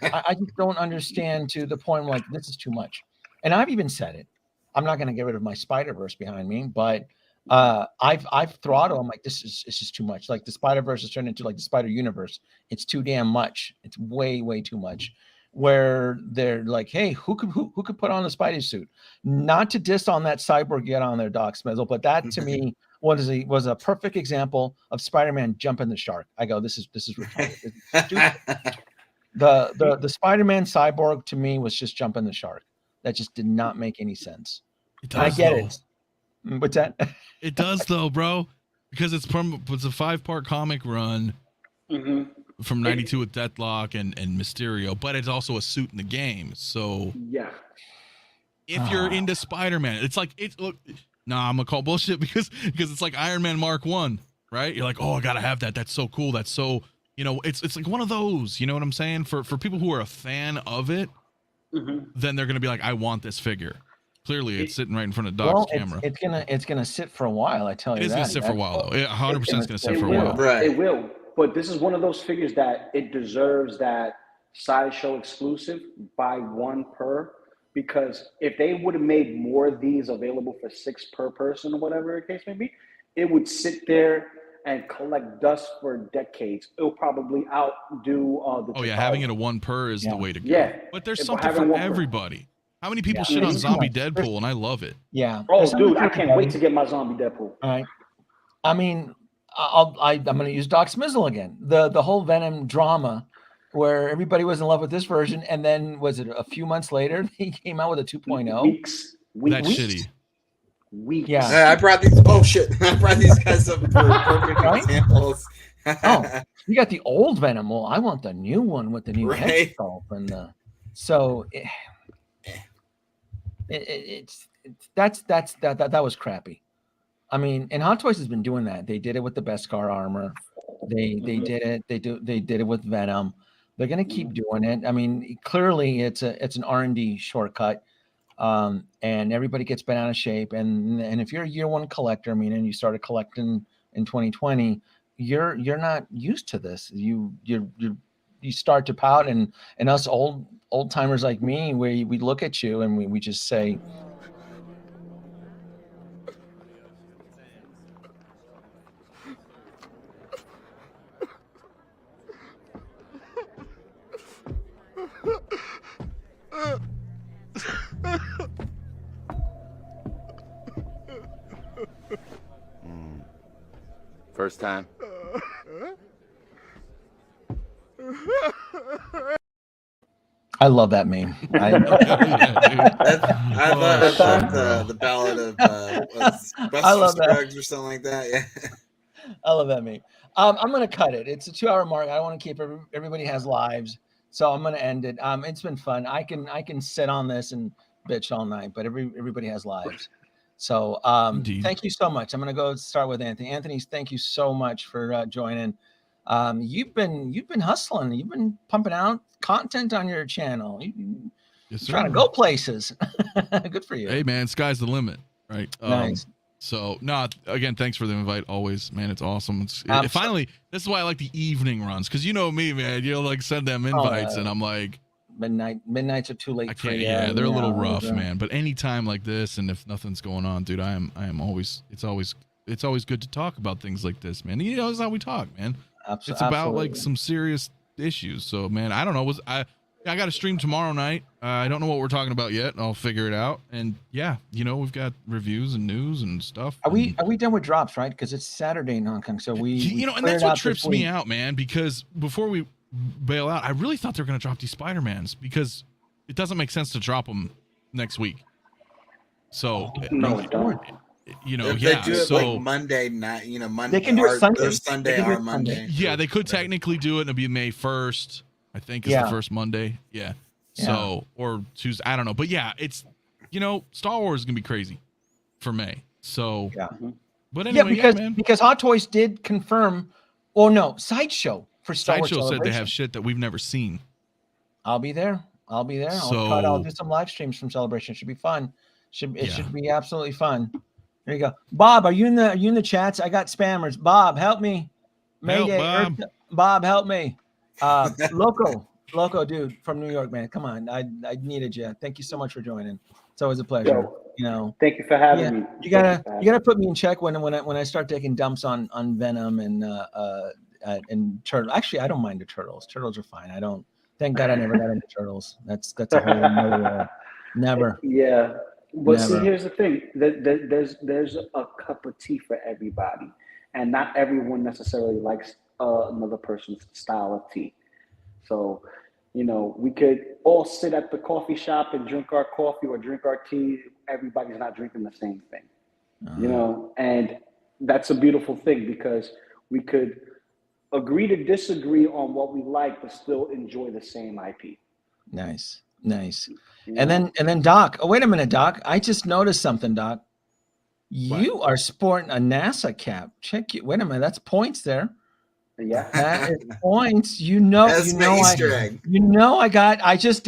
I just don't understand to the point like this is too much. And I've even said it. I'm not going to get rid of my Spider-Verse behind me, but I've throttled. I'm like, it's just too much. Like the Spider-Verse has turned into like the Spider-Universe. It's too damn much. It's way too much. Where they're like, hey, who could put on the Spidey suit? Not to diss on that cyborg yet on their Doc Smizzle, but that to me was a perfect example of Spider-Man jumping the shark. I go, this is retarded. It's stupid. The Spider-Man cyborg to me was just jumping the shark. That just did not make any sense. It does, I get though. it. What's that? It does though, bro, because it's a 5-part comic run from '92 with Deathlock and Mysterio, but it's also a suit in the game. So yeah, if you're into Spider-Man, it's like nah, I'm gonna call bullshit because it's like Iron Man Mark 1, right? You're like, oh, I gotta have that. That's so cool. That's so, it's like one of those. You know what I'm saying? For people who are a fan of it, then they're gonna be like, I want this figure. Clearly, it's sitting right in front of Doc's camera. It's gonna sit for a while. I tell you, it is that. gonna sit for a while though. 100% is gonna sit for a will. while. Right. It will. But this is one of those figures that it deserves that sideshow exclusive, buy one per. Because if they would have made more of these available for 6 per person or whatever the case may be, it would sit there and collect dust for decades. It'll probably outdo having it a 1 per is the way to go. Yeah. But there's something for everybody. How many people shit on Zombie Deadpool, and I love it. Yeah. Oh, dude, I can't wait to get my Zombie Deadpool. All right. I mean, I'm going to use Doc Smizzle again. The whole Venom drama, where everybody was in love with this version, and then was it a few months later he came out with a 2.0? Weeks. That's shitty. Weeks. Yeah. I brought these. Oh shit! I brought these guys up for perfect examples. Oh, you got the old Venom. Well, I want the new one with the new head sculpt and so. That was crappy. I mean, and Hot Toys has been doing that. They did it with the Beskar armor. They did it. They did it with Venom. They're gonna keep doing it. I mean, clearly it's an R&D shortcut, and everybody gets bent out of shape. And if you're a year one collector, I mean, and you started collecting in 2020, you're not used to this. You start to pout, and us old timers like me, we look at you and we just say, First time. I love that meme. I thought the ballad of Buster Scruggs or something like that. Yeah, I love that meme. I'm gonna cut it. It's a 2-hour mark. I don't want to keep everybody has lives, so I'm gonna end it. It's been fun. I can sit on this and bitch all night, but everybody has lives. So thank you so much. I'm gonna go start with Anthony. Anthony, thank you so much for joining. You've been hustling. You've been pumping out content on your channel. You're trying to go places. Good for you. Hey man, sky's the limit, right? Nice. So again, thanks for the invite. Always, man, it's awesome. Finally, this is why I like the evening runs, because you know me, man. You'll like send them invites, and I'm like, midnights are too late. I can't. Yeah, they're a little rough, man. But anytime like this, and if nothing's going on, dude, I am always. It's always good to talk about things like this, man. You know, that's how we talk, man. It's about like some serious issues. So, man, I don't know. I got a stream tomorrow night. I don't know what we're talking about yet. I'll figure it out. And yeah, you know, we've got reviews and news and stuff. Are we done with drops, right? Because it's Saturday in Hong Kong. So and that's what trips me out, man. Because before we bail out, I really thought they were going to drop these Spider-Mans, because it doesn't make sense to drop them next week. So no, it don't. You know, if yeah. they do it so like Monday night, you know, Monday. They can do it Sunday. Or Sunday or Monday. Yeah, they could technically do it, and it'll be May 1st. I think is the first Monday. Yeah. So or Tuesday. I don't know, but yeah, it's Star Wars is gonna be crazy for May. So yeah. But anyway, because Hot Toys did confirm. Oh no, Sideshow for Star Wars Sideshow said they have shit that we've never seen. I'll be there. So, I'll do some live streams from Celebration. It should be fun. It should be absolutely fun. There you go. Bob, are you in the chats? I got spammers. Bob, help me. Mayday. Bob. Bob, help me. Loco, dude from New York, man. Come on. I needed you. Thank you so much for joining. It's always a pleasure. Thank you for having me. You gotta put me in check when I start taking dumps on Venom and Turtle. Actually, I don't mind the Turtles. Turtles are fine. I don't. Thank God I never got into Turtles. That's a whole nother never. Yeah. But never. See, here's the thing. There's a cup of tea for everybody, and not everyone necessarily likes another person's style of tea. So, we could all sit at the coffee shop and drink our coffee or drink our tea. Everybody's not drinking the same thing, and that's a beautiful thing because we could agree to disagree on what we like, but still enjoy the same IP. Nice. And then Doc. Oh, wait a minute, Doc. I just noticed something, Doc. You are sporting a NASA cap. Check you. Wait a minute. That's points there. Yeah, that is points. That's my Easter egg. I just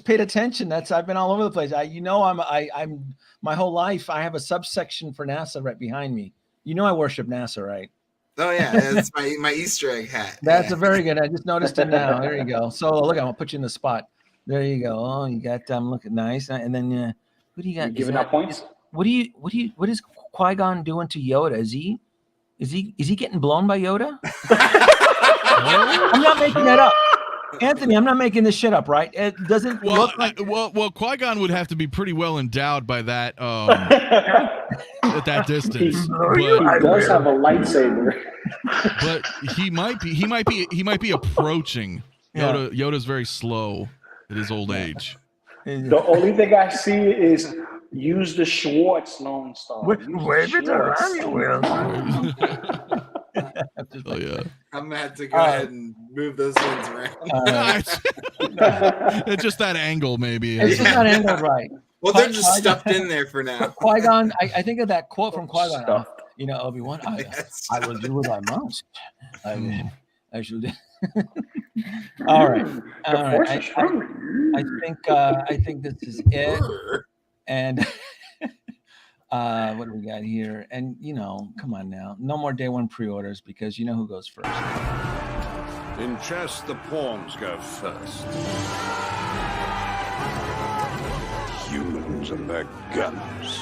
paid attention. I've been all over the place. I'm my whole life. I have a subsection for NASA right behind me. I worship NASA, right? Oh yeah, that's my Easter egg hat. That's a very good. I just noticed it now. There you go. So look, I'm gonna put you in the spot. There you go. Oh, you got looking nice. And then who do you got? Giving out points. What is Qui-Gon doing to Yoda? Is he getting blown by Yoda? I'm not making that up. Anthony, I'm not making this shit up, right? It doesn't look like... Well, Qui-Gon would have to be pretty well endowed by that at that distance. He does have a lightsaber. But he might be approaching. Yoda's very slow at his old age. The only thing I see is use the Schwartz Lone Star. Wave it around, you will. Oh yeah. I'm gonna have to go ahead and move those ones around. It's just that angle, maybe. It's just that angle, right? Well, they're just stuffed in there for now. Qui-Gon, I think of that quote from Qui-Gon. Obi-Wan, I will do what I must. I should. All right. I think this is it. And what do we got here? And come on now, no more day one pre-orders because who goes first. In chess, the pawns go first. Humans and their guns.